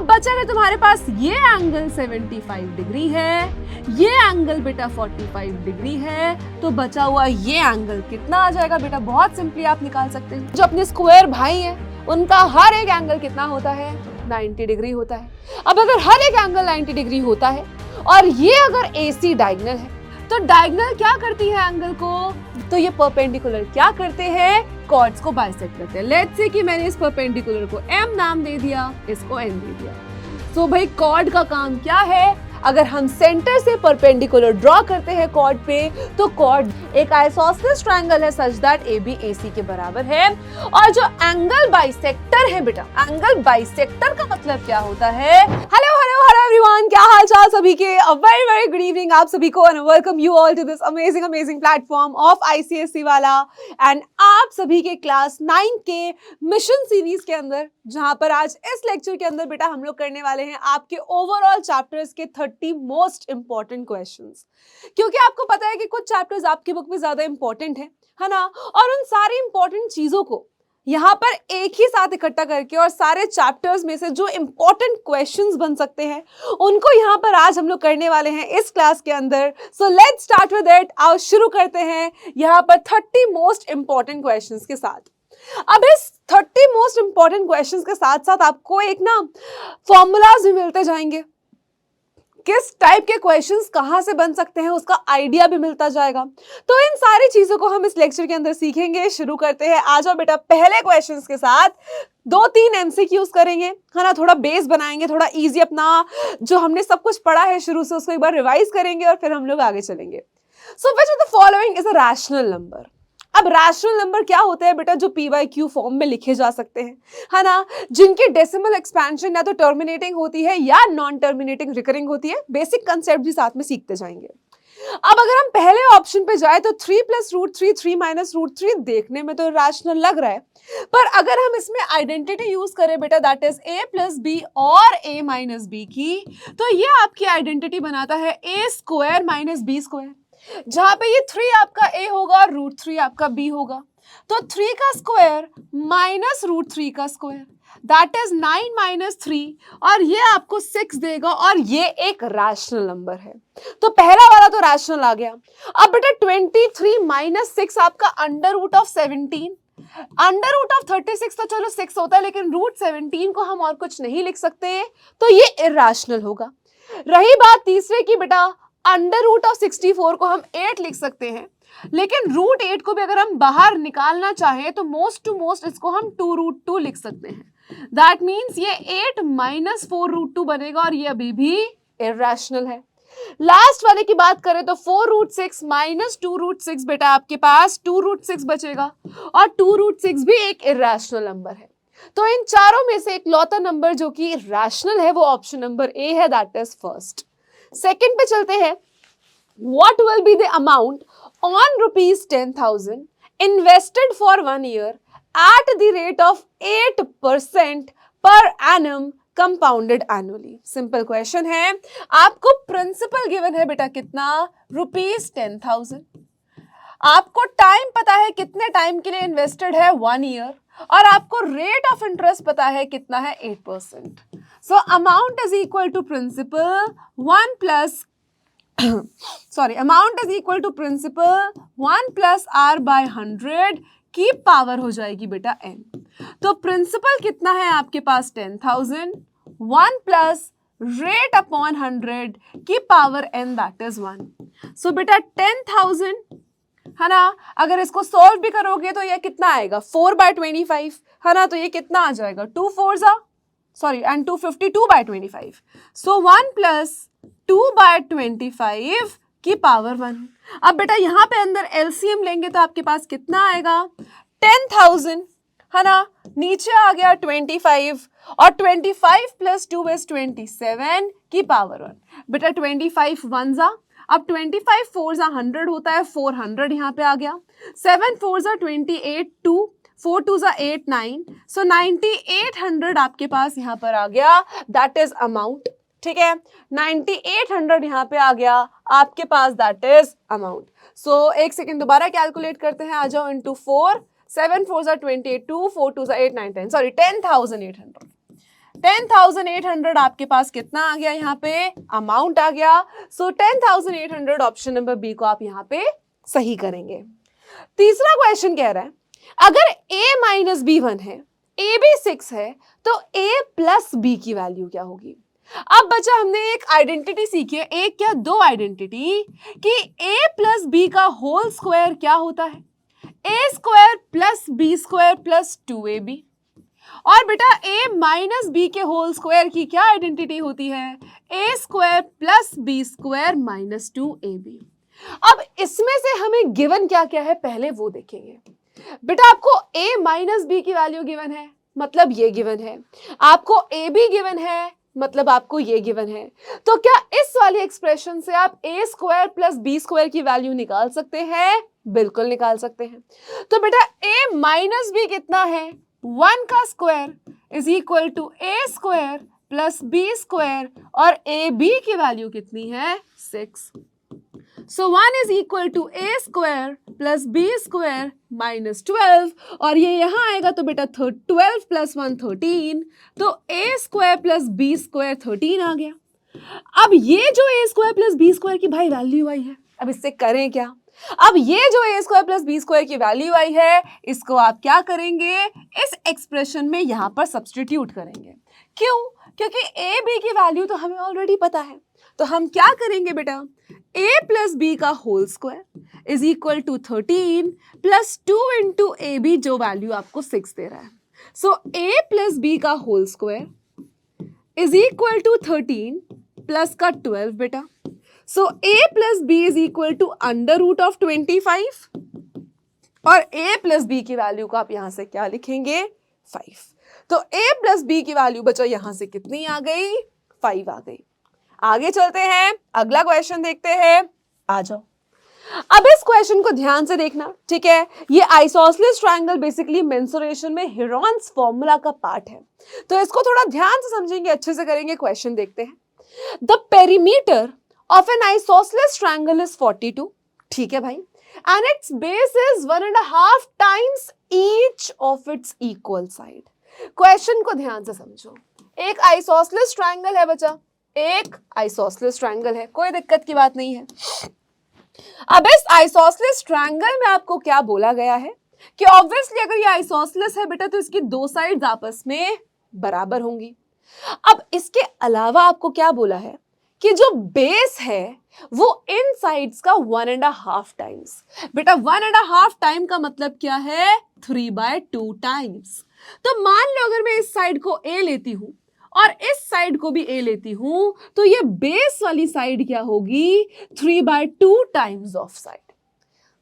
अब बचा है तुम्हारे पास ये एंगल 75 डिग्री है, ये एंगल बेटा 45 डिग्री है, तो बचा हुआ ये एंगल कितना आ जाएगा बेटा? बहुत सिंपली आप निकाल सकते हैं। जो अपने स्क्वायर भाई हैं उनका हर एक एंगल कितना होता है? 90 डिग्री होता है। अब अगर हर एक एंगल 90 डिग्री होता है और ये अगर AC डायगोनल है, तो डायगोनल क्या करती है एंगल को? तो ये परपेंडिकुलर क्या करते हैं? कॉर्ड्स को बाइसेक्ट करते हैं। लेट्स से कि मैंने इस परपेंडिकुलर को M नाम दे दिया, इसको N दे दिया। तो भाई कॉर्ड का काम क्या है? अगर हम सेंटर से परपेंडिकुलर ड्रॉ करते हैं कॉर्ड पे, तो कॉर्ड एक आइसोसेलेस ट्रायंगल है सच दैट AB AC के बराबर है। और जो एंगल बाइसेक्टर है बेटा, एंगल बाइसेक्टर का मतलब क्या होता है? हेलो हेलो हेलो एवरीवन, क्या हाल चाल सभी के? A very very good evening आप सभी को and welcome you all to this amazing amazing platform of ICSE वाला एंड आप सभी के क्लास 9 के मिशन सीरीज के अंदर, जहां पर आज इस लेक्चर के अंदर बेटा हम लोग करने वाले हैं आपके ओवरऑल चैप्टर्स के 30 मोस्ट इंपॉर्टेंट क्वेश्चंस। क्योंकि आपको पता है कि कुछ चैप्टर्स आपकी बुक में ज्यादा इंपॉर्टेंट है ना, और उन सारी इंपॉर्टेंट चीजों को यहाँ पर एक ही साथ इकट्ठा करके और सारे चैप्टर्स में से जो इंपॉर्टेंट क्वेश्चंस बन सकते हैं उनको यहाँ पर आज हम लोग करने वाले हैं इस क्लास के अंदर। So let's start with it. आओ शुरू करते हैं यहाँ पर 30 मोस्ट इंपॉर्टेंट क्वेश्चंस के साथ। अब इस 30 मोस्ट इंपॉर्टेंट क्वेश्चंस के साथ साथ आपको एक ना फॉर्मूलाज भी मिलते जाएंगे, किस टाइप के क्वेश्चंस कहां से बन सकते हैं उसका आइडिया भी मिलता जाएगा। तो इन सारी चीजों को हम इस लेक्चर के अंदर सीखेंगे। शुरू करते हैं, आ जाओ बेटा पहले क्वेश्चंस के साथ। 2-3 MCQs करेंगे, है ना, थोड़ा बेस बनाएंगे, थोड़ा इजी अपना जो हमने सब कुछ पढ़ा है शुरू से उसको एक बार रिवाइज करेंगे और फिर हम लोग आगे चलेंगे। So which of the following is a rational number? अब रैशनल नंबर क्या होते हैं बेटा? जो PYQ फॉर्म में लिखे जा सकते हैं, है ना, जिनकी डेसिमल एक्सपेंशन या तो टर्मिनेटिंग होती है या नॉन टर्मिनेटिंग रिकरिंग होती है। बेसिक कंसेप्ट भी साथ में सीखते जाएंगे। अब अगर हम पहले ऑप्शन पे जाए तो 3 + √3 3 - √3 देखने में तो रैशनल लग रहा है, पर अगर हम इसमें आइडेंटिटी यूज करें बेटा, दैट इज A + B और A - B की, तो ये आपकी आइडेंटिटी बनाता है A² - B², जहां पे ये 3 आपका A होगा और √3 आपका B होगा। तो 3 का स्क्वायर माइनस √3 का स्क्वायर, दैट इज 9 - 3, और ये आपको 6 देगा और ये एक रैशनल नंबर है। तो पहला वाला तो रैशनल आ गया। अब बेटा 23 - 6 आपका √17, √36 तो चलो 6 होता है, लेकिन √17 को हम और कुछ नहीं लिख सकते, तो ये इरैशनल होगा। रही बात तीसरे की बेटा, √64 को हम 8 लिख सकते हैं, लेकिन √8 को भी अगर हम बाहर निकालना चाहें तो मोस्ट टू मोस्ट इसको हम 2√2 लिख सकते हैं। दैट मीन्स ये 8 - 4√2 बनेगा और ये अभी भी इरैशनल है। लास्ट वाले की बात करें तो 4√6 - 2√6 बेटा आपके पास 2√6 बचेगा, और 2√6 भी एक इरैशनल नंबर है। तो इन चारों में से एक लौता नंबर जो कि रैशनल है वो ऑप्शन नंबर A है, दैट इज फर्स्ट। सेकंड पे चलते हैं। What will be the amount on ₹10,000 invested for 1 year at the rate of 8% per annum compounded annually? Simple question है, आपको प्रिंसिपल गिवन है बेटा कितना? ₹10,000। आपको टाइम पता है कितने टाइम के लिए इन्वेस्टेड है? 1 ईयर, और आपको रेट ऑफ इंटरेस्ट पता है कितना है? 8%। So amount is equal to principal 1 plus amount is equal to principal 1 + R/100 की पावर हो जाएगी बेटा n। तो प्रिंसिपल कितना है आपके पास? 10,000, 1 प्लस रेट अपॉन 100 की पावर n, दैट इज 1। सो बेटा 10,000 है ना, अगर इसको सॉल्व भी करोगे तो ये कितना आएगा? 4/25 है ना, तो ये कितना आ जाएगा? 2 4 and 252/25। सो 1 + 2/25 की पावर 1। अब बेटा यहाँ पे अंदर LCM लेंगे तो आपके पास कितना आएगा? 10,000 है ना, नीचे आ गया 25, और 25 + 2 = 27 की पावर 1। बेटा 25 1 जा, अब 25 4 जा 100 होता है, 400 यहाँ पे आ गया। 7 4 जा 28, 2 4 2 जा 8 9, सो 9800 आपके पास यहाँ पर आ गया, दैट इज अमाउंट। ठीक है, 9800 यहाँ पे आ गया आपके पास, दैट इज अमाउंट। सो एक सेकेंड दोबारा कैलकुलेट करते हैं, आ जाओ इंटू 4, 7 4 जा 28, 2 4 2 जा 8 9 10, सॉरी 10,800। 10,800 आपके पास कितना आ गया, यहाँ पे अमाउंट आ गया। सो 10,800 ऑप्शन नंबर बी को आप यहाँ पे सही करेंगे। तीसरा क्वेश्चन कह रहा है अगर a माइनस बी 1 है, a भी 6 है, तो a प्लस b की वैल्यू क्या होगी। अब बच्चा हमने एक आइडेंटिटी सीखी है, एक क्या दो आइडेंटिटी, कि a प्लस बी का होल स्क्वायर क्या होता है, a square plus B square plus 2ab। और बेटा a माइनस बी के होल स्क्वायर की क्या आइडेंटिटी होती है, a square plus B square minus 2ab। अब इसमें से हमें गिवन क्या क्या है पहले वो देखेंगे। बेटा आपको a माइनस बी की वैल्यू गिवन है, मतलब ये गिवन है, आपको a भी गिवन है, मतलब आपको ये गिवन है। तो क्या इस वाली एक्सप्रेशन से आप a square plus B square की वैल्यू निकाल सकते हैं, बिल्कुल निकाल सकते हैं। तो बेटा a माइनस बी कितना है, 1 का square is equal to a square plus B square, और a b की वैल्यू कितनी है, 6। So 1 is equal to a square plus B square minus 12, और ये यहाँ आएगा तो बेटा 12 प्लस 1 13, तो a square plus B square 13 आ गया। अब ये जो a square plus B square की भाई वैल्यू आई है, अब इससे करें क्या। अब ये जो a square plus B square की वैल्यू आई है, इसको आप क्या करेंगे, इस एक्सप्रेशन में यहां पर सब्सटीट्यूट करेंगे। क्यों, क्योंकि a b की वैल्यू तो हमें ऑलरेडी पता है। तो हम क्या करेंगे बेटा, a प्लस बी का whole square is equal to 13 plus 2 into A B, जो वैल्यू आपको 6 दे रहा है। सो a प्लस बी का whole square is equal to 13 plus का 12 बेटा। So a plus B is equal to under root of 25, और a प्लस बी की वैल्यू को आप यहां से क्या लिखेंगे, 5। तो a प्लस बी की वैल्यू बच्चों यहां से कितनी आ गई, 5 आ गई। आगे चलते हैं, अगला क्वेश्चन देखते हैं, आ जाओ। अब इस क्वेश्चन को ध्यान से देखना, ठीक है। ये आइसोसेलेस ट्रायंगल बेसिकली मेंसुरेशन में हेरॉन्स फॉर्मूला का पार्ट है, तो इसको थोड़ा ध्यान से समझेंगे, अच्छे से करेंगे। क्वेश्चन देखते हैं। The perimeter of N isosceles triangle is 42, ठीक है भाई, and it's base is 1.5 times each of its equal side. Question को ध्यान से समझो। एक आइसोसेलेस ट्रायंगल है बच्चा, एक आइसोसेलेस ट्रायंगल है, कोई दिक्कत की बात नहीं है। अब इस आइसोसेलेस ट्रायंगल में आपको क्या बोला गया है कि ऑब्वियसली अगर ये आइसोसेलेस है बेटा, तो इसकी दो साइड्स आपस में बराबर होंगी। अब इसके अलावा आपको क्या बोला है कि जो बेस है वो इन साइड्स का 1.5 टाइम्स। बेटा 1.5 टाइम का मतलब क्या है, 3/2 टाइम्स। तो मान लो अगर मैं इस साइड को a लेती हूं और इस साइड को भी a लेती हूं, तो ये बेस वाली साइड क्या होगी, 3/2 times of side,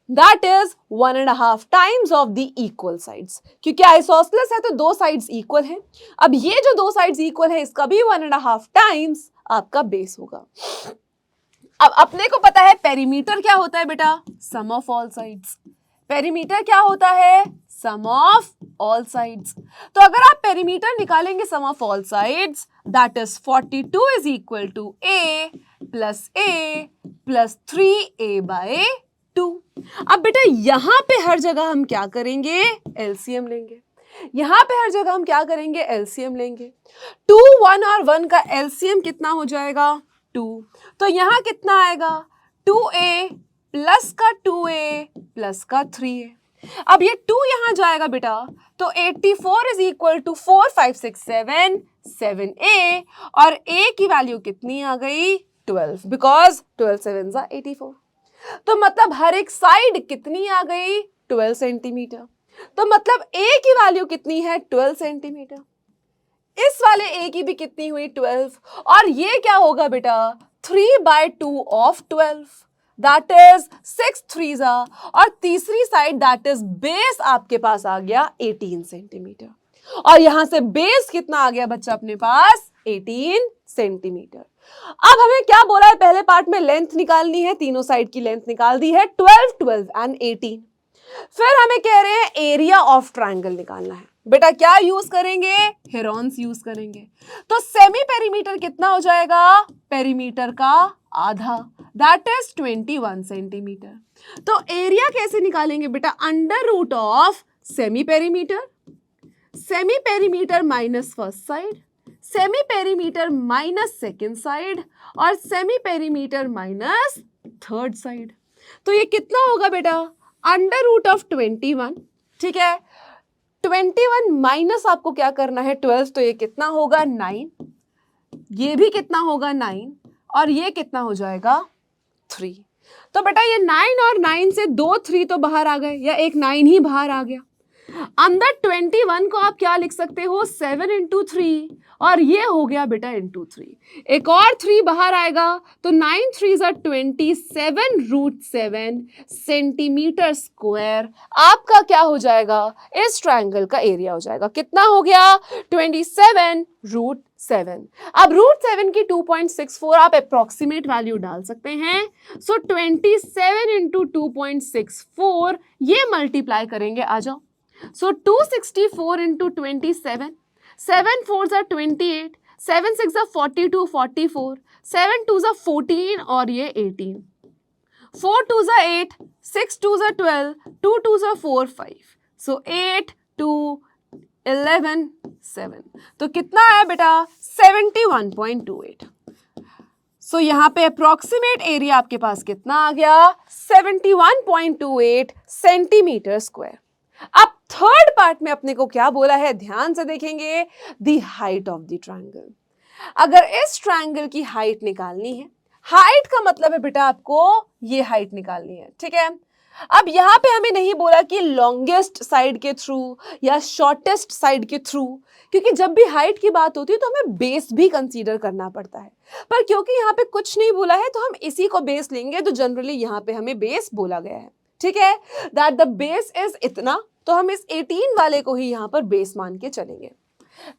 that is 1.5 times of the equal sides. क्योंकि आइसोसेलेस है तो दो साइड्स इक्वल हैं। अब ये जो दो साइड्स इक्वल है, इसका भी 1.5 टाइम्स आपका बेस होगा। अब अपने को पता है पेरीमीटर क्या होता है बेटा, सम ऑफ ऑल साइड्स। पेरीमीटर क्या होता है, सम ऑफ ऑल साइड्स। तो अगर आप पेरीमीटर निकालेंगे sum of all sides, that is 42 is equal to a plus 3a/2। अब बेटा यहां पे हर जगह हम क्या करेंगे, एलसीएम लेंगे। यहां पे हर जगह हम क्या करेंगे, एलसीएम लेंगे। 2, 1 और 1 का एलसीएम कितना हो जाएगा, 2। तो यहां कितना आएगा, 2a प्लस का 2a प्लस का 3a। अब ये 2 यहां जाएगा बेटा, तो 84 इज इक्वल टू 4, 5, 6, 7, 7a, और a की वैल्यू कितनी आ गई, 12, बिकॉज 12 7 84। तो मतलब हर एक साइड कितनी आ गई, 12 सेंटीमीटर। तो मतलब a की वैल्यू कितनी है, 12 सेंटीमीटर। इस वाले a की भी कितनी हुई, 12, और ये क्या होगा बेटा, 3/2 ऑफ 12, दैट इज 6 3s, और तीसरी साइड दैट इज बेस आपके पास आ गया 18 सेंटीमीटर, और यहां से बेस कितना आ गया बच्चा अपने पास, 18 सेंटीमीटर। अब हमें क्या बोला है, पहले पार्ट में लेंथ निकालनी है, तीनों साइड की लेंथ निकाल दी है, 12 12 एंड 18। फिर हमें कह रहे हैं एरिया ऑफ ट्रायंगल निकालना है। बेटा क्या यूज करेंगे, हेरॉन्स यूज करेंगे। तो सेमी पेरीमीटर कितना हो जाएगा, पेरीमीटर का आधा, दैट इज 21 सेंटीमीटर। तो एरिया कैसे निकालेंगे बेटा, under root of semi perimeter minus first side, semi perimeter minus second side और semi perimeter minus third side. तो ये कितना होगा बेटा, अंडर रूट ऑफ 21, ठीक है। 21 माइनस आपको क्या करना है 12, तो ये कितना होगा 9, ये भी कितना होगा 9 और ये कितना हो जाएगा 3। तो बेटा ये 9 और 9 से 2 3 तो बाहर आ गए, या एक 9 ही बाहर आ गया। अंदर 21 को आप क्या लिख सकते हो, 7 इंटू 3, और ये हो गया बेटा इंटू 3। एक और 3 बाहर आएगा तो 9 3 27 रूट 7 सेंटीमीटर स्क्वायर आपका क्या हो जाएगा, इस ट्रायंगल का एरिया हो जाएगा। कितना हो गया, 27 रूट 7। अब रूट 7 की 2.64 आप अप्रोक्सीमेट वैल्यू डाल सकते हैं। सो 27 इंटू 2.64 ये मल्टीप्लाई करेंगे, आ जाओ। So 264 into 27, 7 4s are 28, 7 6 are 42, 44, 7 2s are 14 और ये 18, 4 2s are 8, 6 2s are 12, 2 2s are 4 5, so 8 2 11 7। तो कितना है बेटा 71.28। सो यहाँ पे अप्रोक्सीमेट एरिया आपके पास कितना आ गया, 71.28 सेंटीमीटर स्क्वायर। अब थर्ड पार्ट में अपने को क्या बोला है, ध्यान से देखेंगे, the height of the triangle. अगर इस ट्रायंगल की हाइट निकालनी है, हाइट का मतलब है बेटा आपको ये हाइट निकालनी है, ठीक है। अब यहां पे हमें नहीं बोला कि लॉन्गेस्ट साइड के थ्रू या शॉर्टेस्ट साइड के थ्रू, क्योंकि जब भी हाइट की बात होती है तो हमें बेस भी कंसीडर करना पड़ता है। पर क्योंकि यहाँ पे कुछ नहीं बोला है तो हम इसी को बेस लेंगे, तो जनरली यहाँ पे हमें बेस बोला गया है, ठीक है, दैट द बेस इज इतना, तो हम इस 18 वाले को ही यहाँ पर बेस मान के चलेंगे।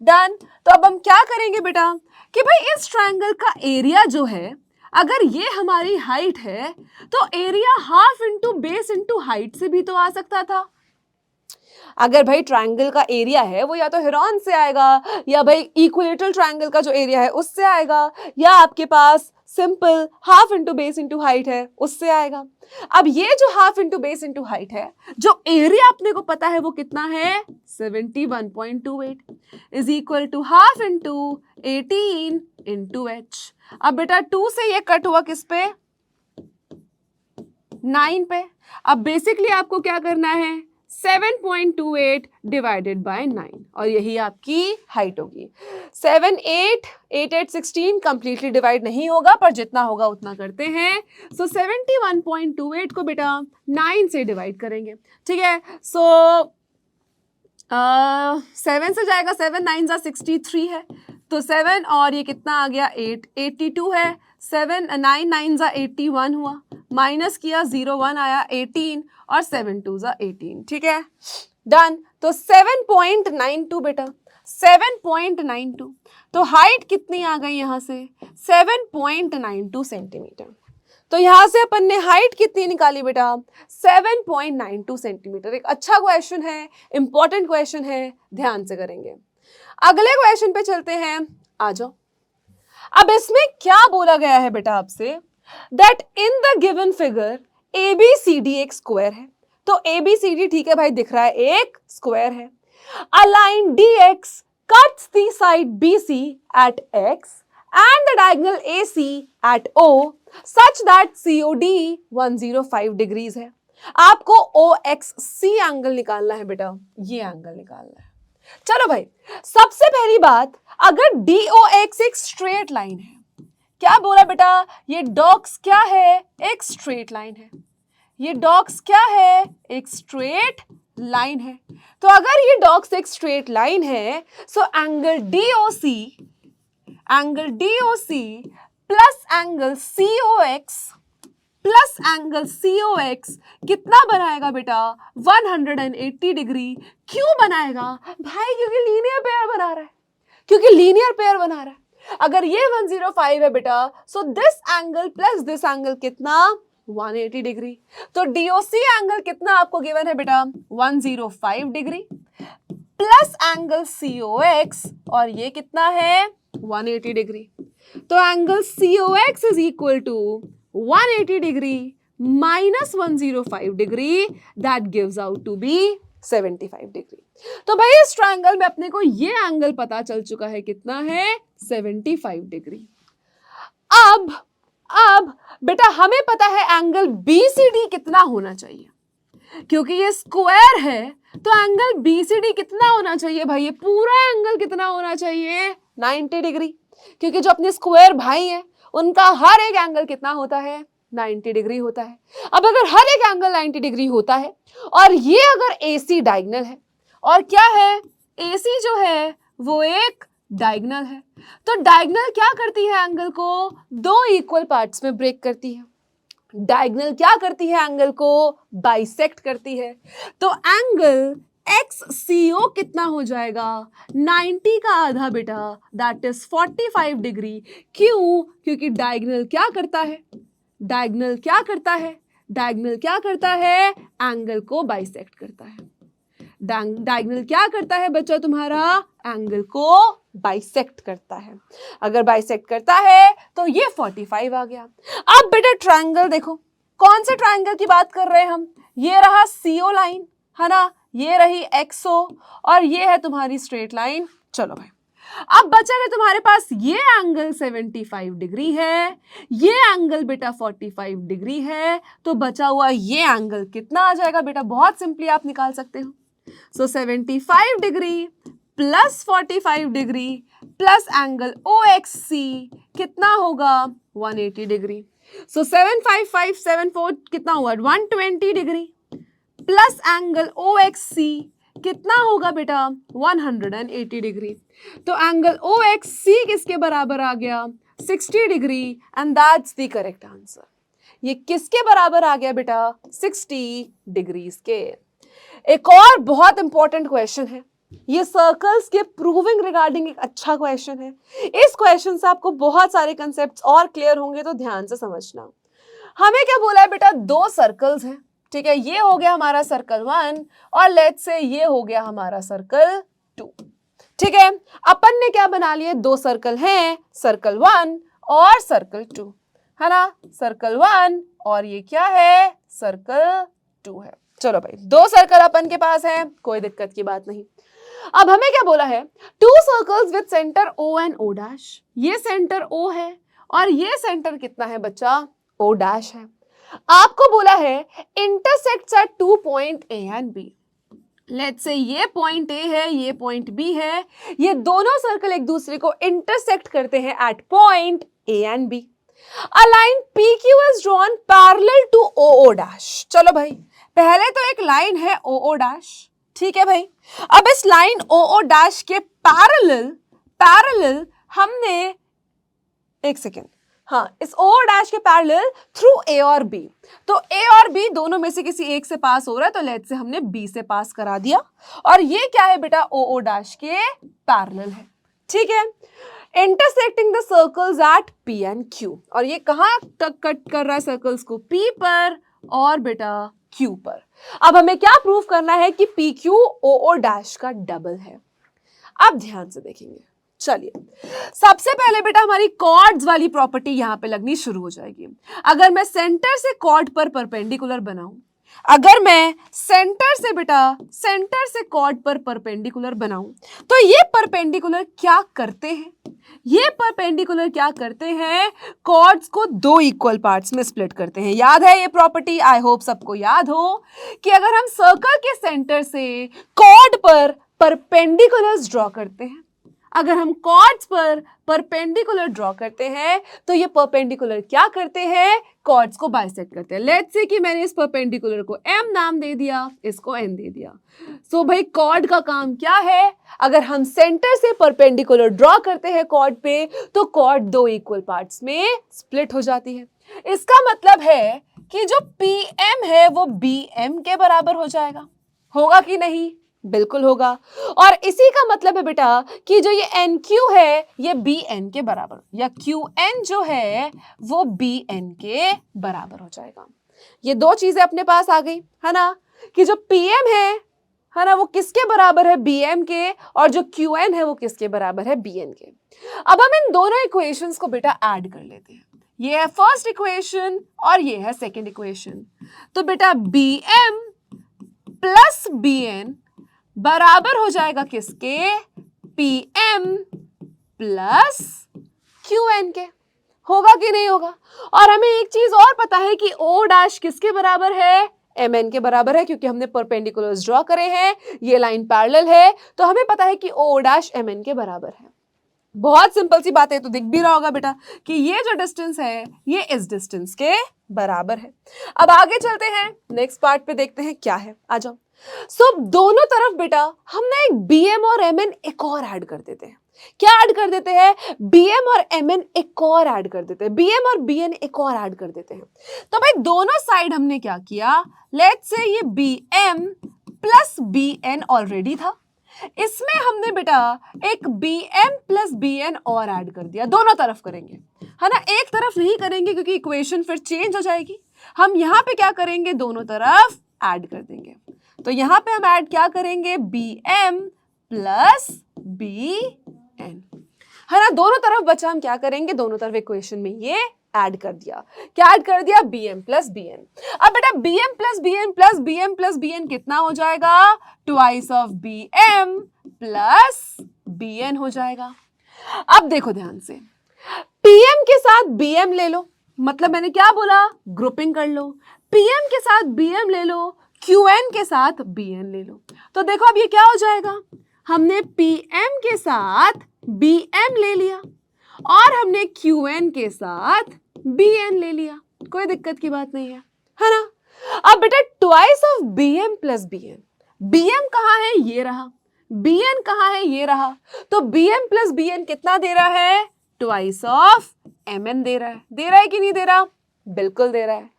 डन। तो अब हम क्या करेंगे बेटा कि भाई इस ट्रायंगल का एरिया जो है, अगर ये हमारी हाइट है तो area half into base into height से भी तो आ सकता था। अगर भाई ट्रायंगल का एरिया है वो या तो हेरोन से आएगा, या भाई इक्विलेटरल ट्रायंगल का जो एरिया है उससे आएगा, या आपके पास simple half into base into height है उससे आएगा। अब ये जो half into base into height है, जो एरिया अपने को पता है वो कितना है 71.28 is equal to half into 18 into H. अब बेटा 2 से ये कट हुआ किस पे, 9 पे। अब बेसिकली आपको क्या करना है, 7.28 डिवाइडेड बाय 9 और यही आपकी हाइट होगी। 7 8 8 8 16 कंप्लीटली डिवाइड नहीं होगा, पर जितना होगा उतना करते हैं। सो 71.28 को बेटा 9 से डिवाइड करेंगे, ठीक है। सो 7 से जाएगा, 7 9 63 है, तो 7 और ये कितना आ गया 8 82 है। 7 9 9 81 हुआ, माइनस किया 0 1 आया 18 और 7 2 18, ठीक है, डन। तो 7.92 बेटा 7.92, तो हाइट कितनी आ गई यहाँ से 7.92 सेंटीमीटर। तो यहाँ से अपन ने हाइट कितनी निकाली बेटा 7.92 सेंटीमीटर। एक अच्छा क्वेश्चन है, इंपॉर्टेंट क्वेश्चन है, ध्यान से करेंगे। अगले क्वेश्चन पे चलते हैं, आ जाओ। अब इसमें क्या बोला गया है बेटा आपसे, that in the given figure ABCD एक स्क्वायर है। तो ABCD ठीक है भाई, दिख रहा है एक स्क्वायर है। A line DX cuts the side BC at X and the diagonal AC at O such that COD 105 degrees है। आपको OXC एंगल निकालना है बेटा, ये एंगल निकालना है। चलो भाई, सबसे पहली बात, अगर DOX एक स्ट्रेट लाइन है, क्या बोला बेटा, ये डॉक्स क्या है, एक स्ट्रेट लाइन है। ये डॉक्स क्या है, एक स्ट्रेट लाइन है। तो अगर ये डॉक्स एक स्ट्रेट लाइन है, so angle DOC plus angle COX कितना बनाएगा बेटा 180 डिग्री। क्यों बनाएगा भाई, क्योंकि लीनियर पेयर बना रहा है, अगर ये 105 है बेटा, so this angle plus this angle कितना 180 डिग्री। तो DOC एंगल कितना आपको गिवन है बेटा 105 डिग्री प्लस एंगल COX, और ये कितना है 180 डिग्री। तो angle COX is equal to 180 degree minus 105 degree, that gives out to be 75 degree. तो भाई इस ट्रायंगल में अपने को ये एंगल पता चल चुका है कितना है 75 डिग्री। अब बेटा हमें पता है एंगल BCD कितना होना चाहिए, क्योंकि ये स्क्वायर है तो एंगल BCD कितना होना चाहिए भाई, ये पूरा एंगल कितना होना चाहिए 90 डिग्री, क्योंकि जो अपने स्क्वायर भाई हैं उनका हर एक एंगल कितना होता है 90 डिग्री होता है। अब अगर हर एक एंगल 90 डिग्री होता है और ये अगर AC डायगोनल है, और क्या है AC जो है वो एक डायगोनल है, तो डायगोनल क्या करती है एंगल को दो इक्वल पार्ट्स में ब्रेक करती है। डायगोनल क्या करती है एंगल को बाइसेक्ट करती है। तो एंगल XCO कितना हो जाएगा 90 का आधा बेटा, दैट इज 45 डिग्री। क्यों? क्योंकि डायगोनल क्या करता है, डायगोनल क्या करता है, डायगोनल क्या करता है एंगल को बाइसेक्ट करता है। डायगोनल क्या करता है बच्चा तुम्हारा एंगल को बाइसेक्ट करता है। अगर बाइसेक्ट करता है तो ये 45 आ गया। अब बेटा ट्रायंगल देखो, कौन से ट्रायंगल की बात कर रहे हैं हम, ये रहा CO लाइन है ना, ये रही XO और ये है तुम्हारी स्ट्रेट लाइन। चलो भाई अब बचा है तुम्हारे पास ये एंगल 75 डिग्री है, ये एंगल बेटा 45 डिग्री है, तो बचा हुआ ये एंगल कितना आ जाएगा बेटा, बहुत सिंपली आप निकाल सकते हो। सो 75 degree plus 45 degree plus angle OXC कितना होगा 180 डिग्री। सो 75574 कितना हुआ 120 डिग्री प्लस एंगल OXC कितना होगा बेटा 180 डिग्री। तो एंगल OXC किसके बराबर आ गया 60 degree and that's the correct answer. ये किसके बराबर आ गया बेटा 60 डिग्रीज के। एक और बहुत इंपॉर्टेंट क्वेश्चन है, ये सर्कल्स के प्रूविंग रिगार्डिंग एक अच्छा क्वेश्चन है। इस क्वेश्चन से आपको बहुत सारे कंसेप्ट्स और क्लियर होंगे, तो ध्यान से समझना। हमें क्या बोला है बेटा, दो सर्कल्स हैं, ठीक है, ये हो गया हमारा सर्कल 1 और लेट्स से ये हो गया हमारा सर्कल 2। ठीक है, अपन ने क्या बना लिए, दो सर्कल हैं, सर्कल 1 और सर्कल 2 है ना, सर्कल 1 और ये क्या है सर्कल 2 है। चलो भाई दो सर्कल अपन के पास है, कोई दिक्कत की बात नहीं। अब हमें क्या बोला है, to circles with centre O and O dash, ये सेंटर O है और ये सेंटर कितना है बच्चा O डैश है। आपको बोला है intersects at 2 point A and B। Let's say ये पॉइंट A है, ये पॉइंट B है, ये दोनों सर्कल एक दूसरे को इंटरसेक्ट करते हैं at point A and B। A line PQ is drawn parallel to OO dash। चलो भाई पहले तो एक लाइन है OO dash, ठीक है भाई। अब इस लाइन OO dash के पैरेलल हमने, एक सेकेंड, हाँ, इस OO dash के पैरेलल थ्रू A और B, तो A और B दोनों में से किसी एक से पास हो रहा है, तो लेट्स से हमने B से पास करा दिया और ये क्या है बेटा OO dash के पैरेलल है। ठीक है, intersecting the circles eight P and Q, और ये कहाँ तक कट कर रहा है सर्कल्स को, P पर और बेटा Q पर। अब हमें क्या प्रूव करना है कि PQ OO डैश का डबल है। अब ध्यान से देखेंगे, चलिए सबसे पहले बेटा हमारी कॉर्ड्स वाली प्रॉपर्टी यहां पे लगनी शुरू हो जाएगी। अगर मैं सेंटर से कॉर्ड पर परपेंडिकुलर बनाऊं, अगर मैं सेंटर से कॉर्ड पर परपेंडिकुलर बनाऊं, तो ये परपेंडिकुलर क्या करते हैं, ये परपेंडिकुलर क्या करते हैं, कॉर्ड्स को दो इक्वल पार्ट्स में स्प्लिट करते हैं। याद है ये प्रॉपर्टी, आई होप सबको याद हो कि अगर हम सर्कल के सेंटर से कॉर्ड पर परपेंडिकुलर्स ड्रॉ करते हैं, अगर हम कॉर्ड्स पर परपेंडिकुलर ड्रॉ करते हैं, तो ये परपेंडिकुलर क्या करते हैं, कॉर्ड्स को बाइसेक्ट करते हैं। लेट्स से कि मैंने इस परपेंडिकुलर को M नाम दे दिया, इसको N दे दिया। सो भाई कॉर्ड का काम क्या है, अगर हम सेंटर से परपेंडिकुलर ड्रॉ करते हैं कॉर्ड पे, तो कॉर्ड दो इक्वल पार्ट्स में स्प्लिट हो जाती है। इसका मतलब है कि जो PM है वो BM के बराबर हो जाएगा, होगा कि नहीं, बिल्कुल होगा। और इसी का मतलब है बेटा कि जो ये NQ है ये BN के बराबर, या QN जो है वो BN के बराबर हो जाएगा। ये दो चीजें अपने पास आ गई है ना, कि जो PM है ना वो किसके बराबर है, BM के, और जो QN है वो किसके बराबर है, BN के। अब हम इन दोनों इक्वेशंस को बेटा ऐड कर लेते हैं। ये है फर्स्ट इक्वेशन और ये है सेकेंड इक्वेशन। तो बेटा BM प्लस BN बराबर हो जाएगा किसके? PM प्लस QN के। होगा कि नहीं होगा? और हमें एक चीज और पता है कि O डैश किसके बराबर है? MN के बराबर है, क्योंकि हमने परपेंडिकुलर्स ड्रॉ करे हैं, ये लाइन पैरेलल है, तो हमें पता है कि O डैश MN के बराबर है। बहुत सिंपल सी बात है, तो दिख भी रहा होगा बेटा कि ये जो डिस्टेंस है ये इस डिस्टेंस के बराबर है। अब आगे चलते हैं, नेक्स्ट पार्ट पे देखते हैं क्या है, आ जाओ। दोनों तरफ बेटा हम ना एक BM और MN एक और ऐड कर देते हैं। क्या ऐड कर देते हैं? BM और MN एक और ऐड कर देते हैं, BM और BN एक और ऐड कर देते हैं। तो भाई दोनों साइड हमने क्या किया, लेट्स से ये BM प्लस BN ऑलरेडी था, इसमें हमने बेटा एक BM प्लस BN और ऐड कर दिया। दोनों तरफ करेंगे, है ना, एक तरफ नहीं करेंगे क्योंकि इक्वेशन फिर चेंज हो जाएगी। हम यहां पे क्या करेंगे, दोनों तरफ ऐड कर देंगे। तो यहां पे हम ऐड क्या करेंगे, BM प्लस BN, है ना, दोनों तरफ बचा, हम क्या करेंगे, दोनों तरफ इक्वेशन में ये ऐड कर दिया। क्या ऐड कर दिया? BM plus BN। अब बेटा BM plus BN plus BM plus BN कितना हो जाएगा? Twice of BM plus BN हो जाएगा। अब देखो ध्यान से, PM के साथ BM ले लो, मतलब मैंने क्या बोला, ग्रुपिंग कर लो। PM के साथ BM ले लो, QN के साथ BN ले लो। तो देखो अब ये क्या हो जाएगा, हमने PM के साथ BM ले लिया और हमने QN के साथ BN ले लिया, कोई दिक्कत की बात नहीं है ना। अब बेटा twice of BM plus BN, BM कहाँ है, ये रहा, BN कहाँ है, ये रहा, तो BM प्लस BN कितना दे रहा है, ट्वाइस ऑफ MN दे रहा है। दे रहा है कि नहीं दे रहा? बिल्कुल दे रहा है।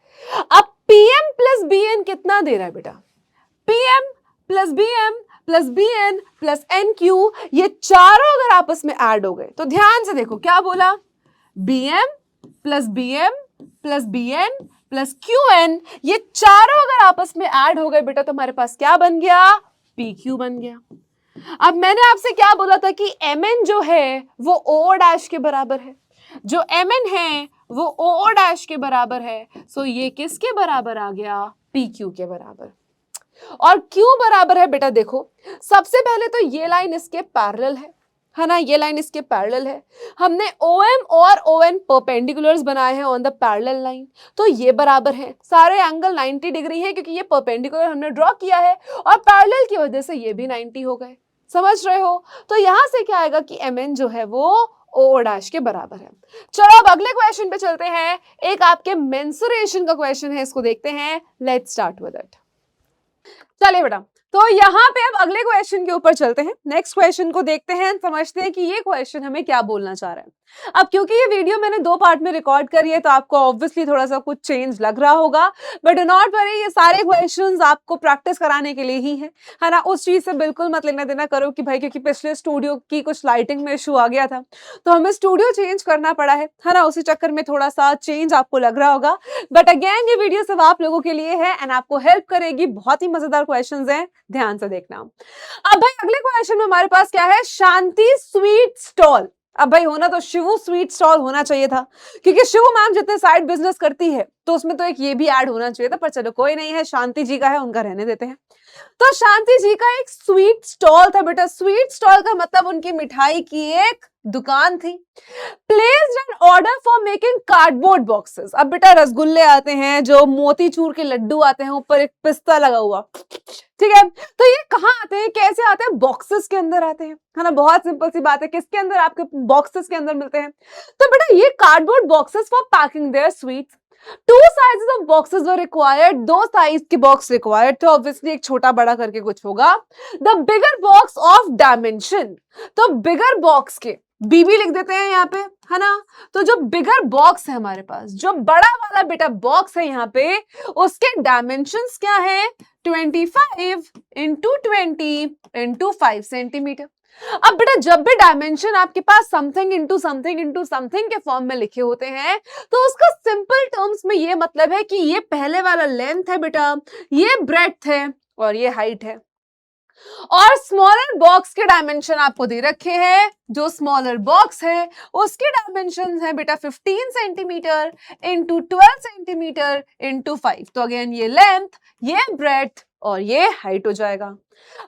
अब PM प्लस BN कितना दे रहा है बेटा, PM plus BM plus BN plus NQ, ये चारों अगर आपस में ऐड हो गए तो ध्यान से देखो क्या बोला, BM plus BM plus BN plus QN, ये चारों अगर आपस में ऐड हो गए बेटा तो हमारे पास क्या बन गया, PQ बन गया। अब मैंने आपसे क्या बोला था कि MN जो है वो O डैश के बराबर है, जो MN है वो O डैश के बराबर है। सो ये किसके बराबर आ गया, PQ के बराबर। और क्यों बराबर है बेटा, देखो सबसे पहले तो ये लाइन इसके पैरेलल है ना, ये लाइन इसके पैरेलल है। हमने OM और ON परपेंडिकुलर्स बनाए हैं ऑन द पैरेलल लाइन, तो ये बराबर है। सारे एंगल 90 डिग्री है क्योंकि ये परपेंडिकुलर हमने ड्रॉ किया है और पैरेलल की वजह से ये भी 90 हो गए, समझ रहे हो। तो यहां से क्या आएगा कि MN जो है वो O डैश के बराबर है। चलो अब अगले क्वेश्चन पे चलते हैं, एक आपके मेंसुरेशन का क्वेश्चन है, इसको देखते हैं। Let's start with it. चलिए बेटा, तो यहाँ पे अब अगले क्वेश्चन के ऊपर चलते हैं, नेक्स्ट क्वेश्चन को देखते हैं, समझते हैं कि ये क्वेश्चन हमें क्या बोलना चाह रहा है। अब क्योंकि ये वीडियो मैंने दो पार्ट में रिकॉर्ड करी है तो आपको ऑब्वियसली थोड़ा सा कुछ चेंज लग रहा होगा, बट डू नॉट वरी, ये सारे क्वेश्चंस आपको प्रैक्टिस कराने के लिए ही है ना। उस चीज से बिल्कुल मत लेना देना करो कि भाई क्योंकि पिछले स्टूडियो की कुछ लाइटिंग में इशू आ गया था तो हमें स्टूडियो चेंज करना पड़ा है ना, उसी चक्कर में थोड़ा सा चेंज आपको लग रहा होगा। बट अगेन ये वीडियो सिर्फ आप लोगों के लिए है एंड आपको हेल्प करेगी, बहुत ही मजेदार क्वेश्चंस हैं, ध्यान से देखना। अब भाई अगले क्वेश्चन में हमारे पास क्या है, शांति स्वीट स्टॉल। अब भाई होना तो शिवू स्वीट स्टॉल होना चाहिए था क्योंकि शिवू मैम जितने साइड बिजनेस करती है तो उसमें तो एक ये भी ऐड होना चाहिए था, पर चलो कोई नहीं है, शांति जी का है, उनका रहने देते हैं। तो शांति जी का एक स्वीट स्टॉल था बेटा, स्वीट स्टॉल का मतलब उनकी मिठाई की एक दुकान थी। Placed an order for making cardboard boxes. अब बेटा रसगुल्ले आते हैं, जो मोतीचूर के लड्डू आते हैं, ऊपर एक पिस्ता लगा हुआ, ठीक है, तो ये कहाँ आते हैं, कैसे आते हैं, बॉक्सेस के अंदर आते हैं, है ना। बहुत सिंपल सी बात है, किसके अंदर, आपके बॉक्सेस के अंदर मिलते हैं। तो बेटा ये cardboard boxes for packing their sweets, 2 sizes of boxes were required, 2 size के बॉक्स रिक्वायर्ड थे, ऑब्वियसली एक छोटा बड़ा करके कुछ होगा। The bigger box of dimension, तो बिगर बॉक्स के बीबी लिख देते हैं यहाँ पे, है ना। तो जो बिगर बॉक्स है हमारे पास, जो बड़ा वाला बेटा बॉक्स है यहाँ पे, उसके डायमेंशंस क्या है, 25 इंटू 20 इंटू 5 सेंटीमीटर। अब बेटा जब भी डायमेंशन आपके पास something into something into something के फॉर्म में लिखे होते हैं तो उसका सिंपल टर्म्स में ये मतलब है कि ये पहले वाला लेंथ है बेटा, ये ब्रेड्थ है और ये हाइट है। और स्मॉलर बॉक्स के डायमेंशन आपको दे रखे हैं, जो स्मॉलर बॉक्स है उसके डायमेंशन है बेटा 15 सेंटीमीटर इंटू 12 सेंटीमीटर इंटू 5। तो अगेन ये लेंथ, ये ब्रेड्थ और ये हाइट हो जाएगा।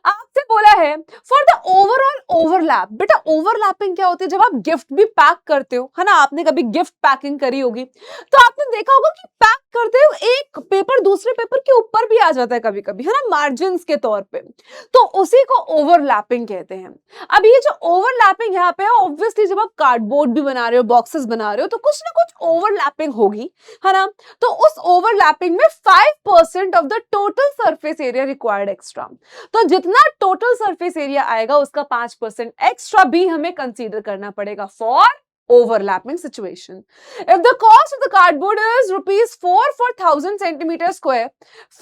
आपसे बोला है फॉर द ओवरऑल ओवरलैप। बेटा ओवरलैपिंग क्या होती है? जब आप गिफ्ट भी पैक करते हो, है ना, आपने कभी गिफ्ट पैकिंग करी होगी तो आपने देखा होगा कि पैक करते हो एक पेपर दूसरे पेपर के ऊपर भी आ जाता है कभी कभी, है ना, मार्जिन के तौर पे, तो उसी को ओवरलैपिंग कहते हैं। अब ये जो ओवरलैपिंग यहाँ पे है, ऑब्वियसली जब आप कार्डबोर्ड भी बना रहे हो, बॉक्सेस बना रहे हो, तो कुछ ना कुछ ओवरलैपिंग होगी, है ना। तो उस ओवरलैपिंग में 5% of the total surface area required extra, तो जितना टोटल सरफेस एरिया आएगा उसका 5% एक्स्ट्रा भी हमें कंसीडर करना पड़ेगा for overlapping situation. If the cost of the cardboard is ₹4 for 1000 centimeter square,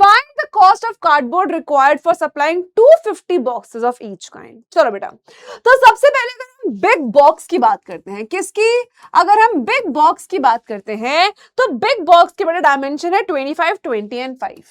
find the cost of cardboard required for supplying 250 boxes of each kind. चलो बेटा, तो सबसे पहले अगर हम बिग बॉक्स की बात करते हैं, किसकी? अगर हम बिग बॉक्स की बात करते हैं तो बिग बॉक्स के बड़ा डायमेंशन है 25, 20 एंड 5.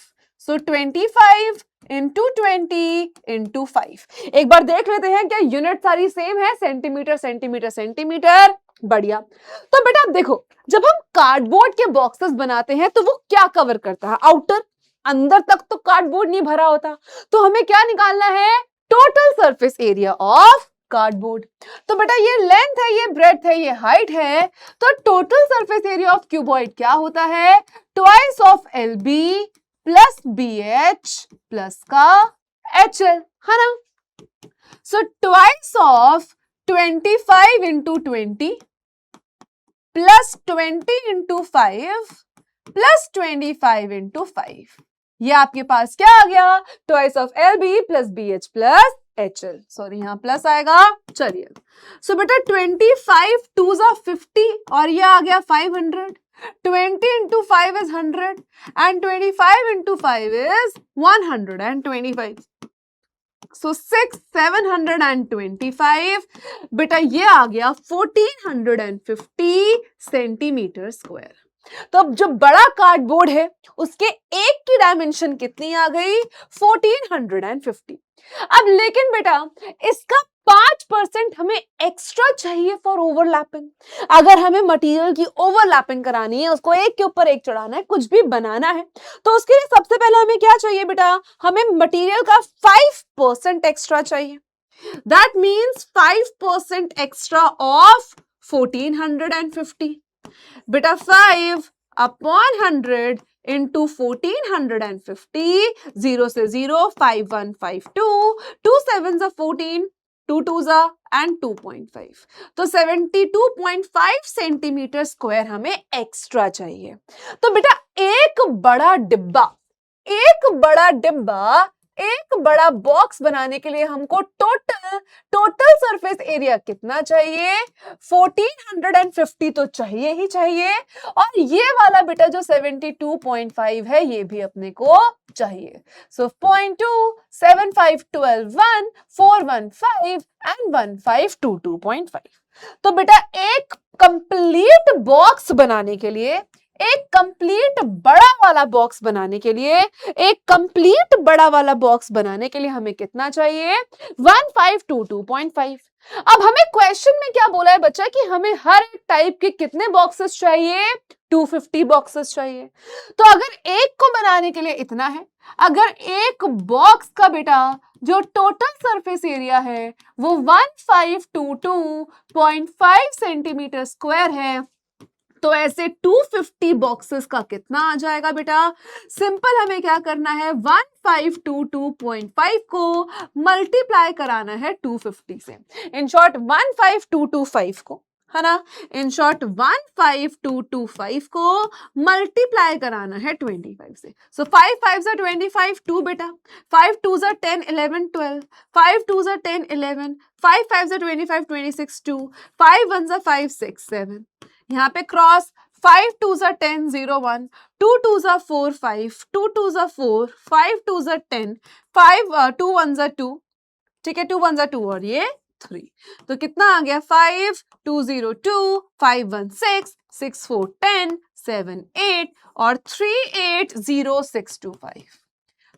So 25 into 20 into 5. एक बार देख लेते हैं क्या यूनिट सारी सेम है, सेंटीमीटर सेंटीमीटर सेंटीमीटर, बढ़िया। तो बेटा आप देखो, जब हम कार्डबोर्ड के बॉक्सेस बनाते हैं तो वो क्या कवर करता है? आउटर, अंदर तक तो कार्डबोर्ड नहीं भरा होता, तो हमें क्या निकालना है? Total surface area of cardboard. तो बेटा ये लेंथ है, ये ब्रेड्थ है, ये हाइट है, तो total surface area of cuboid क्या होता है? Twice of L B plus B H plus का एच एल, है ना। So twice of 25 into 20 plus 20 into 5 plus 25 into 5, ये आपके पास क्या आ गया? Twice of L B plus B H plus H L, sorry यहाँ प्लस आएगा, चलिए। सो बेटा 25 2 जा 50 और ये आ गया 500, 20 into 5 is 100 and 25 into 5 is 125. So 725, बेटा ये आ गया 1450 सेंटीमीटर स्क्वायर। तो अब जो बड़ा कार्डबोर्ड है उसके एक की डायमेंशन कितनी आ गई? 1450। अब लेकिन बेटा इसका 5% हमें एक्स्ट्रा चाहिए फॉर ओवरलैपिंग। अगर हमें मटेरियल की ओवरलैपिंग करानी है, उसको एक के ऊपर एक चढ़ाना है, कुछ भी बनाना है, तो उसके लिए सबसे पहले हमें क्या चाहिए बेटा? हमें मटेरियल का 5% एक्स्ट्रा चाहिए। That means 5% extra off 1450। बेटा 5 अपॉन 100 into 1450, 0 से 0, 5152, 2 sevens are 14, 2 twos are and 2.5, तो 72.5 सेंटीमीटर स्क्वायर हमें एक्स्ट्रा चाहिए। तो बेटा एक बड़ा डिब्बा एक बड़ा बॉक्स बनाने के लिए हमको टोटल सरफेस एरिया कितना चाहिए? 1450 तो चाहिए ही चाहिए, और ये वाला बेटा जो 72.5 है ये भी अपने को चाहिए। सो 0.2 75 12 1 415 एंड 1522.5। तो बेटा एक कंप्लीट बॉक्स बनाने के लिए, एक कंप्लीट बड़ा वाला बॉक्स बनाने के लिए, हमें कितना चाहिए? 1522.5। अब हमें क्वेश्चन में क्या बोला है बच्चा कि हमें हर एक टाइप के कितने बॉक्सेस चाहिए? 250 बॉक्सेस चाहिए। तो अगर एक को बनाने के लिए इतना है, अगर एक बॉक्स का बेटा जो टोटल सरफेस एरिया है वो 1522.5 सेंटीमीटर स्क्वायर है, तो ऐसे 250 बॉक्सेस का कितना आ जाएगा बेटा? सिंपल हमें क्या करना है? 1522.5 को मल्टीप्लाई कराना है 250 से। इन शॉर्ट 15225 को, है ना, इन शॉर्ट 15225 को मल्टीप्लाई कराना है 25 से। सो 5 5 are 25, 2 बेटा, 5 2s are 10 11 12, 5 2s are 10 11, 5 5s are 25 26 2, 5 1s are 5 6 7, यहाँ पे cross 5 2s are 10 0 1, 2 2s are 4 5, 2 2s are 4, 5 2s are 10, 5 2 1s are 2, ठीक है, 2 1s are 2 और ये 3, तो कितना आ गया? 5 2 0 2, 5 1 6, 6 4 10, 7 8 और 3 8 0 6 2 5।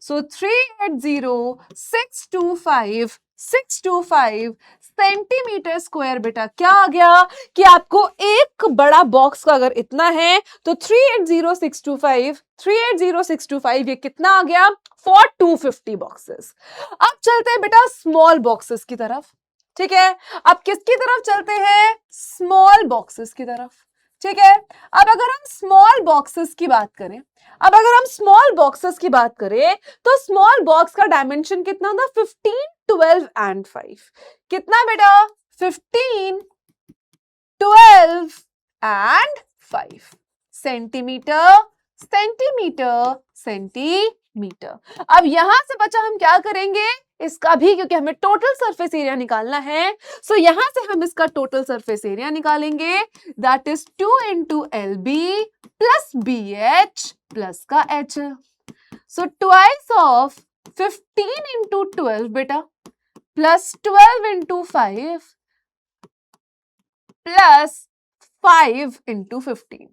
सो 3 8 0 6 2 5 6 2 5 सेंटीमीटर स्क्वायर बेटा क्या आ गया कि आपको एक बड़ा बॉक्स का अगर इतना है तो 380625 ये कितना आ गया फॉर 250 बॉक्सेस। अब चलते हैं बेटा स्मॉल बॉक्सेस की तरफ, ठीक है। अब किसकी तरफ चलते हैं, स्मॉल बॉक्सेस की तरफ, ठीक है। अब अगर हम स्मॉल बॉक्सेस की बात करें, तो स्मॉल बॉक्स का डायमेंशन कितना होता, 15, 12 एंड 5। कितना बेटा, 15, 12 एंड 5 सेंटीमीटर, सेंटीमीटर, सेंटीमीटर। अब यहां से बचा हम क्या करेंगे, इसका भी, क्योंकि हमें टोटल सरफेस एरिया निकालना है, सो यहां से हम इसका टोटल सरफेस एरिया निकालेंगे, that is 2 into LB plus BH plus का H। So twice of 15 into 12 बेटा प्लस 12 into 5 प्लस 5 into 15।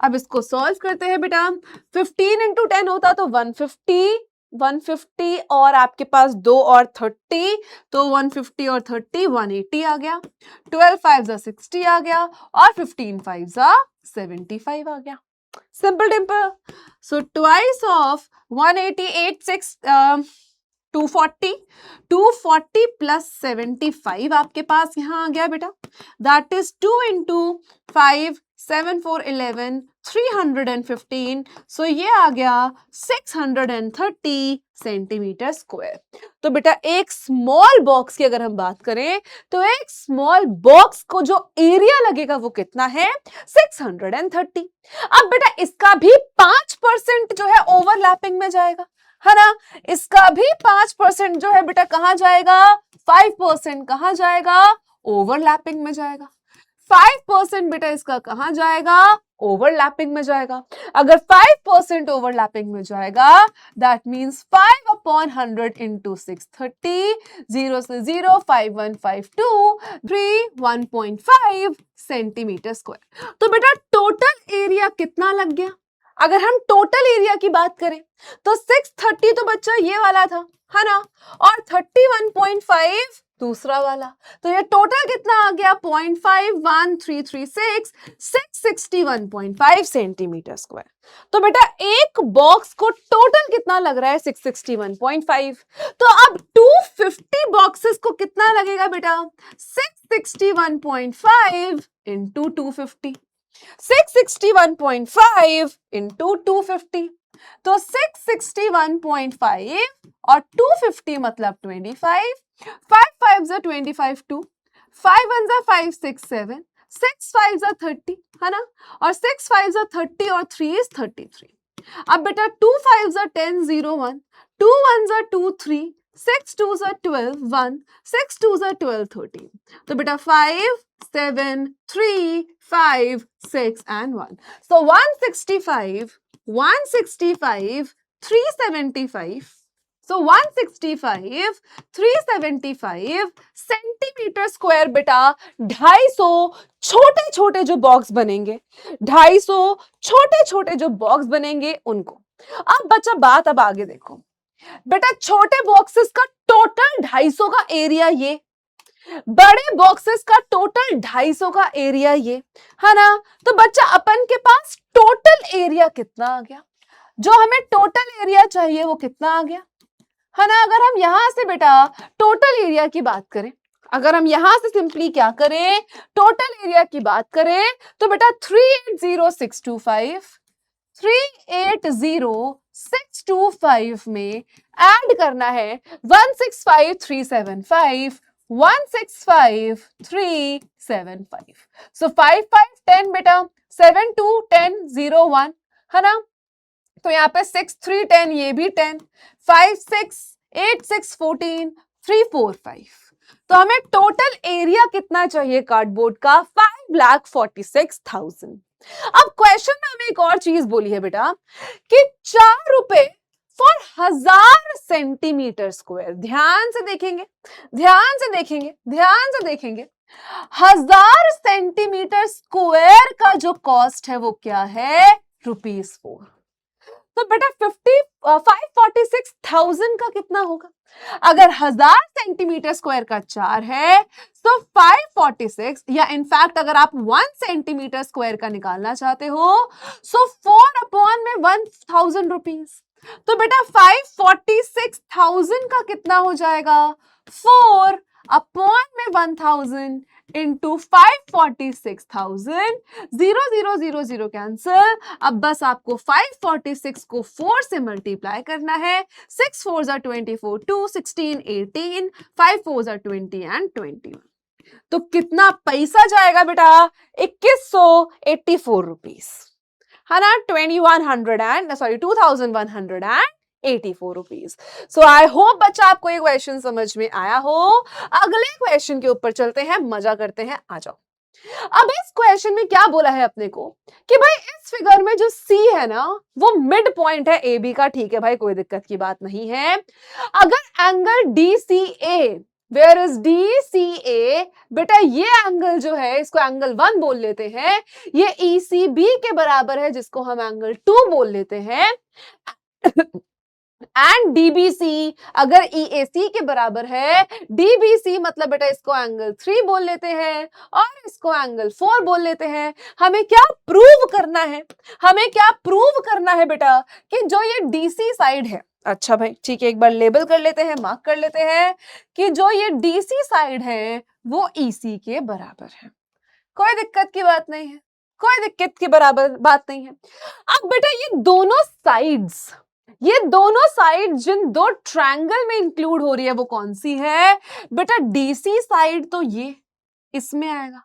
अब इसको सॉल्व करते हैं बेटा, 15 into 10 होता तो 150 और आपके पास 2 और 30, तो 150 और 30 180 आ गया, 12 5 60 आ गया और 15 5 75 आ गया। Simple टिम्पल। So twice of 188 240 plus 75 आपके पास यहां आ गया बेटा, दैट इज 2 into 5 7 4 11 315। सो ये आ गया 630 सेंटीमीटर स्क्वायर। तो बेटा एक स्मॉल बॉक्स की अगर हम बात करें तो एक स्मॉल बॉक्स को जो एरिया लगेगा वो कितना है, 630। अब बेटा इसका भी 5% जो है ओवरलैपिंग में जाएगा, है ना। इसका भी 5% जो है बेटा कहां जाएगा, 5% कहां जाएगा, ओवरलैपिंग में जाएगा। 5% बेटा इसका कहां जाएगा, ओवरलैपिंग में जाएगा। अगर 5% ओवरलैपिंग में जाएगा दैट मींस 5/100 into 630, 0 से 0 5152 3 1.5 सेंटीमीटर स्क्वायर। तो बेटा टोटल एरिया कितना लग गया, अगर हम टोटल एरिया की बात करें तो 630 तो बच्चा ये वाला था, है ना, और 31.5 दूसरा वाला, तो ये टोटल कितना आ गया 0.51336 661.5 सेंटीमीटर स्क्वायर। तो बेटा एक बॉक्स को टोटल कितना लग रहा है 661.5। तो अब 250 बॉक्सेस को कितना लगेगा बेटा, 661.5 into 250, 661.5 into 250, तो 661.5 और 250 मतलब 25, 5 5 25 2, 5 1 5 6 7, 6 5 30, है ना, और 6 5 30 और 3 is 33। अब बेटा 2 5 10 0 1, 2 1 2 3, 6 2 12 1, 6 2 12 13। तो बेटा 5 7 3 5 6 and 1, so 165 375, so 165 375 centimetre square बेटा 250 छोटे छोटे जो बॉक्स बनेंगे, 250 छोटे छोटे जो बॉक्स बनेंगे उनको। अब बच्चा बात अब आगे देखो बेटा, छोटे बॉक्सेस का टोटल 250 का एरिया ये, बड़े बॉक्सेस का टोटल 250 का एरिया ये, है ना। तो बच्चा अपन के पास टोटल एरिया कितना आ गया, जो हमें टोटल एरिया चाहिए वो कितना आ गया, है ना। अगर हम यहां से बेटा टोटल एरिया की बात करें, अगर हम यहां से सिंपली क्या करें, टोटल एरिया की बात करें तो बेटा 380,625 में ऐड करना है 165,375, 165,375। सो 5 5 10 बेटा, 7 2 10 0 1, है ना। तो यहाँ पे 6 3 10, ये भी 10, 5 6 8 6 14 3 4 5। तो हमें टोटल एरिया कितना चाहिए कार्डबोर्ड का, 5,46,000। अब क्वेश्चन में हमें एक और चीज बोली है बेटा कि 4 रुपए फॉर 1000 सेंटीमीटर स्क्वायर। ध्यान से देखेंगे, ध्यान से देखेंगे, ध्यान से देखेंगे, 1000 सेंटीमीटर स्क्वायर का जो कॉस्ट है वो क्या है, ₹4। तो बेटा 546,000 का कितना होगा? अगर 1000 सेंटीमीटर स्क्वायर का 4 है तो 546, या इनफैक्ट अगर आप 1 सेंटीमीटर स्क्वायर का निकालना चाहते हो सो 4 अपॉन में 1000 रुपीज। तो बेटा 546,000 का कितना हो जाएगा? 4 अपॉन में 1000 इंटू 546,000, 0 0 0 0 कैंसिल। अब बस आपको 546 को 4 से मल्टीप्लाई करना है। 6 4s are 24, 2 16 18, 5 4s are 20 and 21। तो कितना पैसा जाएगा बेटा? 2184 रुपीस, है ना? 2184 रुपीज। सो आई होप बच्चा आपको ये क्वेश्चन समझ में आया हो। अगले क्वेश्चन के ऊपर चलते हैं, मजा करते हैं, आ जाओ। अब इस क्वेश्चन में क्या बोला है अपने को कि भाई इस फिगर में जो सी है ना वो मिड पॉइंट है ए बी का। ठीक है भाई, कोई दिक्कत की बात नहीं है। अगर angle D C A, where is D C A, बेटा ये एंगल जो है इसको एंगल 1 बोल लेते हैं, ये ई सी बी के बराबर है जिसको हम एंगल 2 बोल लेते हैं, एंड डीबीसी अगर ईएसी के बराबर है, डीबीसी मतलब बेटा इसको एंगल 3 बोल लेते हैं और इसको एंगल 4 बोल लेते हैं। हमें क्या प्रूव करना है? हमें क्या प्रूव करना है बेटा? कि जो ये डीसी साइड है, अच्छा भाई ठीक है, एक बार लेबल कर लेते हैं, मार्क कर लेते हैं कि जो ये डीसी साइड है वो ईसी के बराबर है। कोई दिक्कत की बात नहीं है, कोई दिक्कत की बराबर बात नहीं है। अब बेटा ये दोनों साइड जिन दो ट्रायंगल में इंक्लूड हो रही है वो कौन सी है? बेटा डीसी साइड तो ये इसमें आएगा,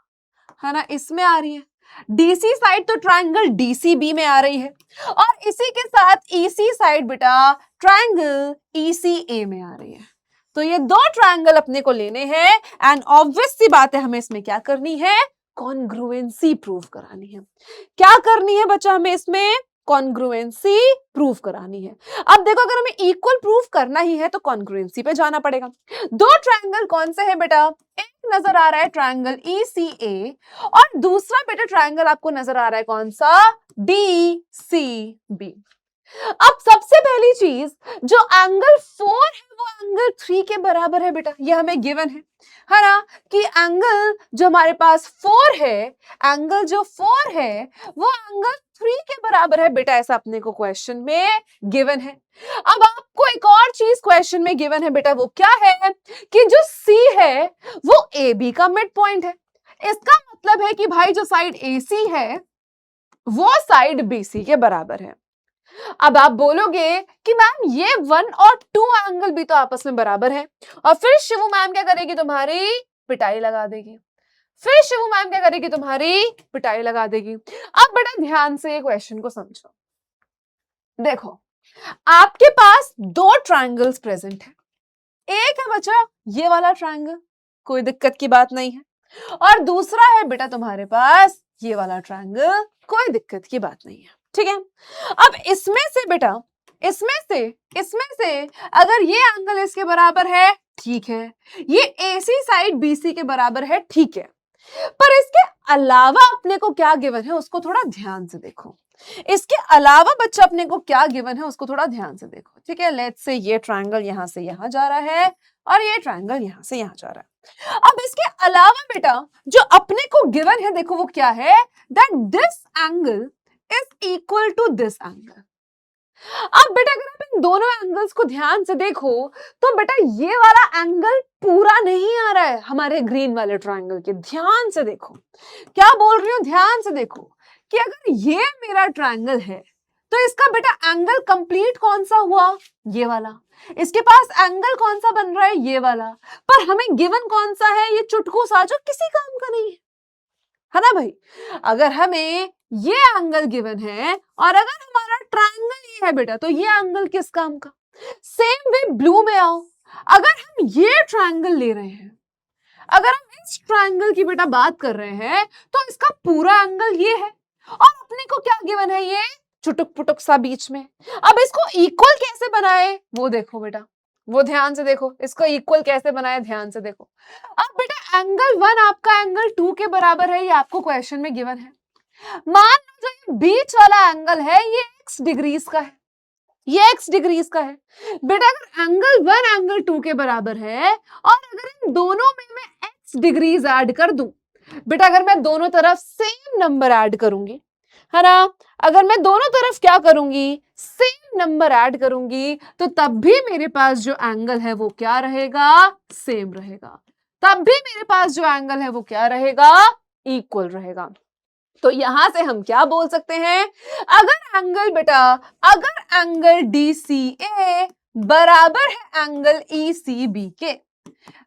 है ना, इसमें आ रही है। डीसी साइड तो ट्रायंगल डीसीबी में आ रही है और इसी के साथ ईसी साइड बेटा ट्रायंगल ईसीए में आ रही है। तो ये दो ट्रायंगल अपने को लेने हैं एंड ऑब्वियस सी बात है हमें इसमें क्या करनी है? कॉन्ग्रुएंसी प्रूव करानी है। क्या करनी है बच्चा? हमें इसमें कॉन्ग्रुएंसी प्रूव करानी है। अब देखो अगर हमें इक्वल प्रूव करना ही है तो कॉन्ग्रुएंसी पे जाना पड़ेगा। दो ट्रायंगल कौन से हैं बेटा? एक नजर आ रहा है ट्रायंगल ECA और दूसरा बेटा ट्रायंगल आपको नजर आ रहा है कौन सा? DCB। अब सबसे पहली चीज, जो एंगल 4 है वो एंगल 3 के बराबर है बेटा, ये हमें गिवन है ना, कि एंगल जो हमारे पास 4 है, एंगल जो 4 है वो एंगल 3 के बराबर है बेटा, ऐसा अपने को क्वेश्चन में गिवन है। अब आपको एक और चीज क्वेश्चन में गिवन है बेटा, वो क्या है कि जो C है वो AB का मिड पॉइंट है। इसका मतलब है कि भाई जो साइड AC है वो साइड BC के बराबर है। अब आप बोलोगे कि मैम ये 1 और 2 एंगल भी तो आपस में बराबर है, और फिर शिवू मैम क्या करेगी? तुम्हारी पिटाई लगा देगी। फिर शिवू मैम क्या करेगी? तुम्हारी पिटाई लगा देगी। अब बेटा ध्यान से क्वेश्चन को समझो। देखो आपके पास दो ट्रायंगल्स प्रेजेंट है। एक है बच्चा ये वाला ट्रायंगल, कोई दिक्कत की बात नहीं है, और दूसरा है बेटा तुम्हारे पास ये वाला ट्रायंगल, कोई दिक्कत की बात नहीं है। ठीक है, अब इसमें से बेटा इसमें से अगर ये एंगल इसके बराबर है, ठीक है, ये AC साइड BC के बराबर है, ठीक है, पर इसके अलावा अपने को क्या गिवन है उसको थोड़ा ध्यान से देखो। इसके अलावा बच्चा अपने को क्या गिवन है उसको थोड़ा ध्यान से देखो। ठीक है, लेट्स से ये ट्रायंगल यहां से यहां जा रहा है और ये ट्रायंगल यहां से यहां जा रहा है। अब इसके अलावा बेटा जो अपने को गिवन है, देखो वो क्या है? That this angle is equal to this angle. अब बेटा अगर आप इन दोनों एंगल्स को ध्यान से देखो तो बेटा ये वाला एंगल पूरा नहीं आ रहा है हमारे ग्रीन वाले ट्रायंगल के। ध्यान से देखो, क्या बोल रही हूं, ध्यान से देखो कि अगर ये मेरा ट्रायंगल है तो इसका बेटा एंगल कंप्लीट कौन सा हुआ? ये वाला। इसके पास एंगल कौन सा बन रहा है? ये वाला। पर हमें गिवन कौन सा है? ये चुटकू सा जो किसी काम का नहीं है ना भाई। अगर हमें ये एंगल गिवन है और अगर हमारा ट्रायंगल ये है बेटा, तो ये एंगल किस काम का? सेम वे ब्लू में आओ, अगर हम ये ट्रायंगल ले रहे हैं, अगर हम इस ट्रायंगल की बेटा बात कर रहे हैं तो इसका पूरा एंगल ये है और अपने को क्या गिवन है? ये चुटुक पुटुक सा बीच में। अब इसको इक्वल कैसे बनाए वो देखो बेटा, वो ध्यान से देखो, इसको इक्वल कैसे बनाए ध्यान से देखो। अब बेटा एंगल 1 आपका एंगल 2 के बराबर है, ये आपको क्वेश्चन में गिवन है। मान लो जो ये बीच वाला एंगल है ये x डिग्रीज का है, ये x डिग्रीज का है बेटा। अगर एंगल 1 एंगल 2 के बराबर है और अगर इन दोनों में मैं x डिग्रीज ऐड कर दूं बेटा, अगर मैं दोनों तरफ सेम नंबर ऐड करूंगी, है ना, अगर मैं दोनों तरफ क्या करूंगी, सेम नंबर ऐड करूंगी, तो तब भी मेरे पास जो एंगल है वो क्या रहेगा, सेम रहेगा। तब भी मेरे पास जो एंगल है वो क्या रहेगा, इक्वल रहेगा। तो यहां से हम क्या बोल सकते हैं, अगर एंगल बेटा, अगर एंगल DCA बराबर है एंगल ECB के,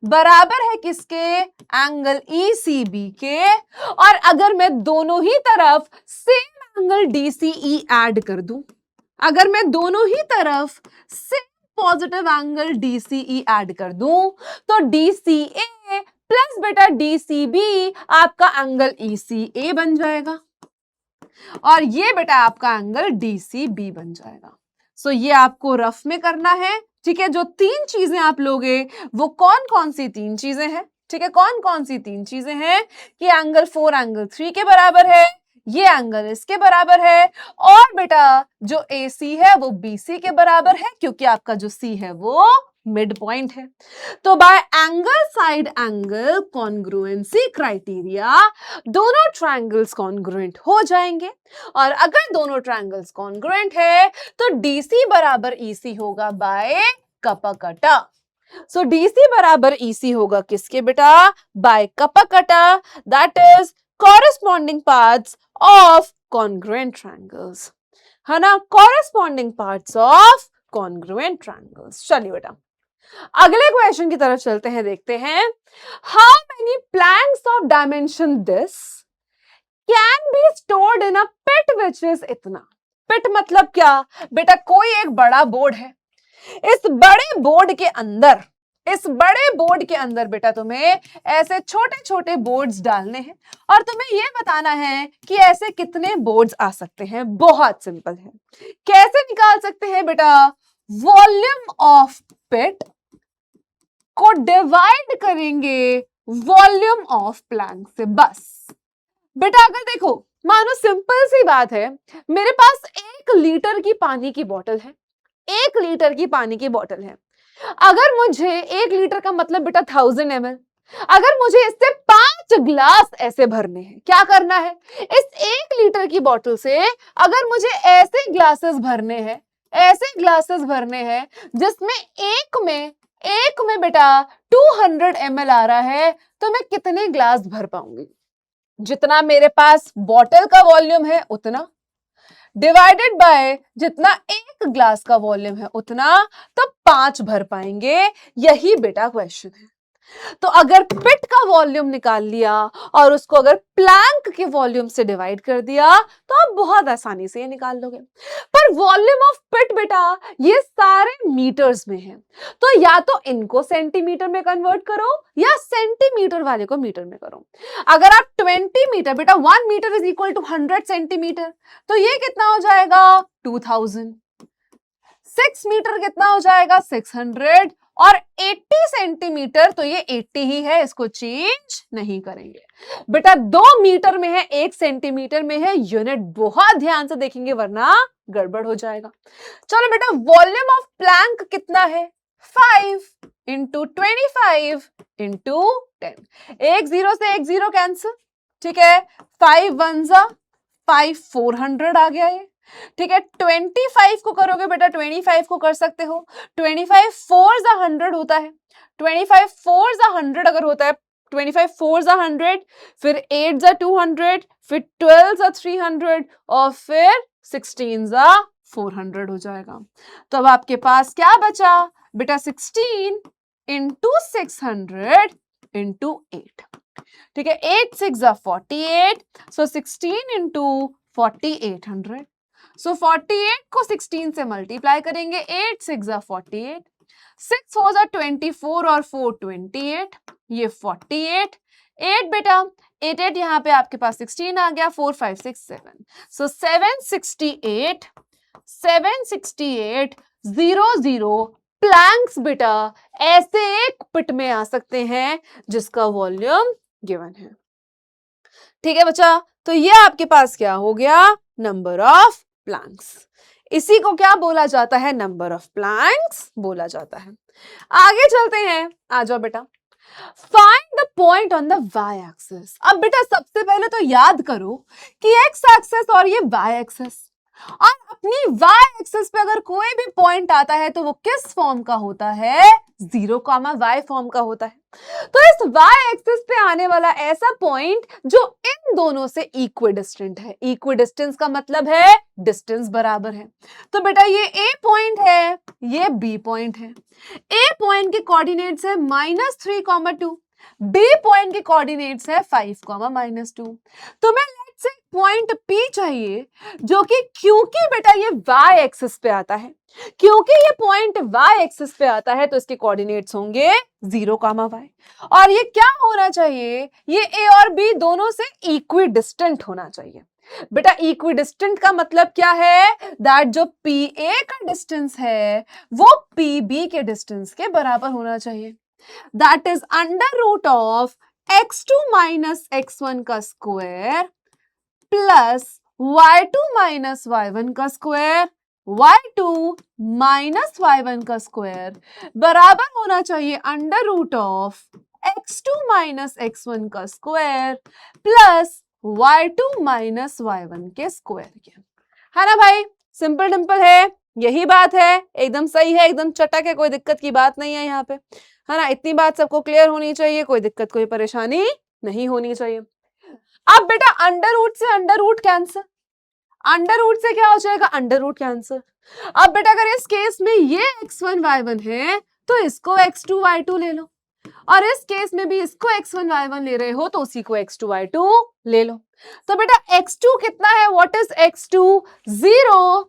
बराबर है किसके, एंगल ECB के, और अगर मैं दोनों ही तरफ सेम एंगल DCE ऐड कर दूं, अगर मैं दोनों ही तरफ same positive angle DCE add कर दूं, तो DCA प्लस बेटा DCB आपका एंगल ECA बन जाएगा और ये बेटा आपका एंगल DCB बन जाएगा। सो ये आपको रफ में करना है, ठीक है। जो 3 चीजें आप लोगे वो कौन कौन सी 3 चीजें हैं, ठीक है, कौन कौन सी 3 चीजें हैं कि एंगल 4 एंगल 3 के बराबर है, ये एंगल इसके बराबर है, और बेटा जो AC है वो BC के बराबर है, क्योंकि आपका जो C है वो मिड पॉइंट है। तो bye angle side angle congruency criteria दोनों ट्रायंगल्स कॉन्ग्रुएंट हो जाएंगे, और अगर दोनों ट्रायंगल्स कॉन्ग्रुएंट है तो DC बराबर EC होगा बाय कपा कटा। सो DC बराबर EC होगा किसके बेटा, बाय कपा कटा, that is corresponding parts of congruent triangles, है ना, corresponding parts of congruent triangles. चलिए बेटा अगले क्वेश्चन की तरफ चलते हैं, देखते हैं how many planks of dimension this can be stored in a pit which is इतना। पिट मतलब क्या बेटा, कोई एक बड़ा बोर्ड है, इस बड़े बोर्ड के अंदर, इस बड़े बोर्ड के अंदर बेटा तुम्हें ऐसे छोटे छोटे बोर्ड्स डालने हैं और तुम्हें यह बताना है कि ऐसे कितने बोर्ड्स आ सकते हैं। बहुत सिंपल है, कैसे निकाल सकते हैं बेटा, वॉल्यूम ऑफ पिट को डिवाइड करेंगे वॉल्यूम ऑफ प्लैंक से। बस बेटा अगर देखो, मानो सिंपल सी बात है, मेरे पास 1 लीटर की पानी की बोतल है, 1 लीटर की पानी की बोतल है। अगर मुझे 1 लीटर का मतलब बेटा 1000 ml, अगर मुझे इससे 5 ग्लास ऐसे भरने हैं, क्या करना है, इस 1 लीटर की बोतल से अगर मुझे ऐसे ग्लासेस भरने हैं, ऐसे ग्लासेस भरने हैं जिसमें एक में बेटा 200 ml आ रहा है, तो मैं कितने ग्लास भर पाऊंगी, जितना मेरे पास बोतल का वॉल्यूम है उतना डिवाइडेड बाय जितना 1 ग्लास का वॉल्यूम है उतना, तो 5 भर पाएंगे। यही बेटा क्वेश्चन है। तो अगर पिट का वॉल्यूम निकाल लिया और उसको अगर प्लैंक के वॉल्यूम से डिवाइड कर दिया तो आप बहुत आसानी से ये निकाल लोगे। पर वॉल्यूम ऑफ पिट बेटा ये सारे मीटर्स में है, तो या तो इनको सेंटीमीटर में कन्वर्ट करो या सेंटीमीटर वाले को मीटर में करो। अगर आप 20 मीटर बेटा, 1 metre is equal to 100 centimetre, तो ये कितना हो जाएगा 2000। 6 मीटर कितना हो जाएगा 600, और 80 सेंटीमीटर तो ये 80 ही है, इसको चेंज नहीं करेंगे। बेटा 2 मीटर में है, 1 सेंटीमीटर में है, यूनिट बहुत ध्यान से देखेंगे वरना गड़बड़ हो जाएगा। चलो बेटा वॉल्यूम ऑफ प्लैंक कितना है, 5 इंटू 25 इंटू 10। 1 0 से 1 0 कैंसिल, ठीक है, 5 1 5 400 आ गया ये, ठीक है। 25 को करोगे बेटा 25 को कर सकते हो, 25 4 जा 100 होता है, 25 4 जा 100 अगर होता है, 25 4 जा 100, फिर 8 जा 200, फिर 12 जा 300 और फिर 16 जा 400 हो जाएगा। तो अब आपके पास क्या बचा बेटा, 16 इंटू 600 इंटू 8, ठीक है, 8 6 जा 48, सो 16 इंटू 4800। सो 48 को 16 से मल्टीप्लाई करेंगे, 8 6 जा 48, 6 4 जा 24 और 4 28, ये 48, 8 बेटा 8 8 यहाँ पे आपके पास 16 आ गया, 4 5 6 7, सो 768 0 0 प्लैंक्स बेटा ऐसे एक पिट में आ सकते हैं जिसका वॉल्यूम गिवन है। ठीक है बच्चा, तो ये आपके पास क्या हो गया, नंबर ऑफ प्लैंक्स। इसी को क्या बोला जाता है? नंबर ऑफ प्लैंक्स बोला जाता है। आगे चलते हैं, आ जाओ बेटा। Find the point on the Y axis. अब बेटा सबसे पहले तो याद करो कि एक्स एक्सिस और ये वाई एक्सिस, और अपनी वाई एक्सिस पे अगर कोई भी पॉइंट आता है तो वो किस फॉर्म का होता है? 0,y फॉर्म का होता है। तो इस वाई एक्सिस पे आने वाला ऐसा पॉइंट जो इन दोनों से इक्विडिस्टेंट है। इक्विडिस्टेंस का मतलब है डिस्टेंस बराबर है। तो बेटा ये ए पॉइंट है, ये बी पॉइंट है। ए पॉइंट के कोऑर्डिनेट्स है -3,2, बी पॉइंट के कोऑर्डिनेट्स है 5,-2। तो मैं लेट्स से पॉइंट पी चाहिए जो कि, क्योंकि बेटा ये वाई एक्सिस पे आता है, क्योंकि ये पॉइंट वाई एक्सिस पे आता है तो इसके कोऑर्डिनेट्स होंगे 0,y। और ये क्या होना चाहिए? ये ए और बी दोनों से इक्विडिस्टेंट होना चाहिए। बेटा इक्विडिस्टेंट का मतलब क्या है? दैट जो पी ए का डिस्टेंस है वो पी बी के डिस्टेंस के बराबर होना चाहिए। That is under root of x2 minus x1 का square plus y2 minus y1 का स्क्वायर, y2 माइनस y1 का स्क्वायर बराबर होना चाहिए under root of x2 minus x1 का square plus y2 minus y1 के स्क्वायर के। है ना भाई? सिंपल डिंपल है, यही बात है, एकदम सही है, एकदम चटक है, कोई दिक्कत की बात नहीं है यहाँ पे। है ना? इतनी बात सबको क्लियर होनी चाहिए, कोई दिक्कत कोई परेशानी नहीं होनी चाहिए। अब बेटा अंडर रूट से under root cancel, under root से क्या हो जाएगा? Under root cancel. अब बेटा अगर इस केस में ये x1 y1 है तो इसको x2 y2 ले लो, और इस केस में भी इसको x1 y1 ले रहे हो तो उसी को x2 y2 ले लो। तो बेटा x2 कितना है? What is x2? 0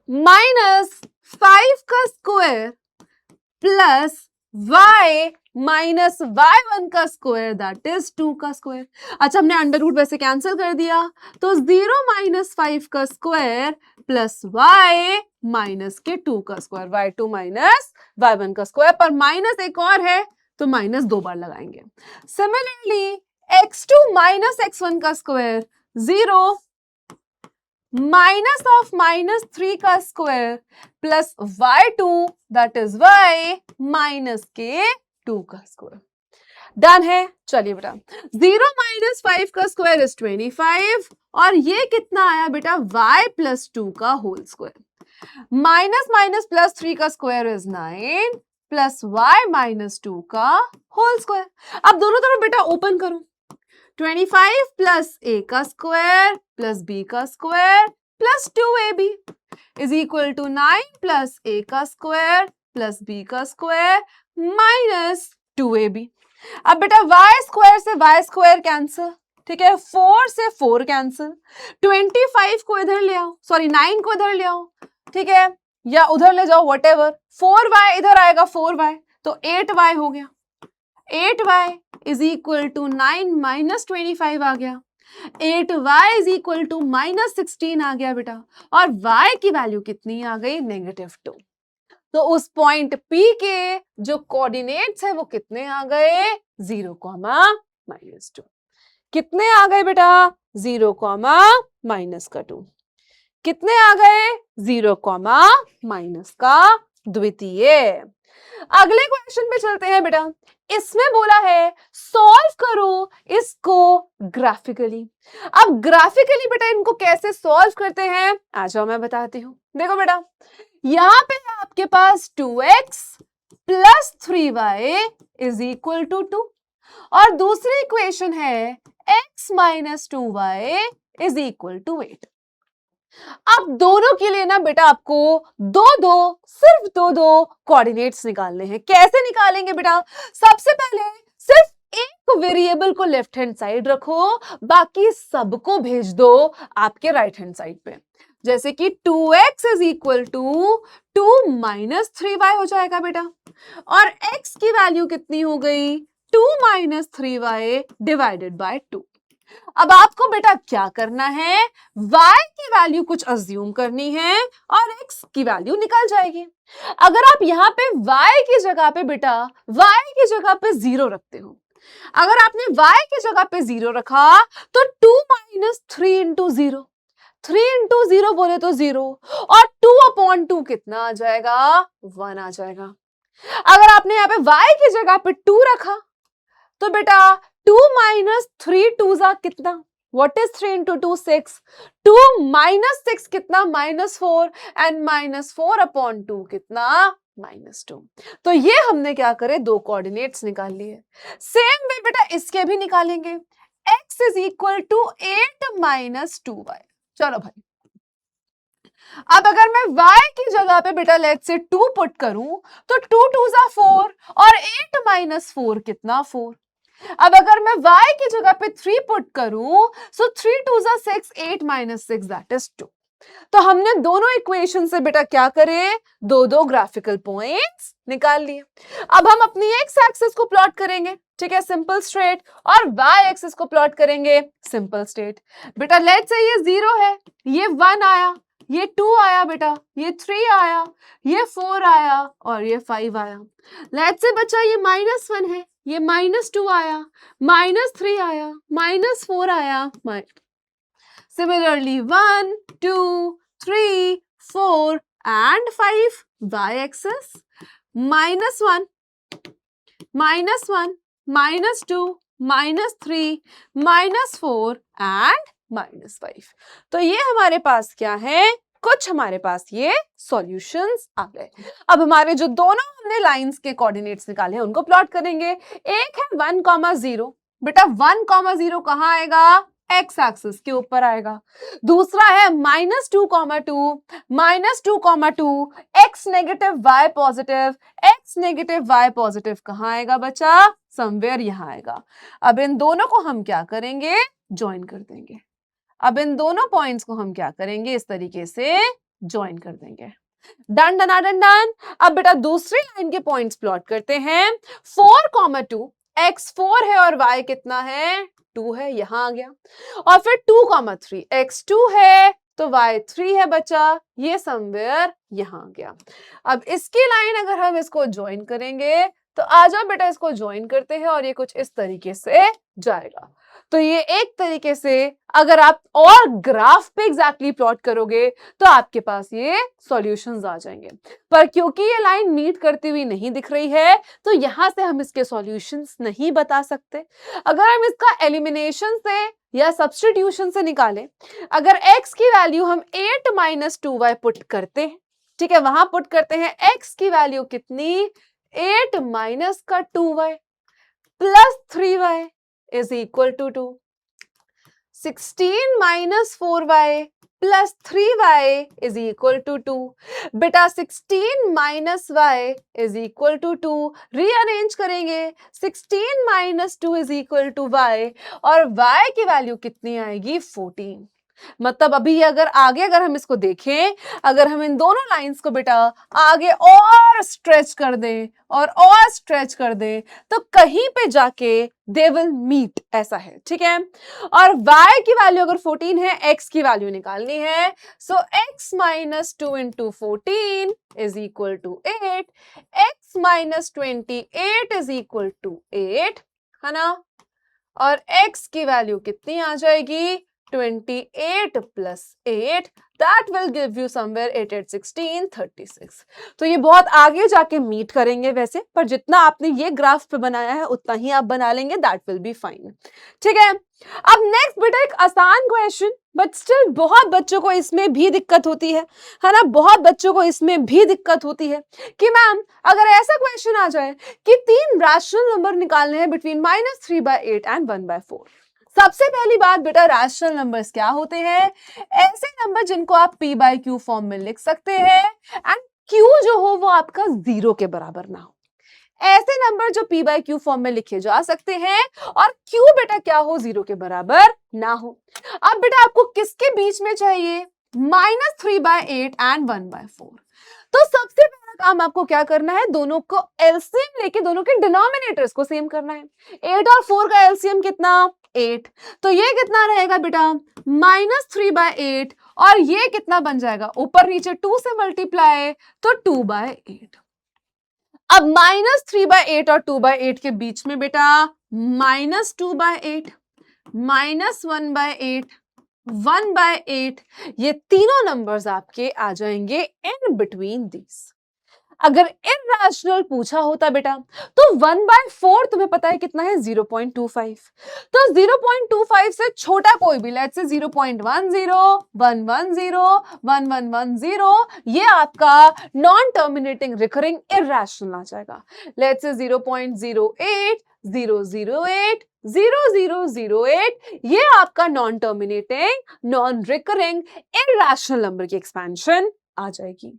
माइनस 5 का square plus y minus y1 का स्क्वायर, दैट इज 2 का स्क्वायर। अच्छा हमने अंडर रूट वैसे कैंसिल कर दिया तो 0 माइनस 5 का स्क्वायर प्लस y माइनस के 2 का स्क्वायर, y2 माइनस y1 का स्क्वायर, पर माइनस एक और है तो माइनस 2 बार लगाएंगे। सिमिलरली x2 माइनस x1 का स्क्वायर 0 माइनस ऑफ -3 का square plus y2 that is y minus के 2 का स्क्वायर। डन है? चलिए बेटा 0 माइनस 5 का स्क्वायर इज 25, और ये कितना आया बेटा? y प्लस 2 का whole square, minus minus plus 3 का square is 9 plus y minus 2 का होल स्क्वायर। अब दोनों तरफ बेटा ओपन करो, 25 प्लस a का स्क्वायर प्लस b का square plus 2ab is equal to 9 plus a का स्क्वायर प्लस b का स्क्वायर माइनस 2ab। अब बेटा y स्क्वायर से y स्क्वायर कैंसिल, ठीक है, 4 से 4 कैंसिल, 25 को इधर ले आओ, सॉरी 9 को इधर ले आओ, ठीक है, या उधर ले जाओ, व्हाटएवर, 4y इधर आएगा 4y तो 8y हो गया, 8y is equal to 9 minus 25 आ गया, 8y is equal to minus 16 आ गया बेटा, और y की वैल्यू कितनी आ गई? -2। तो उस पॉइंट P के जो कोऑर्डिनेट्स है वो कितने आ गए? 0, -2। कितने आ गए बेटा? 0, -2। कितने आ गए? 0, -2। अगले क्वेश्चन पे चलते हैं बेटा। इसमें बोला है सॉल्व करो इसको ग्राफिकली। अब ग्राफिकली बेटा इनको कैसे सॉल्व करते हैं आ जाओ मैं बताती हूँ। देखो बेटा यहां पे है आपके पास 2x plus 3y is equal to 2, और दूसरी इक्वेशन है x minus 2y is equal to 8। अब दोनों के लिए ना बेटा आपको सिर्फ दो कोऑर्डिनेट्स निकालने हैं। कैसे निकालेंगे बेटा? सबसे पहले सिर्फ एक वेरिएबल को लेफ्ट हैंड साइड रखो, बाकी सबको भेज दो आपके राइट हैंड साइड पे। जैसे कि 2x is equal to 2 minus 3y हो जाएगा बेटा, और x की वैल्यू कितनी हो गई? 2 माइनस 3y डिवाइडेड बाय 2। अब आपको बेटा क्या करना है? y की वैल्यू कुछ अज्यूम करनी है और x की वैल्यू निकल जाएगी। अगर आप यहाँ पे y की जगह पे बेटा y की जगह पे 0 रखते हो, अगर आपने y की जगह पे 0 रखा तो 2 माइनस 3 इंटू 0, 3 इंटू 0 बोले तो 0 और 2/2 कितना आ जाएगा? 1 आ जाएगा। अगर आपने यहाँ पे y की जगह पे 2 रखा तो बेटा 2 माइनस 3 2 जा कितना? What is 3 into 2? 6. 2 minus 6 कितना? -4 and -4/2 कितना? -2। तो ये हमने क्या करे? दो कोऑर्डिनेट्स निकाल लिए। सेम वे बेटा इसके भी निकालेंगे। x is equal to 8 minus 2y। चलो भाई, अब अगर मैं y की जगह पे बेटा लेट से 2 पुट करूं तो 2 2 जा 4 और 8 माइनस 4 कितना? 4। अब अगर मैं y की जगह पे 3 पुट करूं सो 3 2 जा 6 8 माइनस 6 दैट इज 2। तो हमने दोनों इक्वेशन से बेटा क्या करे? दो दो ग्राफिकल पॉइंट्स निकाल लिए। अब हम अपनी एक्स एक्सिस को प्लॉट करेंगे, ठीक है, सिंपल स्ट्रेट, और वाई एक्सिस को प्लॉट करेंगे सिंपल स्ट्रेट। बेटा लेट से ये 0 है, ये 1 आया, ये 2 आया बेटा, ये 3 आया, ये 4 आया और ये 5 आया। लेट से बच्चा ये -1 है, ये -2 आया, -3 आया, -4 आया, similarly 1 2 3 4 and 5 y-axis -1 -1 -2 -3 -4 and -5। तो ये हमारे पास क्या है? कुछ हमारे पास ये सॉल्यूशंस आ गए। अब हमारे जो दोनों हमने लाइंस के कोऑर्डिनेट्स निकाले हैं उनको प्लॉट करेंगे। एक है 1,0, बेटा 1,0 कहाँ आएगा? एक्स एक्सिस के ऊपर आएगा। दूसरा है -2,2 -2,2 x negative y positive, x negative y positive कहाँ आएगा बच्चा? समवेयर यहाँ आएगा। अब इन दोनों को हम क्या करेंगे? ज्वाइन कर देंगे। अब इन दोनों पॉइंट्स को हम क्या करेंगे? इस तरीके से ज्वाइन कर देंगे। Done done done done. अब बेटा दूसरी लाइन के पॉइंट्स प्लॉट करते हैं। 4,2 x 4 है और y कितना है? 2 है, यहां आ गया। और फिर 2,3 x 2 है तो y 3 है बच्चा, ये समवेयर यहां आ गया। अब इसकी लाइन अगर हम इसको ज्वाइन करेंगे तो आ जाओ बेटा, इसको ज्वाइन करते हैं और ये कुछ इस तरीके से जाएगा। तो ये एक तरीके से अगर आप और ग्राफ पे एग्जैक्टली प्लॉट करोगे तो आपके पास ये सॉल्यूशंस आ जाएंगे। पर क्योंकि ये लाइन मीट करती हुई नहीं दिख रही है तो यहां से हम इसके सॉल्यूशंस नहीं बता सकते। अगर हम इसका एलिमिनेशन से या सब्स्टिट्यूशन से निकालें, अगर x की वैल्यू हम 8 - 2y पुट करते हैं, ठीक है, वहां पुट करते हैं, x की वैल्यू कितनी? 8 माइनस का 2y plus 3y is equal to 2. 16 minus 4y plus 3y is equal to 2. बेटा 16 minus y is equal to 2. Rearrange करेंगे, 16 minus 2 is equal to y और y की वैल्यू कितनी आएगी? 14। मतलब अभी अगर हम इसको देखें, अगर हम इन दोनों लाइंस को बेटा आगे और स्ट्रेच कर दें और स्ट्रेच कर दें तो कहीं पे जाके दे विल मीट, ऐसा है, ठीक है। और y की वैल्यू अगर 14 है, x की वैल्यू निकालनी है, so x minus 2 into 14 is equal to 8, x minus 28 is equal to 8, है ना। और x की वैल्यू कितनी आ जाएगी? 28 plus 8, that will give you somewhere 8 8 16 36। तो ये बहुत आगे जाके मीट करेंगे वैसे, पर जितना आपने ये ग्राफ पे बनाया है उतना ही आप बना लेंगे, that will be fine, ठीक है। अब नेक्स्ट बेटा एक आसान क्वेश्चन, बट स्टिल बहुत बच्चों को इसमें भी दिक्कत होती है ना, बहुत बच्चों को इसमें भी दिक्कत होती है कि मैम अगर ऐसा क्वेश्चन आ जाए कि 3 रैशनल नंबर निकालने हैं बिटवीन -3/8 एंड 1/4। सबसे पहली बात बेटा, रैशनल नंबर्स क्या होते हैं? ऐसे नंबर जिनको आप p/q फॉर्म में लिख सकते हैं एंड q जो हो वो आपका 0 के बराबर ना हो। ऐसे नंबर जो p/q फॉर्म में लिखे जा सकते हैं और q बेटा क्या हो? 0 के बराबर ना हो। अब बेटा आपको किसके बीच में चाहिए? -3/8 एंड 1/4। तो सबसे पहला काम आपको क्या करना है? दोनों को एलसीएम लेके दोनों के डिनोमिनेटर्स को सेम करना है। 8 और 4 का एलसीएम कितना? 8। तो ये कितना रहेगा बेटा? -3/8 और ये कितना बन जाएगा? ऊपर नीचे 2 से मल्टीप्लाई तो 2/8। अब -3/8 और 2/8 के बीच में बेटा -2/8 -1/8 1/8, ये तीनों नंबर्स आपके आ जाएंगे इन बिटवीन दीज। अगर इरेशनल पूछा होता बेटा तो 1/4 तुम्हें पता है कितना है 0.25, तो 0.25 से छोटा कोई भी, लेट्स से 0.10, 110, 1110, ये आपका नॉन टर्मिनेटिंग रिकरिंग इरेशनल आ जाएगा। लेट्स से 0.08, 008, 0008, ये आपका non terminating non recurring irrational number की एक्सपेंशन आ जाएगी।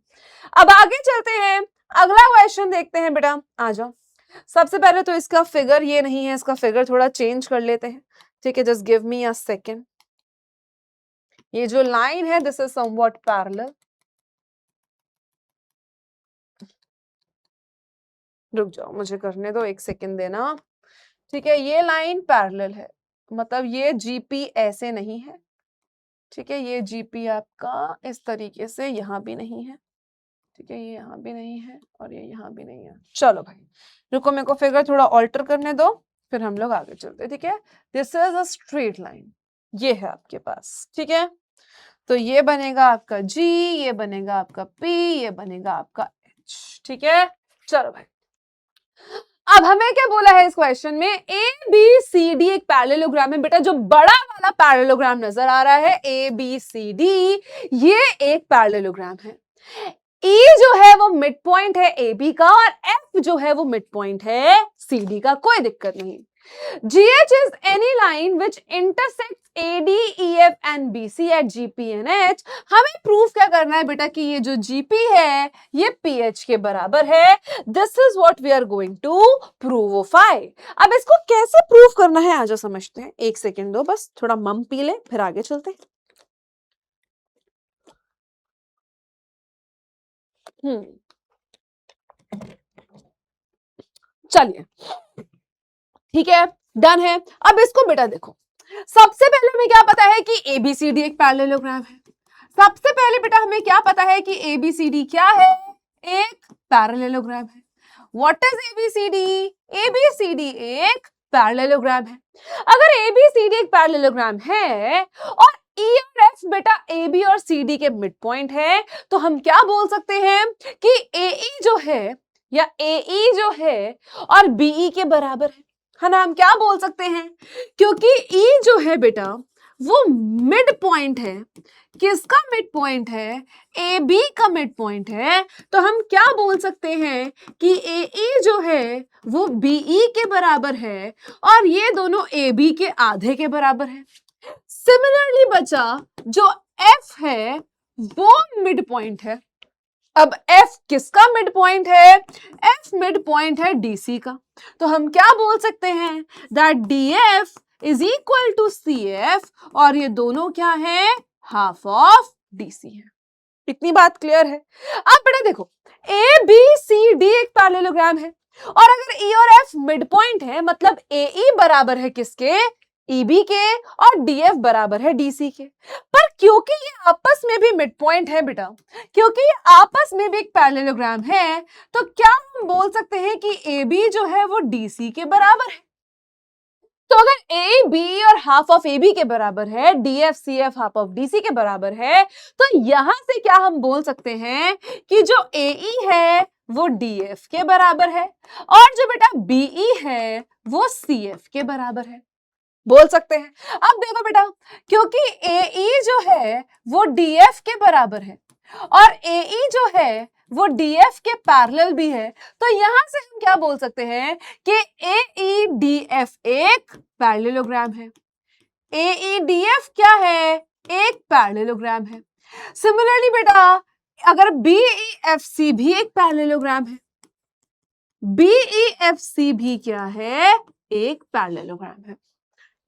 अब आगे चलते हैं, अगला क्वेश्चन देखते हैं बेटा, आ जाओ। सबसे पहले तो इसका फिगर ये नहीं है, इसका फिगर थोड़ा चेंज कर लेते हैं, ठीक है, just give me a second. ये जो लाइन है दिस इज समवॉट पैरेलल, रुक जाओ मुझे करने दो, एक सेकेंड देना, ठीक है। ये लाइन पैरेलल है, मतलब ये जीपी ऐसे नहीं है, ठीक है, ये जीपी आपका इस तरीके से यहाँ भी नहीं है, ठीक है, ये यहाँ भी नहीं है और ये यहाँ भी नहीं है। चलो भाई रुको, मेरे को फिगर थोड़ा ऑल्टर करने दो, फिर हम लोग आगे चलते हैं, ठीक है। This is a straight line, ये है आपके पास, ठीक है, तो ये बनेगा आपका जी, ये बनेगा आपका पी, ये बनेगा आपका एच, ठीक है। चलो भाई, अब हमें क्या बोला है इस क्वेश्चन में, ए बी सी डी एक पैरेललोग्राम है बेटा, जो बड़ा वाला पैरेललोग्राम नजर आ रहा है ए बी सी डी, ये एक पैरेललोग्राम है। E जो है वो मिड पॉइंट है ए बी का और F जो है वो मिड पॉइंट है सी डी का, कोई दिक्कत नहीं। GH is any line which intersects AD, EF and BC at GP and H। हमें प्रूफ क्या करना है बेटा कि ये जो GP है ये PH के बराबर है। This is what we are going to provify। अब इसको कैसे प्रूफ करना है आजा समझते हैं, एक सेकेंड दो बस, थोड़ा मम पी ले फिर आगे चलते हैं। चलिए ठीक है, डन है। अब इसको बेटा देखो, सबसे पहले हमें क्या पता है कि एबीसीडी एक पैरेललोग्राम है। सबसे पहले बेटा हमें क्या पता है कि एबीसीडी क्या है, एक पैरेललोग्राम है। What is ABCD? एबीसीडी एक पैरेललोग्राम है। अगर एबीसीडी एक पैरेललोग्राम है और ई और एफ बेटा ए बी और सी डी के मिड पॉइंट है, तो हम क्या बोल सकते हैं कि एई जो है या एई जो है और बीई के बराबर है ना। हम क्या बोल सकते हैं, क्योंकि ई जो है बेटा वो मिड पॉइंट है, किसका मिड पॉइंट है, ए बी का मिड पॉइंट है, तो हम क्या बोल सकते हैं कि ए ई जो है वो बीई के बराबर है और ये दोनों ए बी के आधे के बराबर है। सिमिलरली बचा जो एफ है वो मिड पॉइंट है। अब F किसका मिड पॉइंट है, F मिड पॉइंट है DC का, तो हम क्या बोल सकते हैं that DF is equal to CF और ये दोनों क्या है, हाफ ऑफ DC है। इतनी बात क्लियर है। अब बेटा देखो ABCD एक पैरेललोग्राम है और अगर E और F मिड पॉइंट है मतलब AE बराबर है किसके, EB के और DF बराबर है DC के। पर क्योंकि ये आपस में भी मिड पॉइंट है बेटा, क्योंकि ये आपस में भी एक पैरेललोग्राम है, तो क्या हम बोल सकते हैं कि AB जो है वो DC के बराबर है। तो अगर AB और हाफ ऑफ AB के बराबर है, DF CF half of DC के बराबर है, तो यहां से क्या हम बोल सकते हैं कि जो AE है वो DF के बराबर है और जो बेटा BE है वो CF के बराबर है, बोल सकते हैं। अब देखो बेटा, क्योंकि AE जो है वो DF के बराबर है और AE जो है वो DF के पैरेलल भी है, तो यहां से हम क्या बोल सकते हैं कि AEDF एक पैरेललोग्राम है। AEDF क्या है, एक पैरेललोग्राम है। सिमिलरली बेटा अगर BEFC भी एक पैरेललोग्राम है, BEFC भी क्या है, एक पैरेललोग्राम है।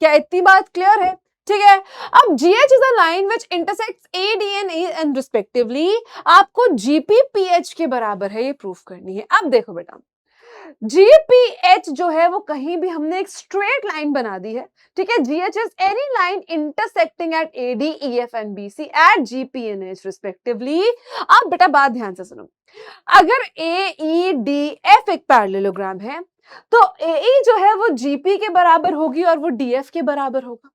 क्या इतनी बात क्लियर है? ठीक है। अब GH is a line which intersects AD and E and respectively, आपको GPPH के बराबर है, ये प्रूफ करनी है। अब देखो बेटा GPH जो है वो कहीं भी हमने एक स्ट्रेट लाइन बना दी है, ठीक है। GH is any line intersecting at AD, EF and BC at GP and H respectively। अब बेटा बात ध्यान से सुनो, अगर AEDF एक पैरेललोग्राम है तो AE जो है वो GP के बराबर होगी और वो DF के बराबर होगा।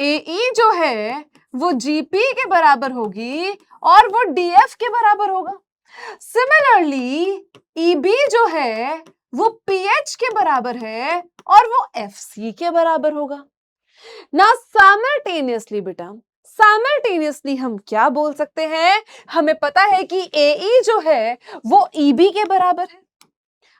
AE जो है वो GP के बराबर होगी और वो DF के बराबर होगा। सिमिलरली EB जो है वो PH के बराबर है और वो FC के बराबर होगा। ना साइमल्टेनियसली बेटा, साइमल्टेनियसली हम क्या बोल सकते हैं, हमें पता है कि AE जो है वो EB के बराबर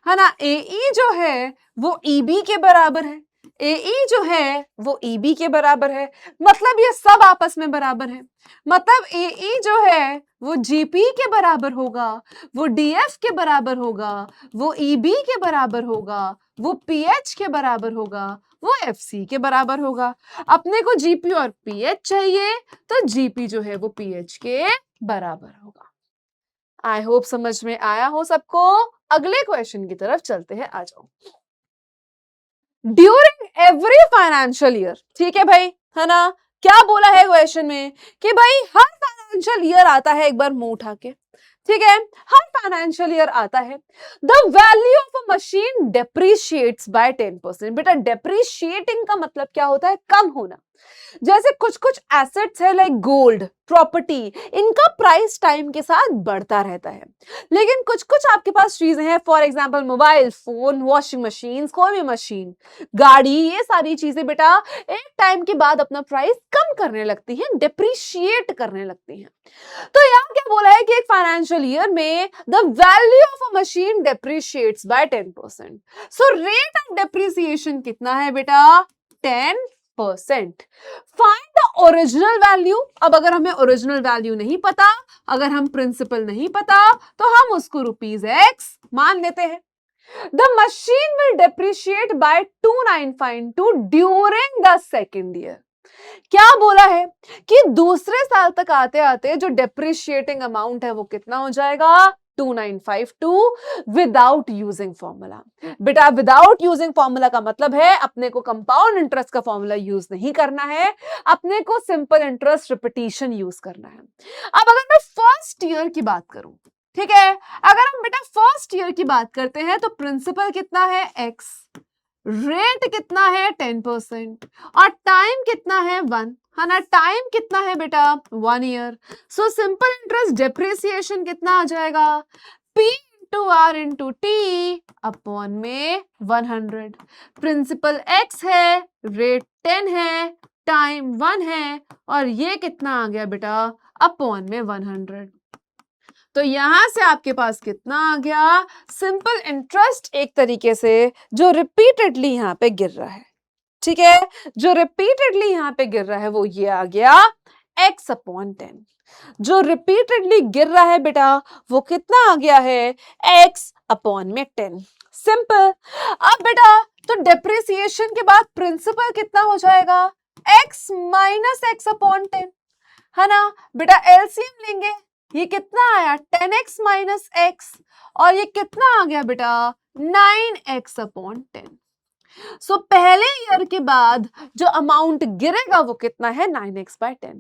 है ना, AE जो है वो EB के बराबर है, AE जो है वो EB के बराबर है, मतलब ये सब आपस में बराबर है। मतलब AE जो है वो GP के बराबर होगा, वो DF के बराबर होगा, वो EB के बराबर होगा, वो PH के बराबर होगा, वो FC के बराबर होगा। अपने को GP और PH चाहिए तो GP जो है वो PH के बराबर होगा। आई होप समझ में आया हो सबको। अगले क्वेश्चन की तरफ चलते हैं, आ जाओ। ड्यूरिंग एवरी फाइनेंशियल ईयर, ठीक है भाई, है ना, क्या बोला है क्वेश्चन में कि भाई हर फाइनेंशियल ईयर आता है, एक बार मुंह उठा के, ठीक है, हर फाइनेंशियल ईयर आता है, the value of a machine depreciates by 10%। बेटा डेप्रिशिएटिंग का मतलब क्या होता है, कम होना। जैसे कुछ कुछ एसेट्स है लाइक गोल्ड, प्रॉपर्टी, इनका प्राइस टाइम के साथ बढ़ता रहता है, लेकिन कुछ कुछ आपके पास चीजें हैं, for example mobile phone, washing machine, कोई भी मशीन, गाड़ी, ये सारी चीजें बेटा एक टाइम के बाद अपना प्राइस कम करने लगती हैं, डिप्रिशिएट करने लगती हैं। तो यहाँ क्या बोला है कि एक फाइनेंशियल ईयर में the value of a machine depreciates by 10%। So rate of depreciation कितना है बेटा, 10%। Find the original value. अब अगर हमें ओरिजिनल वैल्यू नहीं पता, अगर हम प्रिंसिपल नहीं पता, तो हम उसको ₹X मान लेते हैं। The machine will depreciate by 2952 during the second year। क्या बोला है कि दूसरे साल तक आते आते जो डेप्रिशिएटिंग अमाउंट है वो कितना हो जाएगा, 2952 विदाउट यूजिंग फॉर्मूला। बेटा विदाउट यूजिंग फॉर्मूला का मतलब है अपने को कंपाउंड इंटरेस्ट का फॉर्मूला यूज नहीं करना है, अपने को सिंपल इंटरेस्ट रिपीटिशन यूज करना है। अब अगर मैं फर्स्ट ईयर की बात करूं, ठीक है, अगर हम बेटा फर्स्ट ईयर की बात करते हैं तो प्रिंसिपल कितना है x, रेट कितना है 10% और टाइम कितना है 1, है ना, टाइम कितना है बेटा 1 year. So simple interest depreciation कितना आ जाएगा, P into R into T upon में 100। प्रिंसिपल x है, रेट 10 है, टाइम 1 है और ये कितना आ गया बेटा अपॉन में 100। तो यहां से आपके पास कितना आ गया, सिंपल इंटरेस्ट एक तरीके से जो रिपीटेडली यहां पे गिर रहा है, ठीक है, जो रिपीटेडली यहां पे गिर रहा है वो ये आ गया x अपॉन 10। जो रिपीटेडली गिर रहा है बेटा वो कितना आ गया है, x अपॉन में 10। सिंपल। अब बेटा तो डेप्रिसिएशन के बाद प्रिंसिपल कितना हो जाएगा, x माइनस एक्स अपॉन 10, है ना बेटा, एलसीएम लेंगे, ये कितना आया 10x माइनस एक्स और ये कितना आ गया बेटा 9x अपॉन 10। सो पहले ईयर के बाद जो अमाउंट गिरेगा वो कितना है 9x बाय 10।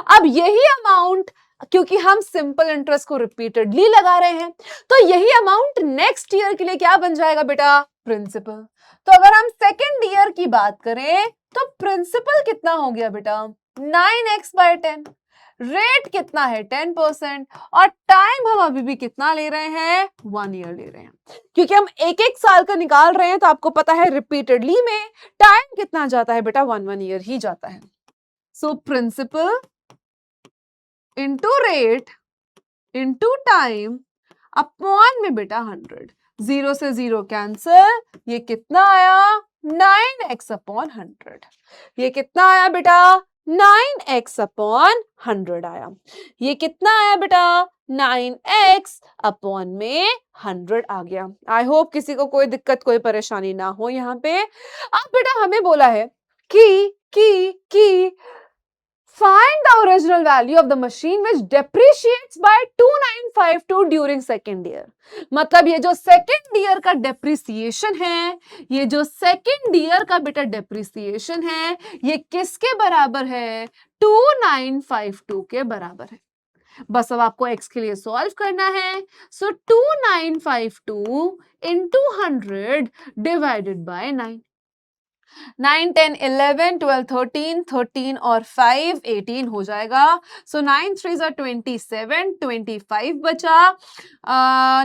अब यही अमाउंट, क्योंकि हम सिंपल इंटरेस्ट को रिपीटेडली लगा रहे हैं, तो यही अमाउंट नेक्स्ट ईयर के लिए क्या बन जाएगा बेटा, प्रिंसिपल। तो अगर हम सेकेंड ईयर की बात करें तो प्रिंसिपल कितना हो गया बेटा 9x बाय 10, रेट कितना है 10% और टाइम हम अभी भी कितना ले रहे हैं 1 ईयर ले रहे हैं, क्योंकि हम एक एक साल का निकाल रहे हैं तो आपको पता है रिपीटेडली में टाइम कितना जाता है बेटा 1 ईयर ही जाता है। So principal into rate into time upon में बेटा 100, 0 से 0 कैंसिल, ये कितना आया 9x अपॉन 100। ये कितना आया बेटा 9x अपॉन 100 आया। ये कितना आया बेटा 9x अपॉन में 100 आ गया। आई होप किसी को कोई दिक्कत कोई परेशानी ना हो यहाँ पे। अब बेटा हमें बोला है कि find the original value of the machine which depreciates by 2952 during second year। मतलब ये जो सेकेंड ईयर का डेप्रिसिएशन है, ये जो सेकेंड ईयर का बेटा डेप्रिसिएशन है, ये किसके बराबर है 2952 के बराबर है। बस अब आपको x के लिए सॉल्व करना है। सो 2952 इंटू 100 डिवाइडेड बाय 9। 9, 10, 11, 12, 13, 13 और 5, 18 हो जाएगा। सो 9 3 जा 27, 25 बचा।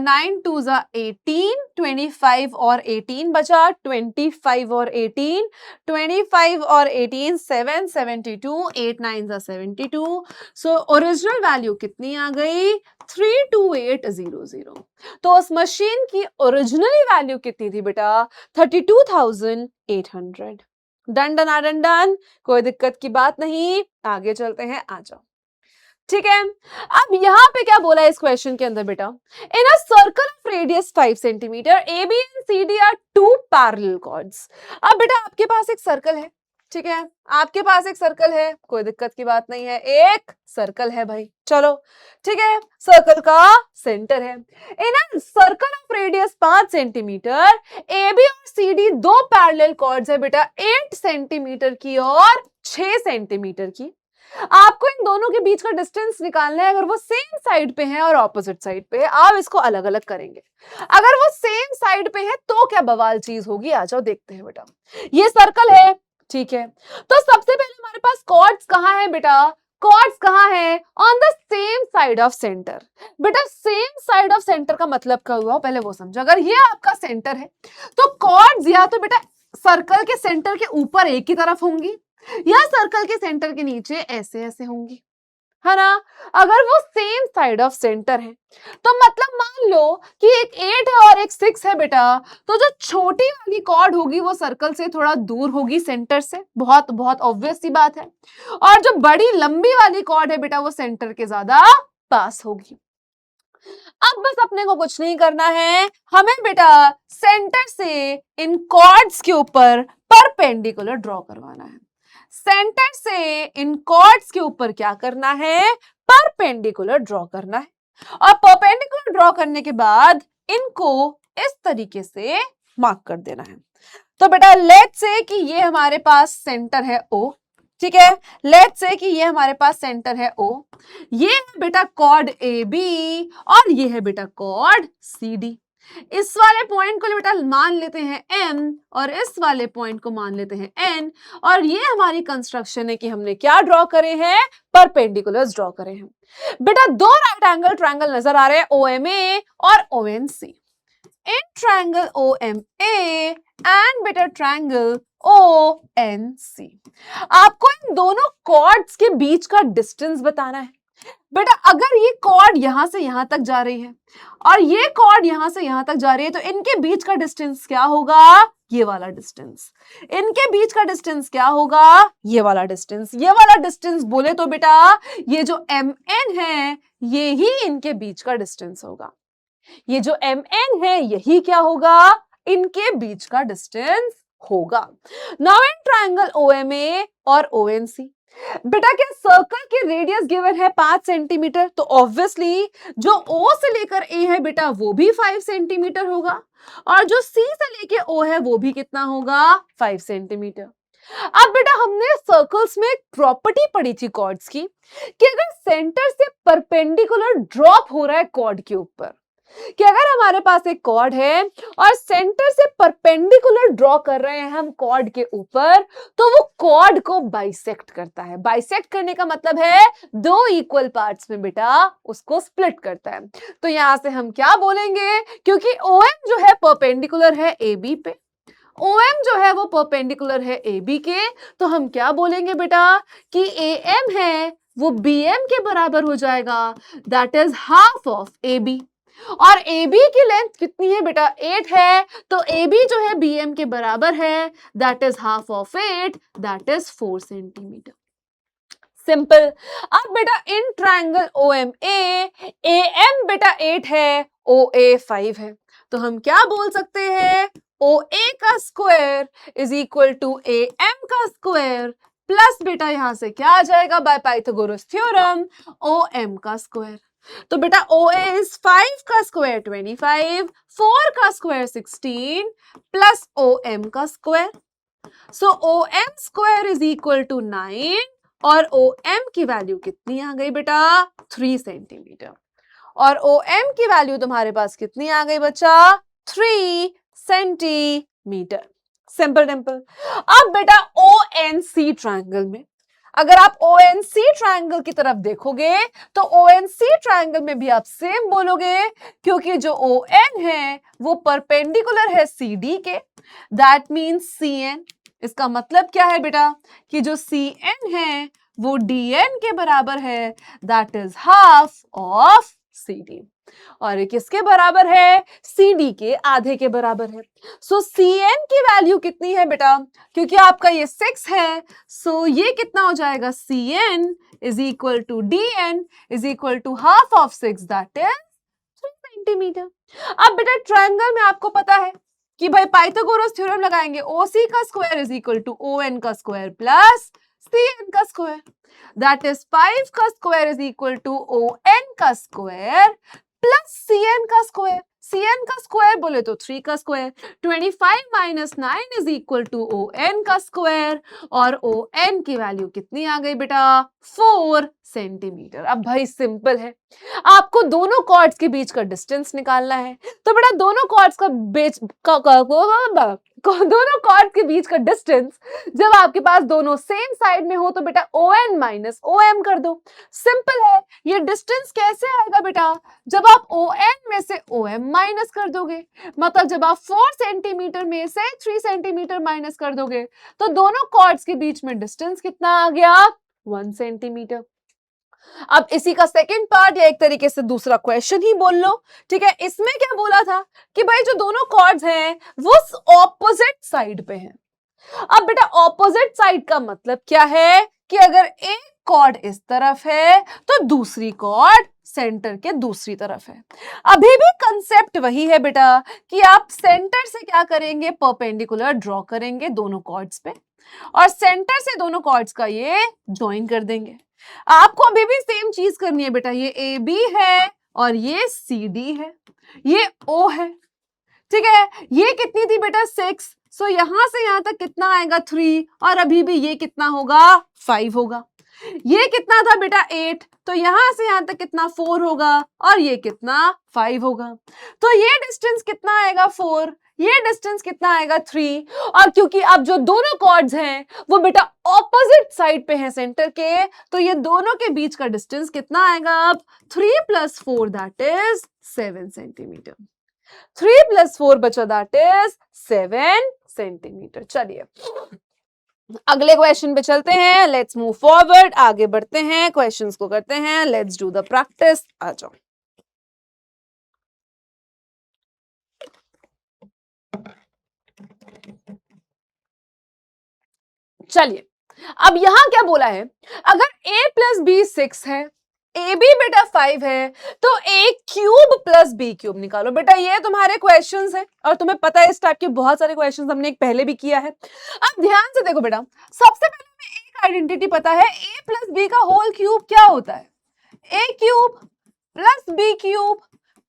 9 2 जा 18, 25 और 18 बचा। 25 और 18, 25 और 18, 7, 72, 8 9 जा 72। सो ओरिजिनल वैल्यू कितनी आ गई? 32800। तो उस मशीन की ओरिजिनली वैल्यू कितनी थी बेटा? 32,800। डन डन डन डन, कोई दिक्कत की बात नहीं, आगे चलते हैं, आ जाओ। ठीक है, अब यहां पे क्या बोला है इस क्वेश्चन के अंदर बेटा? In a circle of radius 5 centimetre A B and C D are two parallel chords. अब बेटा आपके पास एक सर्कल है, ठीक है, आपके पास एक सर्कल है, कोई दिक्कत की बात नहीं है, एक सर्कल है भाई, चलो ठीक है, सर्कल का सेंटर है। In a circle of radius 5 centimetre A B और सी डी दो पैरेलल कॉर्ड्स है बेटा, 8 सेंटीमीटर की और 6 सेंटीमीटर की। आपको इन दोनों के बीच का डिस्टेंस निकालना है। अगर वो सेम साइड पे है और ऑपोजिट साइड पे है, आप इसको अलग अलग करेंगे। अगर वो सेम साइड पे है तो क्या बवाल चीज होगी, आ जाओ देखते हैं बेटा। ये सर्कल है, ठीक है, तो सबसे पहले हमारे पास कॉर्ड्स कहाँ है बेटा? कॉर्ड्स कहाँ है? On the same side of centre. बेटा सेम साइड ऑफ सेंटर का मतलब क्या हुआ, पहले वो समझो। अगर ये आपका सेंटर है तो कॉर्ड्स या तो बेटा सर्कल के सेंटर के ऊपर एक ही तरफ होंगी या सर्कल के सेंटर के नीचे ऐसे ऐसे होंगी, है ना। अगर वो सेम साइड ऑफ सेंटर है तो मतलब मान लो कि एक 8 है और एक 6 है बेटा, तो जो छोटी वाली कॉर्ड होगी वो सर्कल से थोड़ा दूर होगी, सेंटर से, बहुत बहुत ऑब्वियस सी बात है। और जो बड़ी लंबी वाली कॉर्ड है बेटा वो सेंटर के ज्यादा पास होगी। अब बस अपने को कुछ नहीं करना है, हमें बेटा सेंटर से इन कॉर्ड्स के ऊपर परपेंडिकुलर ड्रॉ करवाना है। सेंटर से इन कॉर्ड्स के ऊपर क्या करना है? परपेंडिकुलर ड्रॉ करना है। और परपेंडिकुलर ड्रॉ करने के बाद इनको इस तरीके से मार्क कर देना है। तो बेटा लेट्स से कि ये हमारे पास सेंटर है O, ठीक है, लेट्स से कि ये हमारे पास सेंटर है O, ये है बेटा कॉर्ड AB और ये है बेटा कॉर्ड CD। इस वाले पॉइंट को बेटा मान लेते हैं M और इस वाले पॉइंट को मान लेते हैं N। और ये हमारी कंस्ट्रक्शन है कि हमने क्या ड्रॉ करे हैं? परपेंडिकुलर्स ड्रॉ करे हैं। बेटा दो राइट एंगल ट्रायंगल नजर आ रहे हैं, OMA और ONC। In triangle OMA and बेटा ट्रायंगल ONC, आपको इन दोनों कॉर्ड्स के बीच का डिस्टेंस बताना है। बेटा अगर ये कॉर्ड यहां से यहां तक जा रही है और ये कॉर्ड यहां से यहां तक जा रही है तो इनके बीच का डिस्टेंस क्या होगा? ये वाला डिस्टेंस। इनके बीच का डिस्टेंस क्या होगा? ये वाला डिस्टेंस। ये वाला डिस्टेंस बोले तो बेटा ये जो MN है ये ही इनके बीच का डिस्टेंस होगा। ये जो MN है यही क्या होगा? इनके बीच का डिस्टेंस होगा। नाउ इन ट्रायंगल OMA और ONC, बेटा क्या सर्कल की रेडियस गिवन है 5 सेंटीमीटर, तो ऑब्वियसली जो O से लेकर A है बेटा वो भी 5 सेंटीमीटर होगा और जो C से लेकर O है वो भी कितना होगा? 5 सेंटीमीटर। अब बेटा हमने सर्कल्स में एक प्रॉपर्टी पढ़ी थी कॉर्ड्स की कि अगर सेंटर से परपेंडिकुलर ड्रॉप हो रहा है कॉर्ड के ऊपर, कि अगर हमारे पास एक कॉर्ड है और सेंटर से परपेंडिकुलर ड्रॉ कर रहे हैं हम कॉर्ड के ऊपर, तो वो कॉर्ड को बाइसेक्ट करता है। बाइसेक्ट करने का मतलब है दो इक्वल पार्ट्स में बेटा उसको स्प्लिट करता है। तो यहां से हम क्या बोलेंगे, क्योंकि OM जो है परपेंडिकुलर है AB पे, OM जो है वो परपेंडिकुलर है AB के, तो हम क्या बोलेंगे बेटा कि AM है वो BM के बराबर हो जाएगा, that is half of AB। और AB की लेंथ कितनी है बेटा? 8 है, तो AB जो है BM के बराबर है, that is half of 8, that is 4 centimetre. Simple. अब बेटा इन ट्रायंगल OMA AM बेटा 8 है, OA 5 है, तो हम क्या बोल सकते हैं? OA का square is equal to AM का स्क्वायर प्लस बेटा यहां से क्या आ जाएगा बाय पाइथागोरस थ्योरम OM का स्क्वायर। तो बेटा OA इज 5 का स्क्वायर 25, 4 का स्क्वायर 16 प्लस OM का square. So OM square is equal to 9 और OM की वैल्यू कितनी आ गई बेटा? 3 सेंटीमीटर। और OM की वैल्यू तुम्हारे पास कितनी आ गई बच्चा? 3 सेंटीमीटर। सिंपल डिंपल। अब बेटा ONC ट्रायंगल में अगर आप ONC ट्रायंगल की तरफ देखोगे तो ONC ट्रायंगल में भी आप सेम बोलोगे, क्योंकि जो ON है वो परपेंडिकुलर है CD के, दैट मीन्स CN। इसका मतलब क्या है बेटा कि जो CN है वो DN के बराबर है, that is half of CD। और ये किसके बराबर है? CD के आधे के बराबर है। सो CN की वैल्यू कितनी है बेटा? क्योंकि आपका ये 6 है, सो ये कितना हो जाएगा? CN is equal to DN is equal to half of 6, that is 3 centimetre. अब बेटा ट्रायंगल में आपको पता है कि भाई पाइथागोरस थ्योरम लगाएंगे, OC का square is equal to ON का स्क्वायर प्लस CN का स्क्वायर, दैट इज 5 का square is equal to ON का स्क्वायर प्लस CN का स्क्वायर। CN का स्क्वायर बोले तो 3 का square. 25 minus 9 is equal to ON का स्क्वायर, और ON की वैल्यू कितनी आ गई बेटा? 4 सेंटीमीटर। अब भाई सिंपल है, आपको दोनों कॉर्ड्स के बीच का डिस्टेंस निकालना है। तो बेटा दोनों कॉर्ड्स का दोनों कॉर्ड के बीच का डिस्टेंस जब आपके पास दोनों सेम साइड में हो तो बेटा ON माइनस OM कर दो। सिंपल है। ये डिस्टेंस कैसे आएगा बेटा? जब आप ON में से OM माइनस कर दोगे, मतलब जब आप 4 सेंटीमीटर में से 3 सेंटीमीटर माइनस कर दोगे तो दोनों कॉर्ड्स के बीच में डिस्टेंस कितना आ गया? 1 सेंटीमीटर। अब इसी का सेकंड पार्ट या एक तरीके से दूसरा क्वेश्चन ही बोल लो, ठीक है। इसमें क्या बोला था कि भाई जो दोनों कॉर्ड्स हैं वो ऑपोजिट साइड पे हैं। अब बेटा ऑपोजिट साइड का मतलब क्या है कि अगर एक कॉर्ड इस तरफ है तो दूसरी कॉर्ड सेंटर के दूसरी तरफ है। अभी भी कंसेप्ट वही है बेटा कि आप सेंटर से क्या करेंगे? परपेंडिकुलर ड्रॉ करेंगे दोनों कॉर्ड्स पे, और सेंटर से दोनों कॉर्ड्स का ये ज्वाइन कर देंगे। आपको अभी भी सेम चीज करनी है बेटा, ये AB है और ये CD है, ये O है, ठीक है। ये कितनी थी बेटा? 6। सो यहां से यहां तक कितना आएगा? 3, और अभी भी ये कितना होगा? 5 होगा। ये कितना था बेटा? 8। तो यहां से यहां तक कितना? 4 होगा, और ये कितना? 5 होगा। तो ये डिस्टेंस कितना आएगा? 4। ये डिस्टेंस कितना आएगा? 3। और क्योंकि अब जो दोनों कॉर्ड्स हैं वो बेटा ऑपोजिट साइड पे हैं सेंटर के, तो ये दोनों के बीच का डिस्टेंस कितना आएगा? अब 3 + 4 दैट इज 7 सेंटीमीटर। 3 + 4 बचा, दैट इज 7 सेंटीमीटर। चलिए अगले क्वेश्चन पे चलते हैं। लेट्स मूव फॉरवर्ड, आगे बढ़ते हैं, क्वेश्चंस को करते हैं। Let's do the practice. आ जाओ। चलिए अब यहां क्या बोला है? अगर A + B 6 है, AB बेटा 5 है, तो A³ + B³ निकालो। बेटा ये तुम्हारे क्वेश्चंस हैं और तुम्हें पता है इस टाइप के बहुत सारे क्वेश्चंस हमने एक पहले भी किया है। अब ध्यान से देखो बेटा, सबसे पहले हमें एक आइडेंटिटी पता है, A + B का होल क्यूब क्या होता है? A³ + B³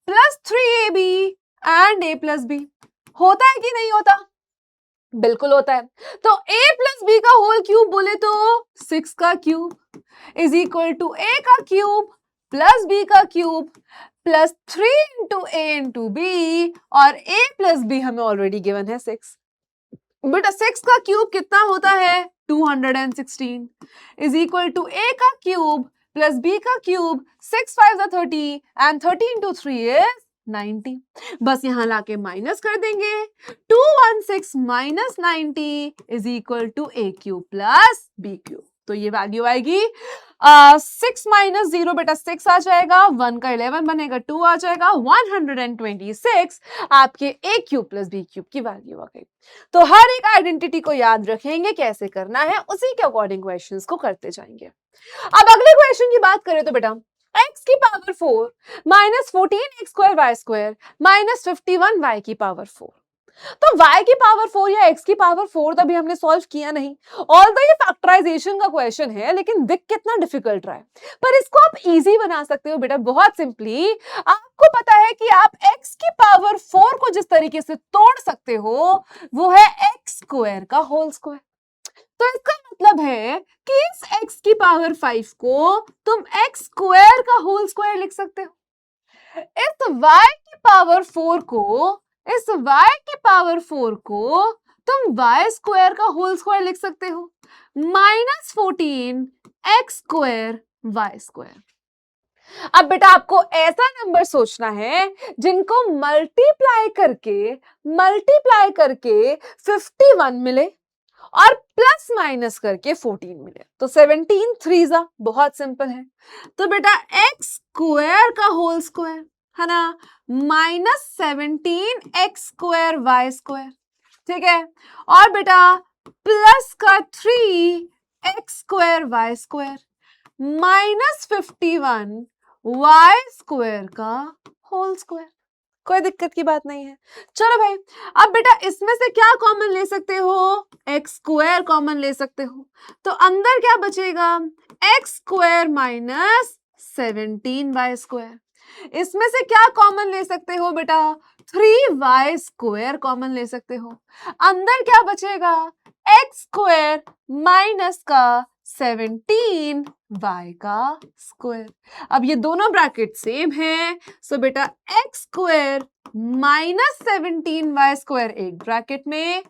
+ 3AB and A + B होता है कि नहीं होता? बिल्कुल होता है। तो A + B का होल क्यूब बोले तो 6 का cube is equal to A का क्यूब प्लस B का क्यूब प्लस 3 × A × B, और A + B हमें ऑलरेडी गिवन है 6। बेटा 6 का क्यूब कितना होता है? 216 इज इक्वल टू A का क्यूब प्लस B का क्यूब, 6 × 5 = 30 एंड 30 × 3 इज 90। बस यहां लाके माइनस कर देंगे। 216 minus 90 is equal to A³ + B³। तो ये वैल्यू आएगी 6 - 0 बेटा 6 आ जाएगा, 1 का 11 बनेगा, 2 आ जाएगा, 126 आपके A³ + B³ की वैल्यू आ गई। तो हर एक आइडेंटिटी को याद रखेंगे, कैसे करना है उसी के अकॉर्डिंग क्वेश्चंस को करते जाएंगे। अब अगले क्वेश्चन की बात करें तो बेटा x⁴ -14x² y² -51y⁴। तो y⁴ या x⁴ तो अभी हमने सॉल्व किया नहीं, ऑल्दो ये फैक्टराइजेशन का क्वेश्चन है, लेकिन दिख कितना डिफिकल्ट रहा है। पर इसको आप इजी बना सकते हो बेटा, बहुत सिंपली। आपको पता है कि आप x⁴ को जिस तरीके से तोड़ सकते हो वो है x² का होल स्क्वायर। तो इसका मतलब है कि इस x⁵ को तुम x² का होल स्क्वायर लिख सकते हो। इस y⁴ को तुम y स्क्वायर का होल स्क्वायर लिख सकते हो, -14 x² y स्क्वायर। अब बेटा आपको ऐसा नंबर सोचना है जिनको मल्टीप्लाई करके 51 मिले और प्लस माइनस करके 14 मिले। तो 17 3 बहुत सिंपल है। तो बेटा एक्स स्क्वायर का होल स्क्वायर है ना, -17 x² y स्क्वायर, ठीक है। और बेटा प्लस का 3 x² y square -51 y square का होल स्क्वायर। कोई दिक्कत की बात नहीं है। चलो भाई, अब बेटा इसमें से क्या कॉमन ले सकते हो, एक्स स्क्वायर कॉमन ले सकते हो। तो अंदर क्या बचेगा, एक्स स्क्वायर -17 y स्क्वायर। इसमें से क्या कॉमन ले सकते हो बेटा, 3y स्क्वायर कॉमन ले सकते हो। अंदर क्या बचेगा, एक्स स्क्वायर माइनस का 17y का स्क्वायर। अब ये दोनों ब्रैकेट सेम है, सो बेटा एक्स स्क्वायर -17y स्क्वायर एक ब्रैकेट में,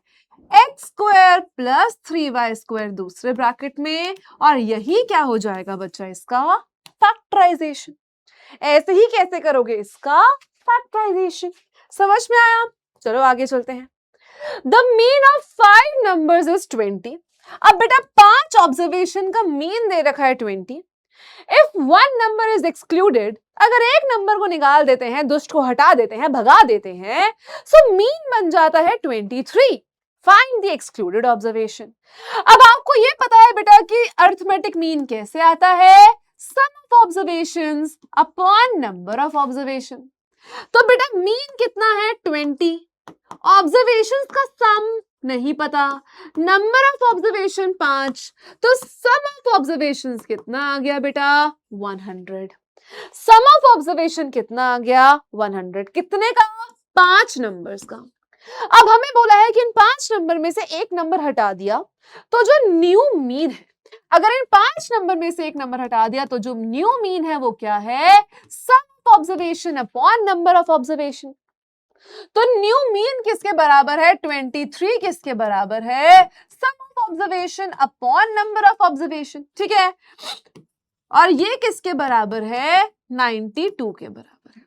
x square plus 3y square दूसरे ब्रैकेट में, और यही क्या हो जाएगा बच्चा, इसका फैक्टराइजेशन। ऐसे ही कैसे करोगे इसका फैक्टराइजेशन, समझ में आया। चलो आगे चलते हैं। The mean of 5 numbers is 20। अब बेटा 5 ऑब्जर्वेशन का मीन दे रखा है 20। इफ 1 नंबर इज एक्सक्लूडेड, अगर एक नंबर को निकाल देते हैं, दुष्ट को हटा देते हैं, भगा देते हैं, सो मीन बन जाता है 23। Find the excluded observation. अब आपको ये पता है बेटा कि अरिथमेटिक मीन कैसे आता है, sum of observations upon number of observation. तो बेटा मीन कितना है 20, ऑब्जर्वेशंस का सम नहीं पता, नंबर ऑफ ऑब्जर्वेशन 5, तो सम ऑफ ऑब्जर्वेशंस कितना आ गया बेटा 100। सम ऑफ ऑब्जर्वेशन कितना आ गया 100, कितने का, 5 नंबर्स का। अब हमें बोला है कि इन 5 नंबर में से एक नंबर हटा दिया तो जो न्यू मीन है, अगर इन 5 नंबर में से एक नंबर हटा दिया तो जो न्यू मीन है वो क्या है, sum of observation upon number of observation. तो न्यू मीन किसके बराबर है, 23 किसके बराबर है, sum of observation upon number of observation, ठीक है। और ये किसके बराबर है, 92 के बराबर है।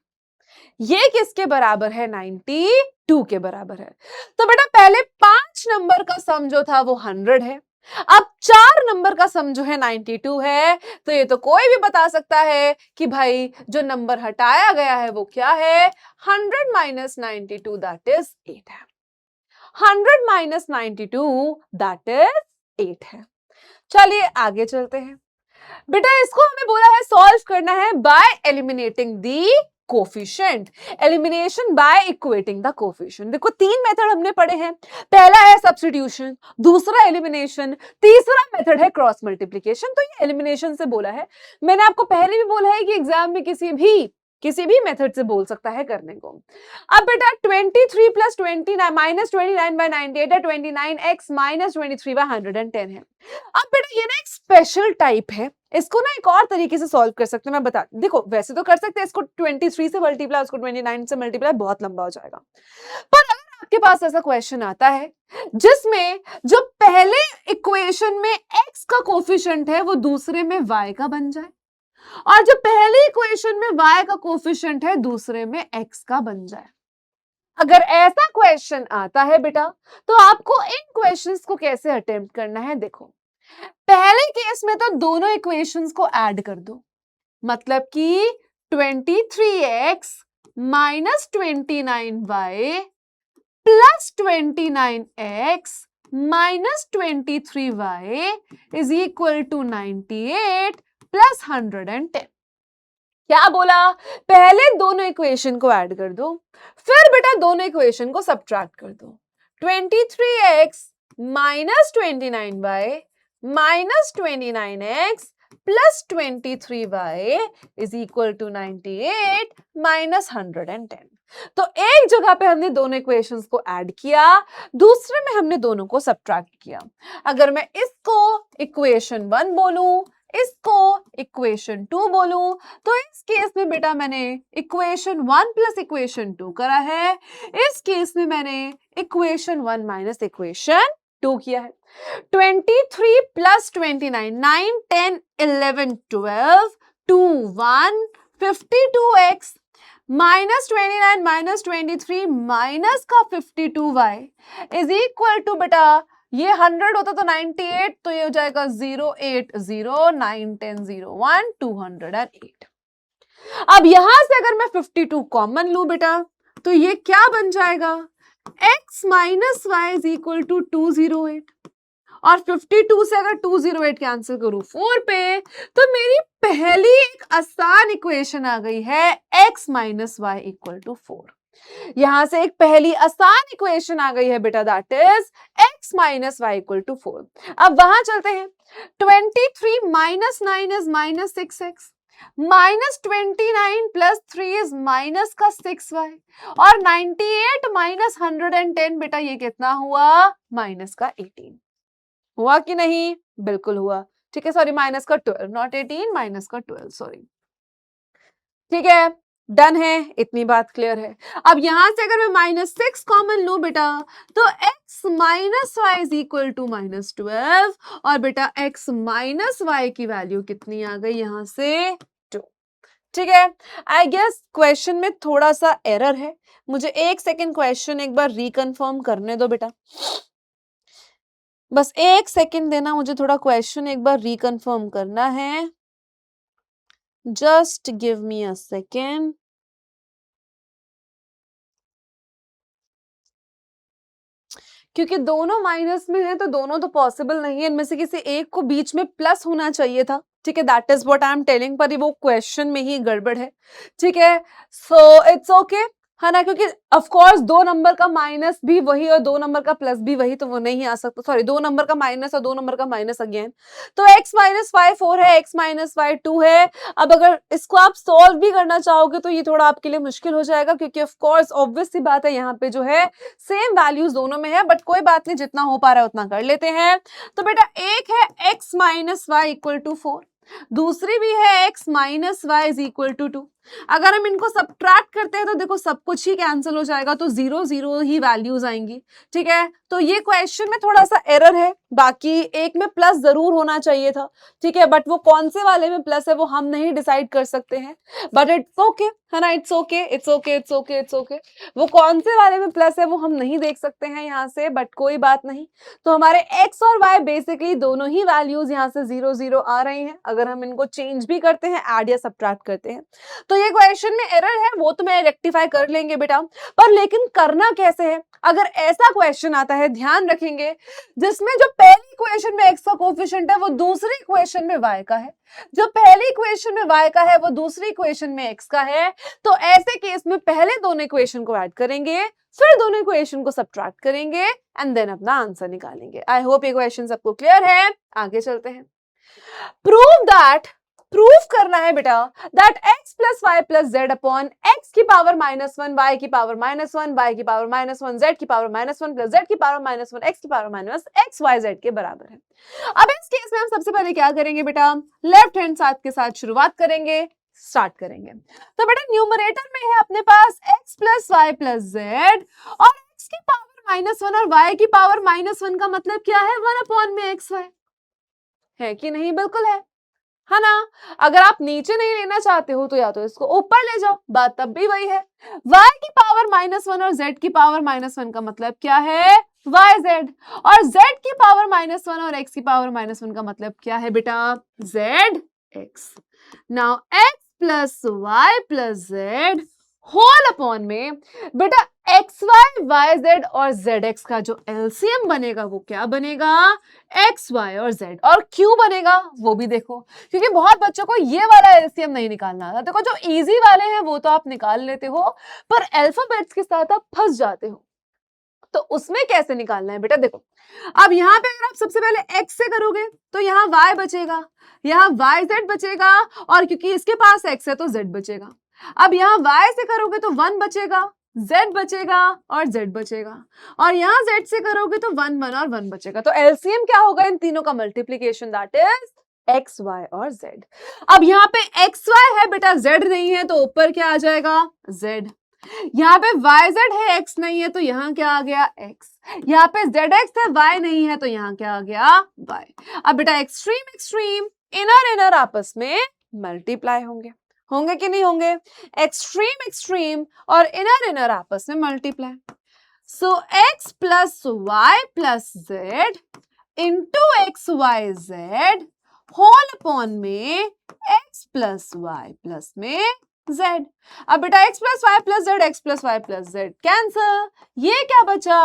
ये किसके बराबर है, 92 के बराबर है। तो बेटा पहले 5 नंबर का सम जो था वो 100 है, अब 4 नंबर का सम जो है 92 है। तो ये तो कोई भी बता सकता है कि भाई जो नंबर हटाया गया है वो क्या है, 100 माइनस 92 दैट इज 8 है। 100 माइनस 92 दैट इज 8 है। चलिए आगे चलते हैं। बेटा इसको हमें बोला है सॉल्व करना है bye eliminating the coefficient, elimination by equating the coefficient. देखो 3 मेथड हमने पढ़े हैं, पहला है सब्स्टिट्यूशन, दूसरा एलिमिनेशन, तीसरा मेथड है क्रॉस मल्टीप्लिकेशन। तो ये एलिमिनेशन से बोला है। मैंने आपको पहले भी बोला है कि एग्जाम में किसी भी मेथड से बोल सकता है करने को। अब बेटा 23 प्लस 29 माइनस 29 बाय 98 है, 29x माइनस 23 बाय 110 है। अब बेटा ये ना एक स्पेशल टाइप है, इसको ना एक और तरीके से सॉल्व कर सकते हैं, मैं बता, देखो वैसे तो कर सकते हैं इसको 23 से मल्टीप्लाई, उसको 29 से मल्टीप्लाई, बहुत लंबा हो जाएगा। पर अगर आपके पास ऐसा क्वेश्चन आता है जिसमें जो पहले इक्वेशन में x का कोफिशिएंट है वो दूसरे में y का बन जाए, और जो पहले इक्वेशन में y का कोफिशिएंट है दूसरे में x का बन जाए, अगर ऐसा क्वेश्चन आता है बेटा तो आपको इन क्वेश्चंस को कैसे अटेम्प्ट करना है। देखो पहले केस में तो दोनों इक्वेशंस को ऐड कर दो, मतलब कि 23x minus 29y plus 29x minus 23y is equal to 98 plus 110। क्या बोला, पहले दोनों इक्वेशन को ऐड कर दो, फिर बेटा दोनों इक्वेशन को सब्ट्रैक्ट कर दो। 23x minus 29y minus 29x plus 23y is equal to 98 minus 110। तो एक जगह पे हमने दोनों इक्वेशंस को ऐड किया, दूसरे में हमने दोनों को सब्ट्रैक्ट किया। अगर मैं इसको इक्वेशन 1 बोलूं, इसको इक्वेशन 2 बोलूं तो इस केस में बेटा मैंने इक्वेशन 1 प्लस इक्वेशन 2 करा है, इस केस में मैंने इक्वेशन 1 माइनस इक्वेशन 2 किया है। 23 plus 29 9 10 11 12 2 1 52x minus 29 minus 23 minus का 52y इज इक्वल टू बेटा ये 100 होता तो 98 तो ये हो जाएगा 080 9 10 01 208। अब यहां से अगर मैं 52 कॉमन लू बेटा तो ये क्या बन जाएगा x minus y is equal to 208 और 52 से अगर 208 कैंसिल करूं 4 पे तो मेरी पहली एक आसान इक्वेशन आ गई है x minus y equal to 4। यहां से एक पहली आसान इक्वेशन आ गई है बेटा that is x minus y equal to 4। अब वहां चलते हैं 23 minus 9 is minus 6x minus 29 plus 3 is minus का 6y और 98 माइनस 110 बेटा ये कितना हुआ माइनस का 18। हुआ कि नहीं? बिल्कुल हुआ। ठीक है, सॉरी माइनस का 12 नॉट 18 माइनस का 12 सॉरी। ठीक है, डन है, इतनी बात क्लियर है। अब यहां से अगर मैं माइनस 6 कॉमन लू बेटा तो x minus y is equal to minus 12 और बेटा x माइनस वाई की वैल्यू कितनी आ गई यहां से 2। ठीक है, आई गेस क्वेश्चन में थोड़ा सा एरर है, मुझे एक सेकेंड क्वेश्चन एक बार रिकन्फर्म करने दो बेटा, बस एक सेकेंड देना मुझे, थोड़ा क्वेश्चन एक बार रिकन्फर्म करना है, just give me a second. क्योंकि दोनों माइनस में है तो दोनों तो पॉसिबल नहीं है, इनमें से किसी एक को बीच में प्लस होना चाहिए था। ठीक है, that is what I am telling, पर वो क्वेश्चन में ही गड़बड़ है। ठीक है, सो इट्स ओके है ना, क्योंकि ऑफ कोर्स 2 नंबर का माइनस भी वही और 2 नंबर का प्लस भी वही, तो वो नहीं आ सकता। सॉरी 2 नंबर का माइनस और 2 नंबर का माइनस अगेन, तो x माइनस वाई 4 है, x माइनस वाई 2 है। अब अगर इसको आप सॉल्व भी करना चाहोगे तो ये थोड़ा आपके लिए मुश्किल हो जाएगा, क्योंकि ऑफ कोर्स ऑब्वियस सी बात है यहाँ पे जो है सेम वैल्यूज दोनों में है, बट कोई बात नहीं, जितना हो पा रहा है उतना कर लेते हैं। तो बेटा एक है x minus y equal to 4, दूसरी भी है x minus y is equal to 2। अगर हम इनको सब्ट्रैक्ट करते हैं तो देखो सब कुछ ही कैंसिल हो जाएगा, तो 0 0 ही वैल्यूज आएंगी। ठीक है, तो ये क्वेश्चन में थोड़ा सा एरर है, बाकी एक में प्लस जरूर होना चाहिए था। ठीक है, बट वो कौन से वाले में प्लस है वो हम नहीं डिसाइड कर सकते हैं, बट इट्स ओके है ना, it's okay it's okay it's okay it's okay. वो कौन से वाले में प्लस है वो हम नहीं देख सकते हैं यहाँ से, बट कोई बात नहीं। तो हमारे x और y बेसिकली दोनों ही वैल्यूज यहाँ से 0 0 आ रही हैं। अगर हम इनको चेंज भी करते हैं, ऐड या सब्ट्रैक्ट करते हैं, तो ये क्वेश्चन में एरर है, वो तो मैं रेक्टिफाई कर लेंगे बेटा, पर लेकिन करना कैसे है? अगर ऐसा क्वेश्चन आता है, ध्यान रखेंगे, जिसमें जो पहली इक्वेशन में x का कोएफिशिएंट है वो दूसरी इक्वेशन में y का है, जो पहली इक्वेशन में y का है वो दूसरी इक्वेशन में x का है, तो ऐसे केस में पहले दोनों इक्वेशन को ऐड करेंगे, फिर दोनों इक्वेशन को सब्ट्रैक्ट करेंगे एंड देन अपना आंसर निकालेंगे। आई होप ये क्वेश्चन सबको क्लियर है। आगे चलते हैं। प्रूफ करना है बेटा that x plus y plus z upon x की पावर -1 y की पावर -1 y की पावर -1 z की पावर -1 प्लस z की पावर -1 x की पावर -x y z के बराबर है। अब इस केस में हम सबसे पहले क्या करेंगे बेटा, लेफ्ट हैंड साइड के साथ शुरुआत करेंगे, स्टार्ट करेंगे। तो बेटा न्यूमरेटर में है अपने पास x plus y plus z और x की पावर -1 और y की पावर -1 का मतलब क्या है 1 अपॉन में एक्स वाई, है कि नहीं? बिल्कुल है ना। अगर आप नीचे नहीं लेना चाहते हो तो या तो इसको ऊपर ले जाओ, बात तब भी वही है। y की पावर -1 और z की पावर -1 का मतलब क्या है yz, और z की पावर -1 और x की पावर -1 का मतलब क्या है बेटा zx। Now x plus y plus z whole upon में बेटा एक्स वाई वाई जेड और जेड एक्स का जो एलसीएम बनेगा वो क्या बनेगा एक्स वाई और जेड। और क्यों बनेगा वो भी देखो, क्योंकि बहुत बच्चों को ये वाला एलसीएम नहीं निकालना आता। देखो जो इजी वाले हैं वो तो आप निकाल लेते हो, पर अल्फाबेट्स के साथ आप फंस जाते हो, तो उसमें कैसे निकालना है बेटा। देखो अब यहाँ पे अगर आप सबसे पहले x से करोगे तो यहाँ y बचेगा, यहाँ yz बचेगा, और क्योंकि इसके पास x है तो z बचेगा। अब यहाँ y से करोगे तो 1 बचेगा, z बचेगा और z बचेगा, और यहाँ z से करोगे तो 1 1 और 1 बचेगा। तो एलसीएम क्या होगा इन तीनों का multiplication, that is x y और जेड। अब यहाँ पे एक्स वाई है बेटा, जेड नहीं है, तो ऊपर क्या आ जाएगा, जेड। यहाँ पे वाई जेड है, एक्स नहीं है, तो यहाँ क्या आ गया, एक्स। यहाँ पे जेड एक्स है, वाई नहीं है, तो यहाँ क्या आ गया, वाई। अब बेटा एक्सट्रीम एक्सट्रीम, इनर इनर आपस में मल्टीप्लाई होंगे, होंगे कि नहीं होंगे? एक्सट्रीम एक्सट्रीम और इनर इनर आपस में multiply. So x plus y plus z into x y z whole upon में x प्लस वाई प्लस में z। अब बेटा x plus y plus z, x plus y plus z cancel, ये क्या बचा,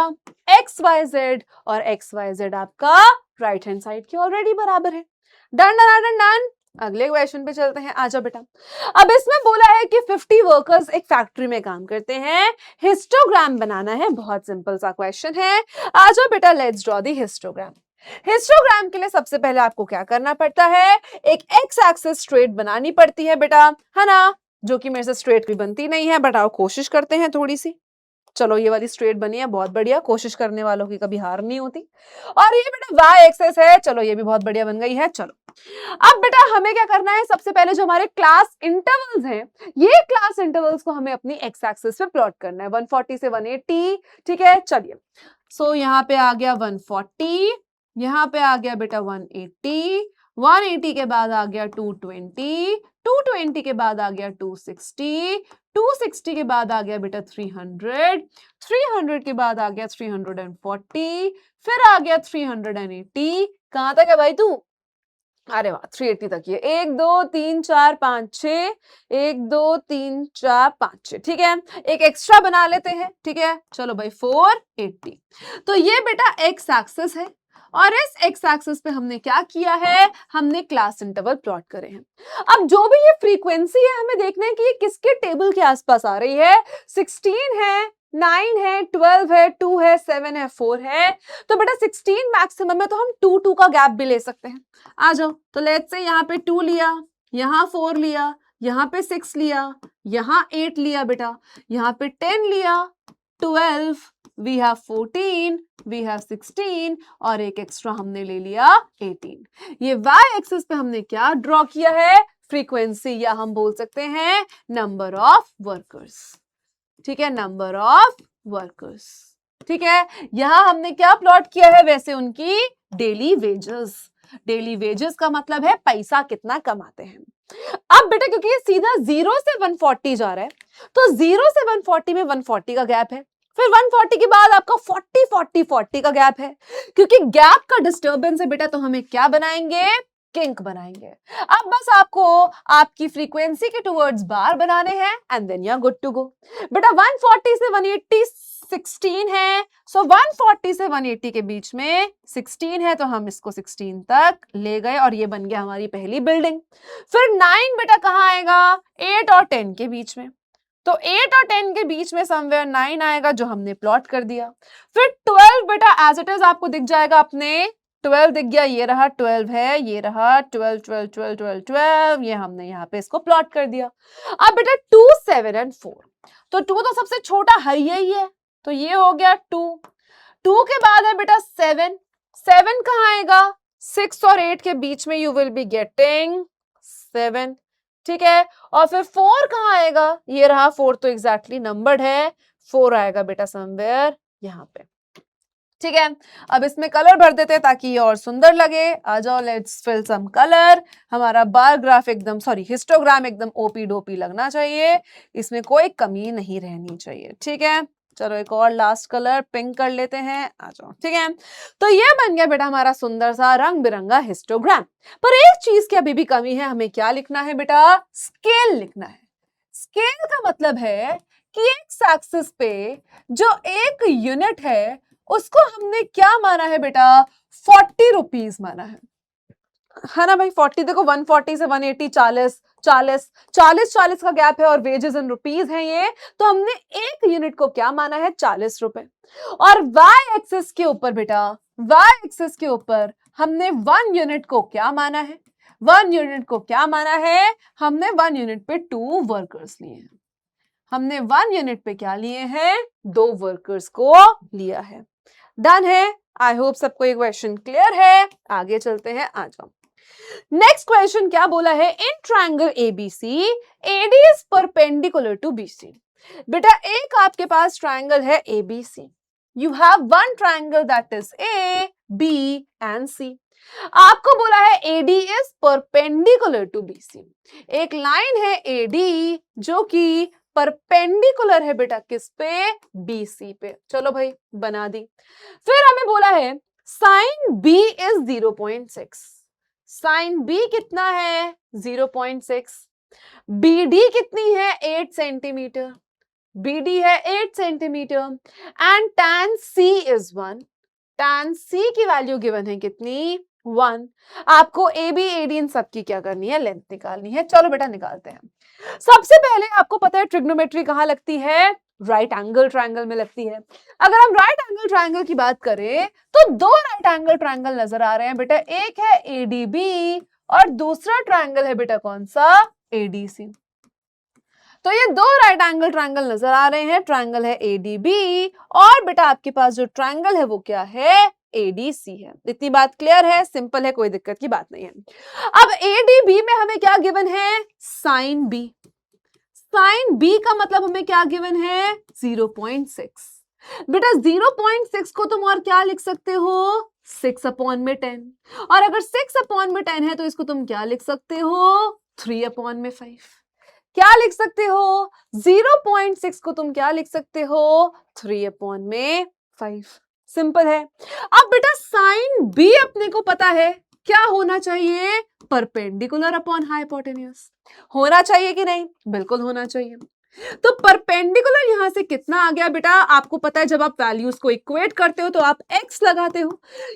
x y z, और x y z आपका right hand side के ऑलरेडी बराबर है। Done done done done. अगले क्वेश्चन पे चलते हैं, आजा बेटा। अब इसमें बोला है कि 50 वर्कर्स एक फैक्ट्री में काम करते हैं, हिस्टोग्राम बनाना है, बहुत सिंपल सा क्वेश्चन है। आजा बेटा, let's draw the histogram. Histogram के लिए सबसे पहले आपको क्या करना पड़ता है, एक एक्स एक्सिस स्ट्रेट बनानी पड़ती है बेटा, है ना, जो कि मेरे से स्ट्रेट भी बनती नहीं है, बट आओ कोशिश करते हैं थोड़ी सी। चलो ये वाली स्ट्रेट बनी है, बहुत बढ़िया, कोशिश करने वालों की कभी हार नहीं होती। और ये बेटा वाई एक्सिस है, चलो ये भी बहुत बढ़िया बन गई है। चलो अब बेटा हमें क्या करना है, सबसे पहले जो हमारे क्लास इंटरवल्स हैं, ये क्लास इंटरवल्स को हमें अपनी एक्स एक्सिस पे प्लॉट करना है, 140 से 180, ठीक है। चलिए, सो यहाँ पे आ गया 140, यहाँ पे आ गया बेटा 180, 180 के बाद आ गया 220, 220 के बाद आ गया 260, 260 के बाद आ गया बेटा 300, 300 के बाद आ गया 340, फिर आ गया 380। कहां तक है भाई तू? अरे वाह, 380 तक ये, 1 2 3 4 5 6, 1 2 3 4 5 6, ठीक है। एक एक्स्ट्रा बना लेते हैं, ठीक है। चलो भाई 480। तो ये बेटा एक्स एक्सिस है, और इस एक्स एक्सिस पे हमने क्या किया है, हमने क्लास इंटरवल प्लॉट करे हैं। अब जो भी ये फ्रीक्वेंसी है, हमें देखना है कि ये किसके टेबल के आसपास आ रही है। 16 है, 9 है, 12 है, 2 है, 7 है, 4 है। तो बेटा 16 मैक्सिमम है, तो हम 2 2 का गैप भी ले सकते हैं। आ जाओ, तो लेट्स से यहाँ पे 2 लिया, यहाँ 4 लिया, यहाँ पे 6 लिया, यहाँ 8 लिया बेटा, यहाँ पे 10 लिया, 12, we have 14, we have 16, और एक एक्स्ट्रा हमने ले लिया 18। ये y एक्सिस पे हमने क्या ड्रॉ किया है, फ्रीक्वेंसी, या हम बोल सकते हैं नंबर ऑफ वर्कर्स, ठीक है, नंबर ऑफ वर्कर्स, ठीक है। यहां हमने क्या प्लॉट किया है, वैसे उनकी डेली वेजेस। डेली वेजेस का मतलब है पैसा कितना कमाते हैं। अब बेटा क्योंकि ये सीधा 0 से 140 जा रहा है, तो 0 से 140 में 140 का गैप है, फिर 140 के बाद आपका 40 40 40 का गैप है। क्योंकि गैप का डिस्टर्बेंस है बेटा, तो हमें क्या बनाएंगे, किंक बनाएंगे। अब बस आपको आपकी फ्रीक्वेंसी के टुवर्ड्स बार बनाने हैं, and then you are good to go. बेटा 140 से 180 16 है, सो 140 से 180 के बीच में 16 है, तो हम इसको 16 तक ले गए, और ये बन गया हमारी पहली बिल्डिंग। फिर 9 बेटा कहाँ आएगा, 8 और 10 के बीच में, तो 8 और 10 के बीच में समवेयर 9 आएगा, जो हमने प्लॉट कर दिया। फिर 12 बेटा एज इट इज आपको दिख जाएगा, अपने 12 दिख गया, ये रहा 12 है, ये रहा 12 12 12 12 12, ये हमने यहाँ पे इसको प्लॉट कर दिया। अब बेटा 2 7 और 4, तो 2 तो सबसे छोटा है ही है, तो ये हो गया 2। 2 के बाद है बेटा 7, 7 कहाँ आएगा, 6 और 8 के बीच में यू विल बी गेटिंग 7, ठीक है। और फिर 4 कहाँ आएगा, ये रहा 4, तो एग्जैक्टली नंबर्ड है, 4 आएगा बेटा समवेयर यहाँ पे, ठीक है। अब इसमें कलर भर देते हैं ताकि ये और सुंदर लगे। आ जाओ, लेट्स फिल सम कलर। हमारा बार ग्राफ एकदम, सॉरी हिस्टोग्राम एकदम ओपी डोपी लगना चाहिए, इसमें कोई कमी नहीं रहनी चाहिए, ठीक है। चलो एक और लास्ट कलर पिंक कर लेते हैं, आ जाओ, ठीक है। तो ये बन गया बेटा हमारा सुंदर सा रंग बिरंगा हिस्टोग्राम। पर एक चीज की अभी भी कमी है, हमें क्या लिखना है बेटा, स्केल लिखना है। स्केल का मतलब है कि एक्स एक्सिस पे जो एक यूनिट है उसको हमने क्या माना है बेटा, 40 रुपीज माना है ना भाई। 40 देखो, 140 से 180 40 40 40 40 का गैप है, और वेजेस इन रुपीज है ये, तो हमने एक यूनिट को क्या माना है, 40 रुपए। और वाई एक्सिस के ऊपर बेटा, वाई एक्सिस के ऊपर हमने 1 यूनिट को क्या माना है, 1 यूनिट को क्या माना है, हमने 1 यूनिट पे 2 वर्कर्स लिए हैं। हमने 1 यूनिट पे क्या लिए हैं, 2 वर्कर्स को लिया है। डन है। आई होप सबको एक क्वेश्चन क्लियर है। आगे चलते हैं, आ जाओ। नेक्स्ट क्वेश्चन क्या बोला है, in triangle ABC AD is perpendicular to BC. बेटा एक आपके पास ट्रायंगल है ABC, you have one triangle that is A B and C. आपको बोला है AD is perpendicular to BC, एक लाइन है एडी जो कि परपेंडिकुलर है बेटा किस पे, बीसी पे। चलो भाई बना दी। फिर हमें बोला है sine B is 0.6, sine B कितना है 0.6, बीडी कितनी है 8 सेंटीमीटर, बीडी है 8 centimetre and tan C is 1, tan C की वैल्यू गिवन है कितनी 1। आपको ए बी ए डी इन सबकी क्या करनी है, लेंथ निकालनी है। चलो बेटा निकालते हैं। सबसे पहले आपको पता है ट्रिग्नोमेट्री कहाँ लगती है, राइट एंगल ट्रायंगल में लगती है। अगर हम राइट एंगल ट्रायंगल की बात करें तो दो राइट एंगल ट्रायंगल नजर आ रहे हैं बेटा, एक है एडीबी और दूसरा ट्रायंगल है बेटा कौन सा, एडीसी। तो ये दो राइट एंगल ट्रायंगल नजर आ रहे हैं, ट्रायंगल है एडीबी और बेटा आपके पास जो ट्रायंगल है वो क्या है, एडीसी है। इतनी बात क्लियर है, सिंपल है, कोई दिक्कत की बात नहीं है। अब एडीबी में हमें क्या गिवन है, साइन बी। साइन बी का मतलब हमें क्या गिवन है 0.6। बेटा 0.6 को तुम और क्या लिख सकते हो, 6/10। और अगर 6/10 है तो इसको तुम क्या लिख सकते हो, 3/5। क्या लिख सकते हो, 0.6 को तुम क्या लिख सकते हो, 3/5। सिंपल है। अब बेटा साइन बी अपने को पता है क्या होना चाहिए, परपेंडिकुलर अपॉन हाइपोटेन्यूज। होना चाहिए कि नहीं, बिल्कुल होना चाहिए। तो परपेंडिकुलर यहां से कितना आ गया बेटा, आपको पता है जब आप वैल्यूज को इक्वेट करते हो तो आप x लगाते हो,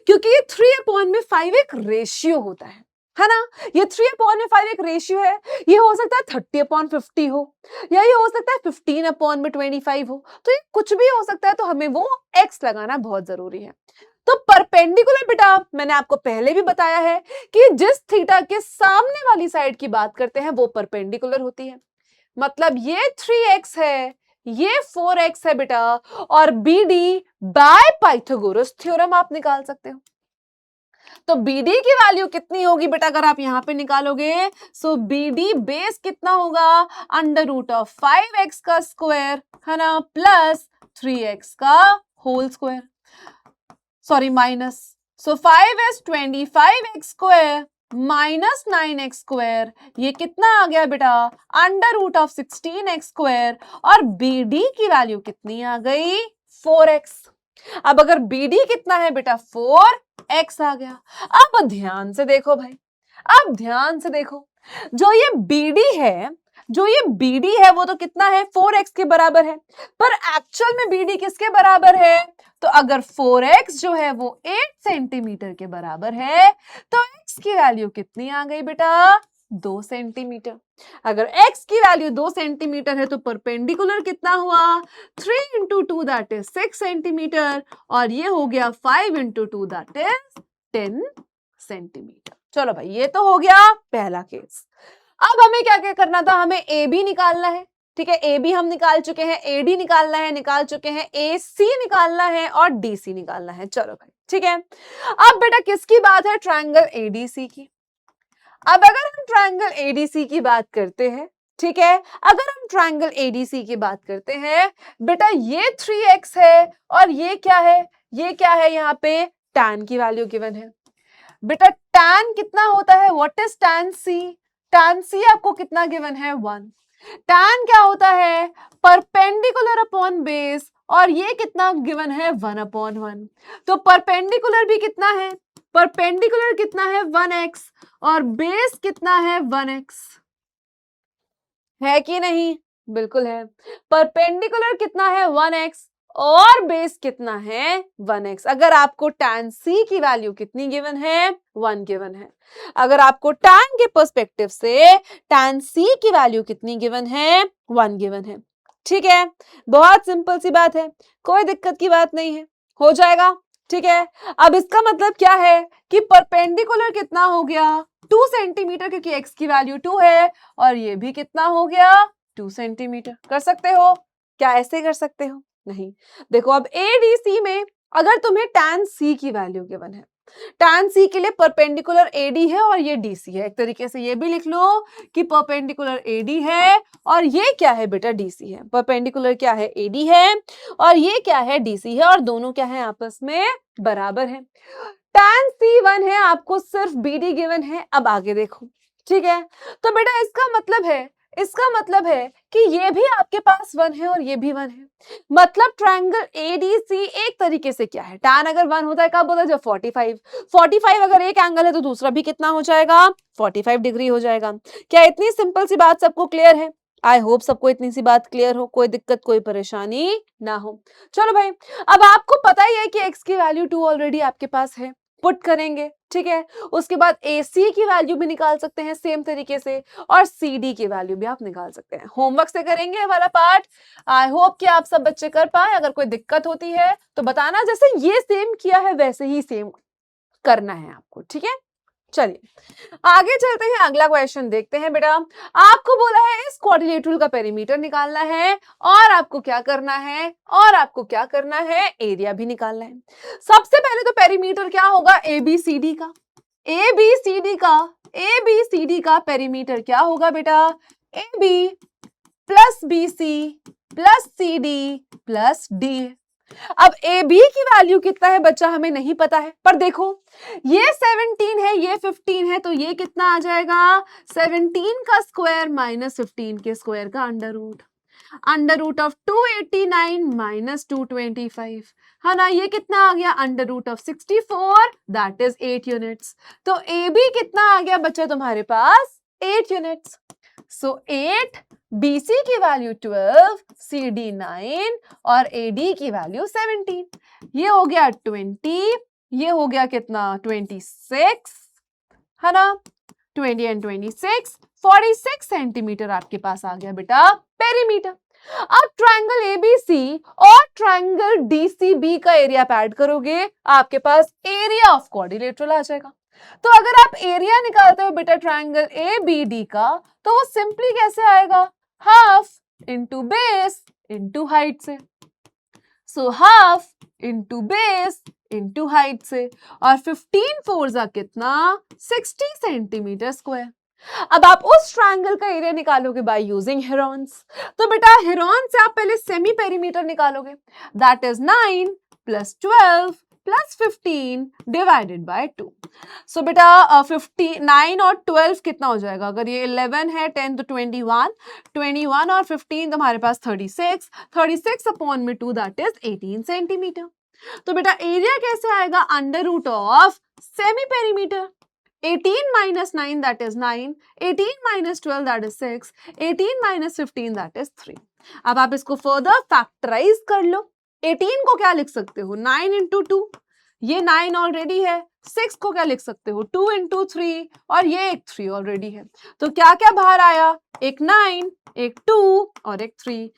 क्योंकि ये 3/5 एक रेशियो होता है ना। ये 3/5 एक रेशियो है, ये हो सकता है 30/50 हो या ये हो सकता है 15/25 हो, तो ये कुछ भी हो सकता है, तो हमें वो x लगाना बहुत जरूरी है। तो परपेंडिकुलर बेटा मैंने आपको पहले भी बताया है कि जिस थीटा के सामने वाली साइड की बात करते हैं वो परपेंडिकुलर होती है। मतलब ये 3x है, ये 4x है बेटा, और BD बाय पाइथागोरस थ्योरम आप निकाल सकते हो। तो BD की वैल्यू कितनी होगी बेटा अगर आप यहां पे निकालोगे, सो BD बेस कितना होगा, √5x का स्क्वायर है ना, प्लस 3x का whole square, sorry minus. So 5 is 25x square minus 9x square, ये कितना आ गया बेटा, √16x स्क्वायर, और BD की वैल्यू कितनी आ गई, 4x। अब अगर BD कितना है बेटा, 4x आ गया। अब ध्यान से देखो भाई, अब ध्यान से देखो, जो ये BD है, जो ये BD है वो तो कितना है, 4x के बराबर है, पर एक्चुअल में BD किसके बराबर है, तो अगर 4x जो है वो 8 सेंटीमीटर के बराबर है तो x की वैल्यू कितनी आ गई बेटा, 2 सेंटीमीटर। अगर x की वैल्यू 2 सेंटीमीटर है तो परपेंडिकुलर कितना हुआ, 3 into 2 दैट इज 6 सेंटीमीटर, और ये हो गया 5 into 2 दैट इज 10 सेंटीमीटर। चलो भाई ये तो हो गया पहला केस। अब हमें क्या क्या करना था, हमें ए बी निकालना है, ठीक है, ए बी हम निकाल चुके हैं, ए डी निकालना है, निकाल चुके हैं, ए सी निकालना है और डी सी निकालना है। चलो भाई ठीक है। अब बेटा किसकी बात है, ट्रायंगल एडीसी की। अब अगर हम ट्रायंगल एडीसी की बात करते हैं, ठीक है, अगर हम ट्रायंगल एडीसी की बात करते हैं बेटा, ये 3x है और ये क्या है, ये क्या है, यहाँ पे tan की वैल्यू गिवन है। बेटा tan कितना होता है, what is tan c, tan c आपको कितना गिवन है, 1। tan क्या होता है, परपेंडिकुलर अपॉन बेस, और ये कितना गिवन है, 1/1। तो परपेंडिकुलर भी कितना है, परपेंडिकुलर कितना है 1x, और बेस कितना है 1x, है कि नहीं, बिल्कुल है। परपेंडिकुलर कितना है 1x और बेस कितना है 1x। अगर आपको tan c की वैल्यू कितनी गिवन है, 1 गिवन है। अगर आपको tan के पर्सपेक्टिव से tan c की वैल्यू कितनी गिवन है, 1 गिवन है। ठीक है, बहुत सिंपल सी बात है, कोई दिक्कत की बात नहीं है, हो जाएगा। ठीक है, अब इसका मतलब क्या है कि परपेंडिकुलर कितना हो गया, 2 सेंटीमीटर, क्योंकि x की वैल्यू 2 है, और ये भी कितना हो गया, 2 सेंटीमीटर। कर सकते हो क्या, ऐसे कर सकते हो, नहीं। देखो अब ADC में अगर तुम्हें tan C की वैल्यू गिवन है tan C के लिए परपेंडिकुलर AD है और ये DC है। एक तरीके से ये भी लिख लो कि परपेंडिकुलर AD है और ये क्या है बेटा DC है। परपेंडिकुलर क्या है AD है और ये क्या है DC है और दोनों क्या है आपस में बराबर है। tan C1 है, आपको सिर्फ BD गिवन है। अब आगे देखो, ठीक है, तो बेटा इसका मतलब है कि ये भी आपके पास 1 है और ये भी 1 है। मतलब ट्रायंगल ADC एक तरीके से क्या है, tan अगर 1 होता है कब होता है, जब 45 अगर एक एंगल है तो दूसरा भी कितना हो जाएगा, 45 डिग्री हो जाएगा। क्या इतनी सिंपल सी बात सबको क्लियर है? आई होप सबको इतनी सी बात क्लियर हो, कोई दिक्कत कोई परेशानी ना हो। चलो भाई, अब आपको पता ही है कि x की वैल्यू 2 ऑलरेडी आपके पास है, पुट करेंगे, ठीक है। उसके बाद AC की वैल्यू भी निकाल सकते हैं सेम तरीके से और CD की वैल्यू भी आप निकाल सकते हैं। होमवर्क से करेंगे ये वाला पार्ट। आई होप कि आप सब बच्चे कर पाए। अगर कोई दिक्कत होती है तो बताना, जैसे ये सेम किया है वैसे ही सेम करना है आपको, ठीक है। चलिए आगे चलते हैं, अगला क्वेश्चन देखते हैं। बेटा आपको बोला है इस क्वाड्रिलेटरल का पेरीमीटर निकालना है और आपको क्या करना है, एरिया भी निकालना है। सबसे पहले तो पेरीमीटर क्या होगा, ABCD का पेरीमीटर क्या होगा बेटा, AB plus BC plus CD plus D। अब AB की वैल्यू कितना है बच्चा हमें नहीं पता है, पर देखो ये 17 है ये 15 है, तो ये कितना आ जाएगा, 17 का स्क्वायर माइनस 15 के स्क्वायर का अंडर रूट ऑफ 289 माइनस 225 है ना। ये कितना आ गया, under root of 64 that is 8 units. तो AB कितना आ गया बच्चा तुम्हारे पास, 8 यूनिट्स। सो 8, BC की वैल्यू 12, CD 9 और AD की वैल्यू 17। ये हो गया 20, ये हो गया कितना 26 है ना, 20 एंड 26 46 सेंटीमीटर आपके पास आ गया बेटा पेरीमीटर। अब ट्रायंगल ABC और ट्रायंगल DCB का एरिया आप ऐड करोगे, आपके पास एरिया ऑफ क्वाड्रिलेटरल आ जाएगा। तो अगर आप एरिया निकालते हो बेटा ट्रायंगल ABD का, तो वो सिंपली कैसे आएगा, half into base into height से। So half into base into height से, और 15 फोर कितना 60 सेंटीमीटर स्क्वायर। अब आप उस ट्रायंगल का एरिया निकालोगे बाय यूजिंग हेरॉन्स। तो बेटा हेरॉन से आप पहले सेमी पेरीमीटर निकालोगे, that is 9 plus 12 plus 15 divided by 2। सो बेटा 9 और 12 कितना हो जाएगा, अगर ये 11 है 10 तो 21 और 15 तुम्हारे पास 36 अपॉन में 2 दैट इज 18 सेंटीमीटर। तो बेटा एरिया कैसे आएगा, under root of semi perimeter, 18 minus 9 that is 9, 18 minus 12 that is 6, 18 minus 15 that is 3। अब आप इसको फर्दर फैक्टराइज कर लो। 18 को क्या लिख सकते हो, 9 इंटू 2, ये 9 ऑलरेडी है। 6 को क्या लिख सकते हो, 2 इंटू 3 और ये एक 3 ऑलरेडी है। तो क्या क्या बाहर आया, एक 9, एक 2 और एक 3।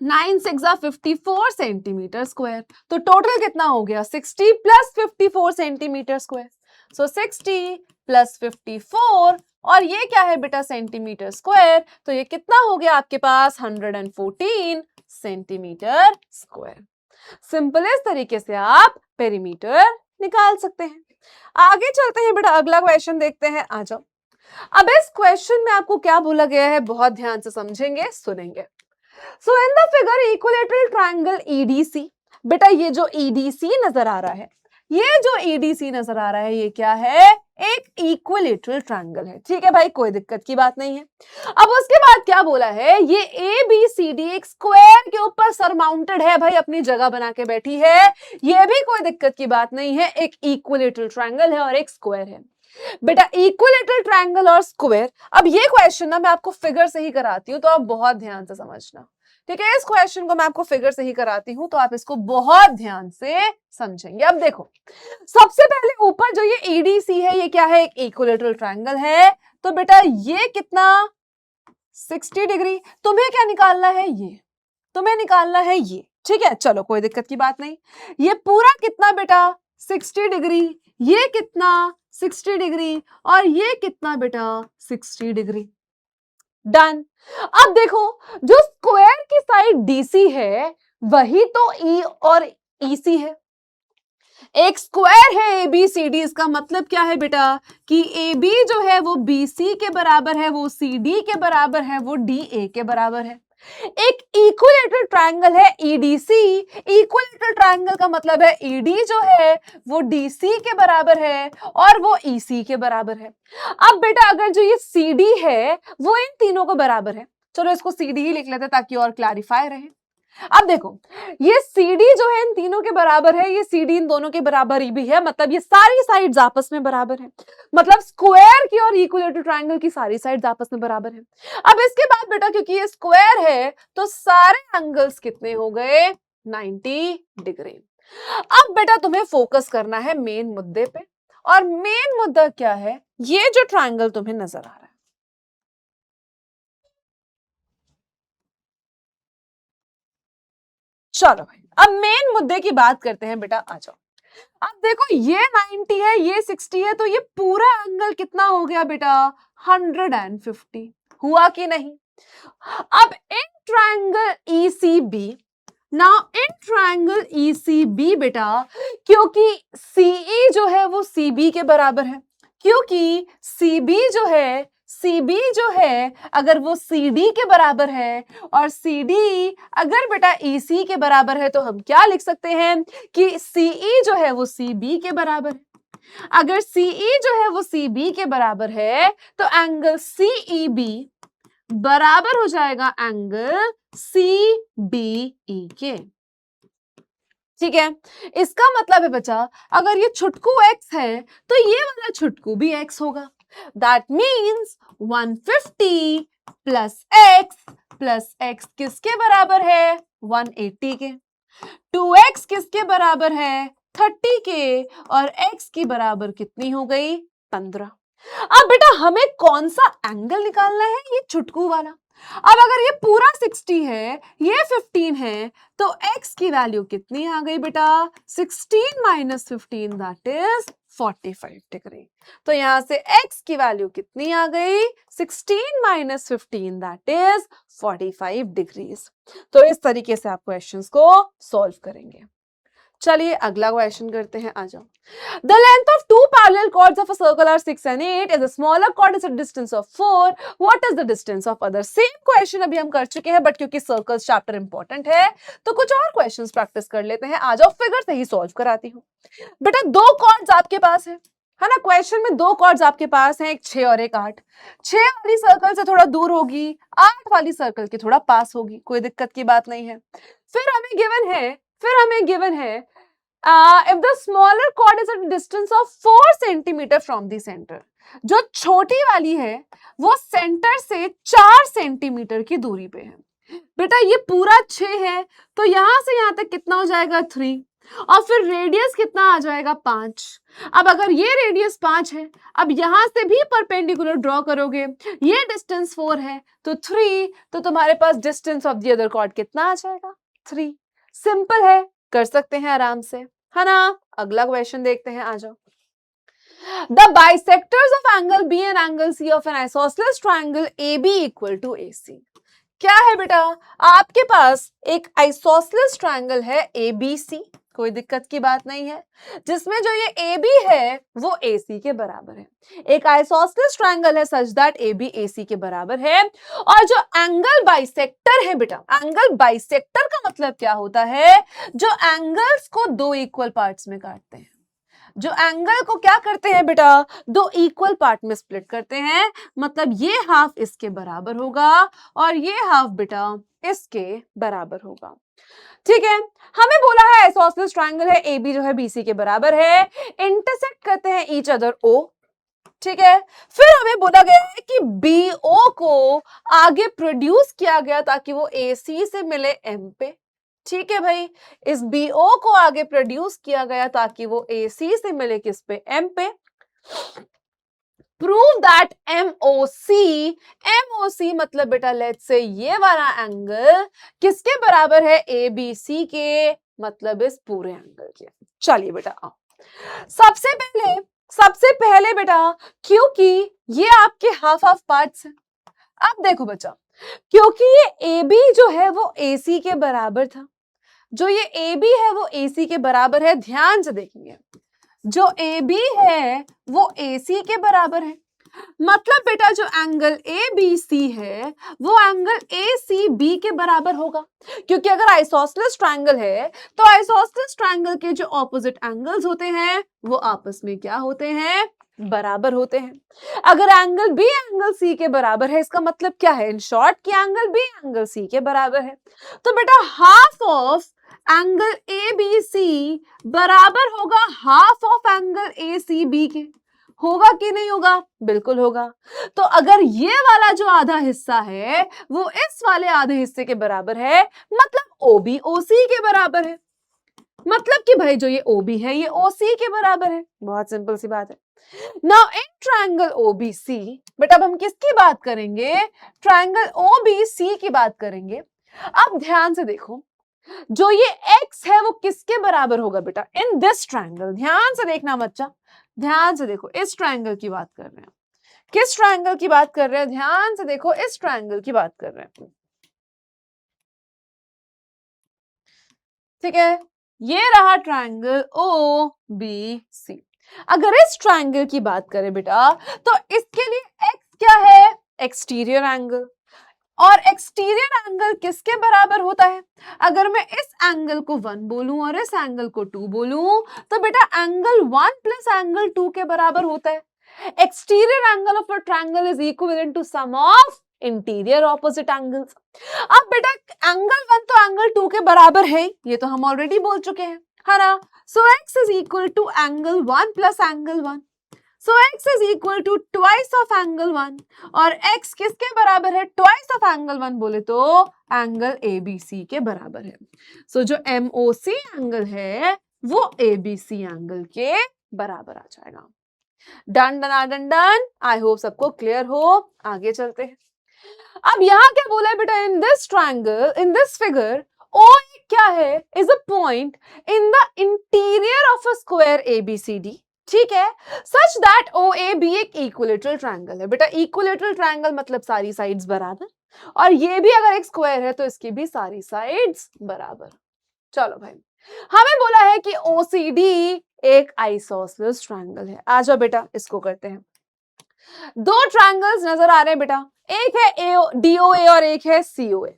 9 6 54 सेंटीमीटर स्क्वायर। तो टोटल कितना हो गया, 60 प्लस 54 सेंटीमीटर स्क्वायर। सो 60 प्लस 54 और ये क्या है बेटा सेंटीमीटर स्क्वायर, तो ये कितना हो गया आपके पास 114 सेंटीमीटर स्क्वायर। सिंपल इस तरीके से आप पेरीमीटर निकाल सकते हैं। आगे चलते हैं बेटा, अगला क्वेश्चन देखते हैं, आ जाओ। अब इस क्वेश्चन में आपको क्या बोला गया है, बहुत ध्यान से समझेंगे सुनेंगे। So in the figure equilateral triangle EDC, बेटा ये जो EDC नजर आ रहा है, ये क्या है, एक इक्विलेटरल ट्रायंगल है। ठीक है भाई, कोई दिक्कत की बात नहीं है। अब उसके बाद क्या बोला है, ये ABCD एक स्क्वायर के ऊपर सरमाउंटेड है, भाई अपनी जगह बना के बैठी है, ये भी कोई दिक्कत की बात नहीं है, एक इक्विलेटरल ट्रायंगल है और एक स्क्वायर है। बेटा इक्विलेटरल ट्रायंगल और स्क्वायर, अब ये क्वेश्चन ना मैं आपको फिगर से ही कराती हूँ, तो आप बहुत ध्यान से समझना। ठीक है, इस क्वेश्चन को मैं आपको फिगर से ही कराती हूँ, तो आप इसको बहुत ध्यान से समझेंगे। अब देखो, सबसे पहले ऊपर जो ये EDC है, ये क्या है, एक इक्विलेटरल ट्रायंगल है। तो बेटा ये कितना 60 डिग्री, तुम्हें क्या निकालना है, ये ठीक है, चलो कोई दिक्कत की बात नहीं। ये पूरा कितना बेटा 60 डिग्री, ये कितना 60 डिग्री और ये कितना बेटा 60 डिग्री, डन। अब देखो, जो स्क्वायर की साइड DC है वही तो E और EC है। एक स्क्वायर है ABCD, इसका मतलब क्या है बेटा कि AB जो है वो BC के बराबर है, वो CD के बराबर है, वो DA के बराबर है। एक इक्विलेटरल ट्रायंगल है EDC, इक्विलेटरल ट्रायंगल का मतलब है ED जो है वो DC के बराबर है और वो EC के बराबर है। अब बेटा अगर जो ये CD है वो इन तीनों को बराबर है, चलो इसको CD ही लिख लेते हैं ताकि और क्लैरिफाई रहे। अब देखो ये CD जो है इन तीनों के बराबर है, ये CD इन दोनों के बराबर ही भी है, मतलब ये सारी साइड्स आपस में बराबर है, मतलब स्क्वायर की और इक्विलेटरल ट्रायंगल की सारी साइड्स आपस में बराबर है। अब इसके बाद बेटा क्योंकि ये स्क्वायर है तो सारे एंगल्स कितने हो गए 90 डिग्री। अब बेटा तुम्हें फोकस करना है मेन मुद्दे पे, और मेन मुद्दा क्या है, ये जो ट्रायंगल तुम्हें नजर आ रहा है, चलो भाई अब मेन मुद्दे की बात करते हैं बेटा, आ जाओ। अब देखो ये 90 है, ये 60 है, तो ये पूरा एंगल कितना हो गया बेटा 150, हुआ कि नहीं। अब in triangle ECB, now in triangle ECB बेटा क्योंकि CE जो है वो CB के बराबर है, क्योंकि CB जो है अगर वो CD के बराबर है और CD अगर बेटा EC के बराबर है, तो हम क्या लिख सकते हैं कि CE जो है वो CB के बराबर है। अगर CE जो है वो CB के बराबर है तो एंगल CEB बराबर हो जाएगा एंगल CBE के। ठीक है, इसका मतलब है बच्चा अगर ये छुटकू x है तो ये वाला छुटकू भी x होगा। दैट मीन्स 150 प्लस x किसके बराबर है 180 के, 2x किसके बराबर है 30 के, और x की बराबर कितनी हो गई 15। अब बेटा हमें कौन सा एंगल निकालना है, ये छुटकू वाला। अब अगर ये पूरा 60 है, ये 15 है, तो x की वैल्यू कितनी आ गई बेटा 16 माइनस 15 दैट इज 45 डिग्री। तो यहां से x की वैल्यू कितनी आ गई 16 माइनस 15 दैट इज 45 डिग्रीज। तो इस तरीके से आप क्वेश्चंस को सॉल्व करेंगे। चलिए अगला क्वेश्चन करते हैं, आ जाओ। The length of two parallel chords of a circle are 6 and 8. If the smaller chord is a distance of 4, what is the distance of other? Same question अभी हम कर चुके हैं, बट क्योंकि सर्कल्स चैप्टर इंपॉर्टेंट है तो कुछ और क्वेश्चंस प्रैक्टिस कर लेते हैं। आ जाओ फिगर से ही सॉल्व कराती हूँ। बेटा दो कॉर्ड्स आपके पास है ना, क्वेश्चन में दो कॉर्ड्स आपके पास हैं, एक 6 और एक 8। 6 वाली सर्कल से थोड़ा दूर होगी, 8 वाली सर्कल के थोड़ा पास होगी, कोई दिक्कत की बात नहीं है। फिर हमें गिवन है if the smaller chord is at a distance of 4 centimeter from the center, जो छोटी वाली है वो सेंटर से 4 सेंटीमीटर की दूरी पे है। बेटा ये पूरा 6 है तो यहां से यहां तक कितना हो जाएगा 3, और फिर रेडियस कितना आ जाएगा 5। अब अगर ये रेडियस 5 है, अब यहां से भी परपेंडिकुलर ड्रॉ करोगे, ये डिस्टेंस 4 है तो 3, तो तुम्हारे पास distance of the other chord कितना आ जाएगा 3। सिंपल है, कर सकते हैं आराम से, है ना। अगला क्वेश्चन देखते हैं, आ जाओ। The bisectors of angle B and angle C of an isosceles triangle AB equal to AC. क्या है बेटा, आपके पास एक आइसोसेलेस ट्रायंगल है ABC, कोई दिक्कत की बात नहीं है, जिसमें जो ये AB है वो AC के बराबर है। एक आइसोसेलेस ट्रायंगल है सच दैट AB AC के बराबर है, और जो एंगल बाइसेक्टर है बेटा, एंगल बाइसेक्टर का मतलब क्या होता है, जो एंगल्स को दो इक्वल पार्ट्स में काटते हैं। जो एंगल को क्या करते हैं बेटा, दो इक्वल पार्ट में स्प्लिट करते हैं, मतलब ये हाफ इसके बराबर होगा और ये हाफ बेटा इसके बराबर होगा। ठीक है, हमें बोला है आइसोसेलेस ट्रायंगल है, AB जो है BC के बराबर है, इंटरसेक्ट करते हैं ईच अदर O। ठीक है, फिर हमें बोला गया है कि BO को आगे प्रोड्यूस किया गया ताकि वो AC से मिले M पे। ठीक है भाई, इस BO को आगे प्रोड्यूस किया गया ताकि वो AC से मिले किस पे, M पे। प्रूव दैट MOC मतलब बेटा लेट्स से ये वाला एंगल किसके बराबर है, ABC के, मतलब इस पूरे एंगल के। चलिए बेटा आओ, सबसे पहले बेटा क्योंकि ये आपके हाफ हाफ पार्ट्स हैं, अब देखो बच्चा क्योंकि ये AB जो है वो AC के बराबर था, जो ये ए बी है वो ए सी के बराबर है, ध्यान से देखेंगे, जो ए बी है वो ए सी के बराबर है। मतलब बेटा जो एंगल ए बी सी है वो एंगल ए सी बी के बराबर होगा, क्योंकि अगर आइसोसेलेस ट्रायंगल है तो आइसोसेलेस ट्रायंगल के जो ऑपोजिट एंगल्स होते हैं वो आपस में क्या होते हैं, बराबर होते हैं। अगर एंगल बी एंगल सी के बराबर है, इसका मतलब क्या है, इन शॉर्ट कि एंगल बी एंगल सी के बराबर है। तो बेटा half of angle A B C बराबर होगा half of angle A C B के। होगा कि नहीं होगा, बिल्कुल होगा। तो अगर ये वाला जो आधा हिस्सा है वो इस वाले आधे हिस्से के बराबर है, मतलब ओबी ओसी के बराबर है। मतलब कि भाई जो ये ओबी है ये ओसी के बराबर है। बहुत सिंपल सी बात है। नाउ इन ट्रायंगल ओबीसी, बेटा अब हम किसकी बात करेंगे, ट्रायंगल ओबीसी की बात करेंगे। अब ध्यान से देखो, जो ये x है वो किसके बराबर होगा बेटा, इन दिस ट्रायंगल। ध्यान से देखना बच्चा, ध्यान से देखो, इस ट्रायंगल की बात कर रहे हैं। किस ट्रायंगल की बात कर रहे हैं, ध्यान से देखो, इस ट्रायंगल की बात कर रहे हैं। ठीक है, ये रहा ट्रायंगल ओ बी सी। अगर इस ट्रायंगल की बात करें बेटा तो इसके लिए x क्या है, एक्सटीरियर एंगल। और एक्सटीरियर एंगल किसके बराबर होता है, अगर मैं इस एंगल को 1 बोलूं और इस एंगल को 2 बोलूं तो बेटा एंगल 1 प्लस एंगल 2 के बराबर होता है। Exterior angle of a triangle is equivalent to sum of interior opposite angles. अब बेटा एंगल 1 तो एंगल 2 के बराबर है, ये तो हम ऑलरेडी बोल चुके हैं, है ना। So x is equal to angle 1 plus angle 1। So x is equal to twice of angle 1 और x किसके बराबर है, twice of angle 1 बोले तो एंगल ABC के बराबर है। So जो MOC एंगल है वो ABC एंगल के बराबर आ जाएगा। Done done done done, I hope सबको क्लियर हो। आगे चलते हैं। अब यहाँ क्या बोला है बेटा, in this triangle, in this figure O क्या है, is a point in the interior of a square ABCD। ठीक है, सच दैट OAB एक इक्विलेटरल ट्रायंगल है। बेटा इक्विलेटरल ट्रायंगल मतलब सारी साइड्स बराबर, और ये भी अगर एक स्क्वायर है तो इसकी भी सारी साइड्स बराबर। चलो भाई, हमें बोला है कि OCD एक आइसोसेलेस ट्रायंगल है। आ जाओ बेटा इसको करते हैं। दो ट्रायंगल्स नजर आ रहे हैं बेटा, एक है DOA और एक है COA।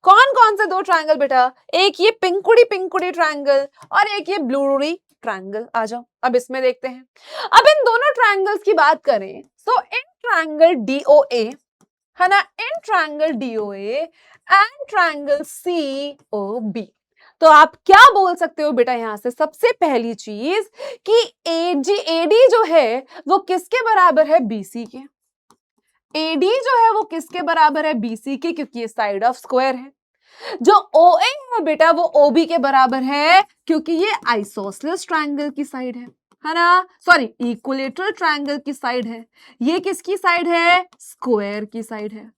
कौन कौन से दो ट्रायंगल बेटा, एक ये पिंकुड़ी ट्रायंगल और एक ये ब्लूरी ट्रायंगल। आ जाओ अब इसमें देखते हैं। अब इन दोनों ट्रायंगल्स की बात करें तो इन ट्रायंगल DOA, है ना, in triangle DOA and triangle COB, तो आप क्या बोल सकते हो बेटा यहां से, सबसे पहली चीज कि AD जो है वो किसके बराबर है, BC के। AD जो है वो किसके बराबर है, BC के, क्योंकि ये साइड ऑफ स्क्वायर है। जो OA है बेटा वो OB के बराबर है, क्योंकि ये आइसोसेलेस ट्रायंगल की साइड है ना, सॉरी इक्विलेटरल ट्रायंगल की साइड है। ये किसकी साइड है, स्क्वायर की साइड है।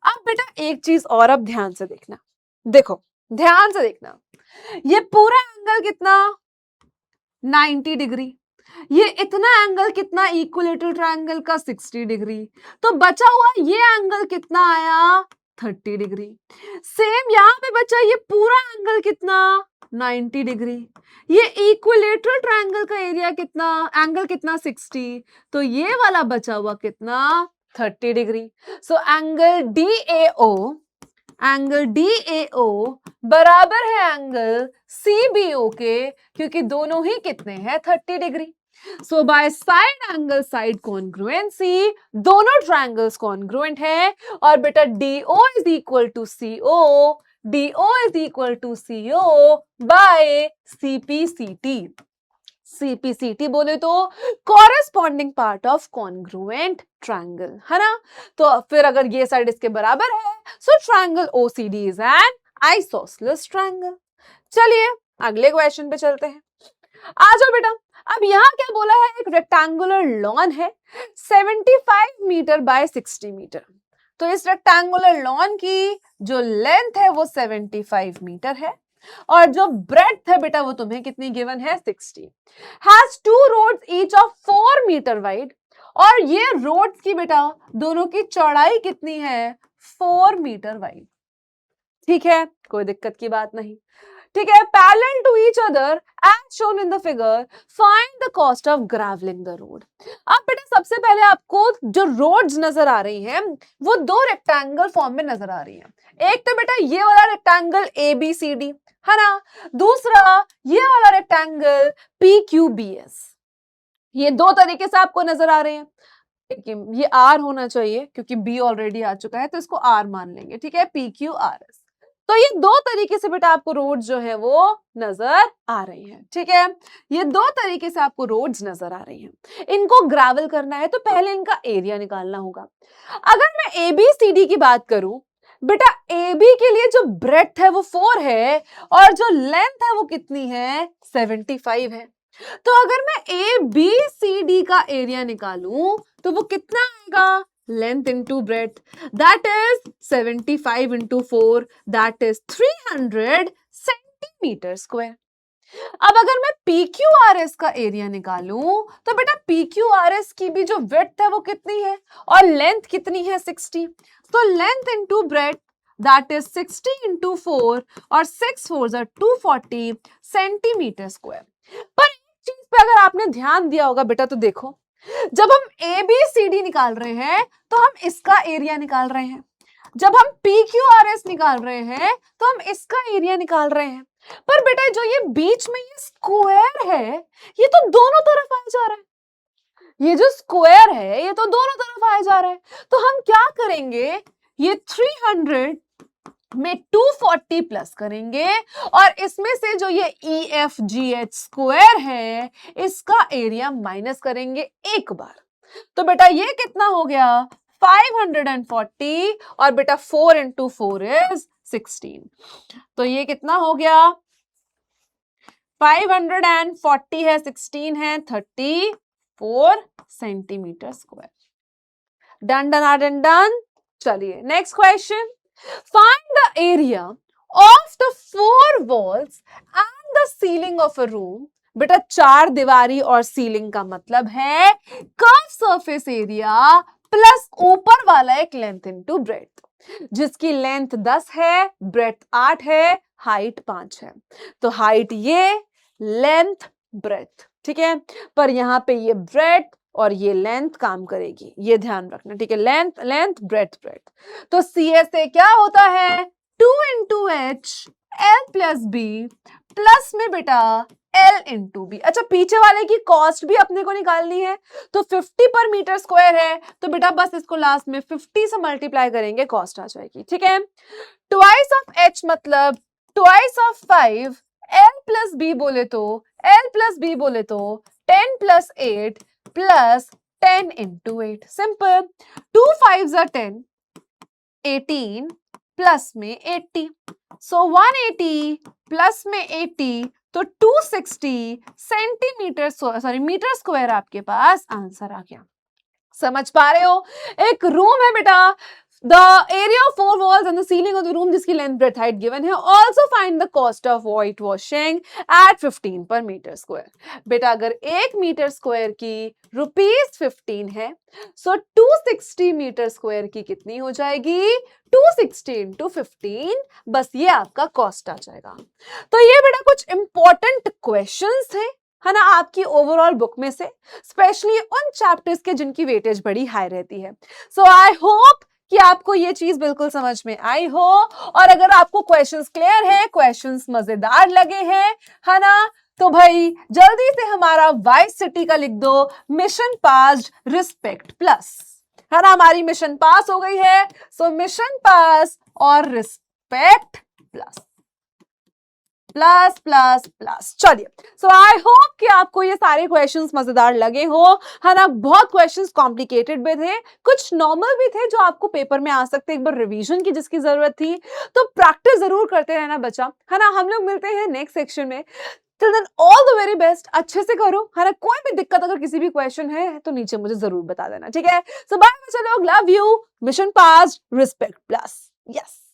अब बेटा एक चीज और अब ध्यान से देखना, देखो ध्यान से देखना, ये पूरा एंगल कितना, 90 डिग्री। ये इतना एंगल कितना, इक्विलेटरल ट्रायंगल का 60 डिग्री। तो बचा हुआ ये एंगल कितना आया, 30 डिग्री। सेम यहाँ पे बचा ये पूरा एंगल कितना, 90 डिग्री। ये इक्विलेटरल ट्रायंगल का एरिया कितना, एंगल कितना, 60। तो ये वाला बचा हुआ कितना, 30 डिग्री। सो एंगल DAO बराबर है एंगल CBO के, क्योंकि दोनों ही कितने हैं, 30 degree. So by side angle side congruency दोनों ट्रायंगल्स कॉन्ग्रुएंट है। और बेटा DO is equal to CO by CPCT बोले तो corresponding part of congruent triangle, है ना। तो फिर अगर ये साइड इसके बराबर है, so triangle OCD is an isosceles triangle. चलिए अगले क्वेश्चन पे चलते हैं। आ जाओ बेटा, अब यहाँ क्या बोला है, एक रेक्टेंगुलर लॉन है 75 मीटर बाय 60 मीटर। तो इस रेक्टेंगुलर लॉन की जो लेंथ है वो 75 मीटर है, और जो ब्रेड्थ है बेटा वो तुम्हें कितनी गिवन है, 60। Has to roads each of 4 metre wide, और ये रोड्स की बेटा दोनों की चौड़ाई कितनी है, 4 मीटर वाइड। ठीक है, कोई दिक्कत की बात नहीं। ठीक है, parallel to each other as shown in the figure, find the cost of gravelling the road. अब बेटा सबसे पहले आपको जो रोड्स नजर आ रही हैं वो दो रेक्टेंगल फॉर्म में नजर आ रही हैं। एक तो बेटा ये वाला रेक्टेंगल ABCD है ना, दूसरा ये वाला रेक्टेंगल PQBS। ये दो तरीके से आपको नजर आ रहे हैं। ये R होना चाहिए क्योंकि B ऑलरेडी आ चुका है तो इसको R मान लेंगे, ठीक है, PQRS। तो ये दो तरीके से बेटा आपको रोड्स जो है वो नजर आ रही हैं, ठीक है, ये दो तरीके से आपको रोड्स नजर आ रही हैं। इनको ग्रेवल करना है तो पहले इनका एरिया निकालना होगा। अगर मैं ABCD की बात करूं बेटा, AB के लिए जो ब्रेड्थ है वो 4 है और जो लेंथ है वो कितनी है, 75 है। तो अगर मैं ABCD का एरिया निकालूं तो वो कितना आएगा, length into breadth, that is 75 into 4, that is 300 centimetre square. अब अगर मैं PQRS का एरिया निकालूं तो बेटा PQRS की भी जो विड्थ है वो कितनी है और लेंथ कितनी है, 60। तो length into breadth that is 60 into 4 और 6 4 are 240 सेंटीमीटर स्क्वायर। पर एक चीज पे अगर आपने ध्यान दिया होगा बेटा तो देखो, जब हम ABCD निकाल रहे हैं तो हम इसका एरिया निकाल रहे हैं, जब हम PQRS निकाल रहे हैं तो हम इसका एरिया निकाल रहे हैं। पर बेटा जो ये बीच में ये स्क्वायर है ये तो दोनों तरफ आया जा रहा है, ये जो स्क्वायर है ये तो दोनों तरफ आया जा रहा है। तो हम क्या करेंगे, ये 300 में 240 प्लस करेंगे और इसमें से जो ये EFGH स्क्वायर है इसका एरिया माइनस करेंगे एक बार। तो बेटा ये कितना हो गया, 540 और बेटा 4 इंटू 4 इज 16। तो ये कितना हो गया, 540 है, 16 है, 34 centimetre square. Done done done done. चलिए next question, find the area of the 4 walls and the ceiling of a room। बेटा 4 दीवारी और सीलिंग का मतलब है कर्व सरफेस एरिया प्लस ऊपर वाला एक लेंथ इनटू ब्रेड्थ, जिसकी लेंथ 10 है, ब्रेड्थ 8 है, हाइट 5 है। तो हाइट ये, लेंथ ब्रेड्थ, ठीक है, पर यहां पे ये ब्रेड्थ और ये लेंथ काम करेगी, ये ध्यान रखना, ठीक है, लेंथ लेंथ ब्रेड्थ ब्रेड्थ। तो CSA क्या होता है, 2 into H L plus B plus में बेटा L इंटू B। अच्छा पीछे वाले की कॉस्ट भी अपने को निकालनी है, तो 50 पर मीटर स्क्वायर है तो बेटा बस इसको लास्ट में 50 से मल्टीप्लाई करेंगे, कॉस्ट आ जाएगी, ठीक है। ट्वाइस ऑफ H मतलब twice of 5, L plus B बोले तो L प्लस B बोले तो 10 plus 8 plus 10 into 8, simple. 2 5s are 10, 18 plus में 80, सो 180 प्लस में 80 तो 260 सेंटीमीटर सॉरी मीटर स्क्वायर आपके पास आंसर आ गया। समझ पा रहे हो, एक रूम है बेटा, the area of 4 walls and the ceiling of the room जिसकी length breadth height given है, also find the cost of whitewashing at 15 per meter square। बेटा अगर 1 मीटर स्क्वायर की ₹15 है, सो 260 मीटर स्क्वायर की कितनी हो जाएगी, 260 इंटू 15, बस ये आपका कॉस्ट आ जाएगा। तो ये बेटा कुछ इंपॉर्टेंट क्वेश्चंस थे, है ना, आपकी ओवरऑल बुक में से, स्पेशली उन चैप्टर्स के जिनकी वेटेज बड़ी हाई रहती है। सो आई होप कि आपको ये चीज बिल्कुल समझ में आई हो, और अगर आपको क्वेश्चंस क्लियर है, क्वेश्चंस मजेदार लगे हैं, है ना, तो भाई जल्दी से हमारा वाइस सिटी का लिख दो, मिशन पास्ड रिस्पेक्ट प्लस, है ना, हमारी मिशन पास हो गई है, सो मिशन पास और respect plus plus plus plus. चलिए, सो आई होप कि आपको ये सारे क्वेश्चंस मजेदार लगे हो, है ना। बहुत क्वेश्चंस कॉम्प्लिकेटेड भी थे, कुछ नॉर्मल भी थे जो आपको पेपर में आ सकते, एक बार रिवीजन की जिसकी जरूरत थी, तो प्रैक्टिस जरूर करते रहना बच्चा, है ना। हम लोग मिलते हैं नेक्स्ट सेक्शन में, till then all the very best, अच्छे से करो, है ना। कोई भी दिक्कत अगर किसी भी क्वेश्चन है तो नीचे मुझे जरूर बता देना, ठीक है। सो बाय बच्चा लोग, love you, mission passed respect plus, yes.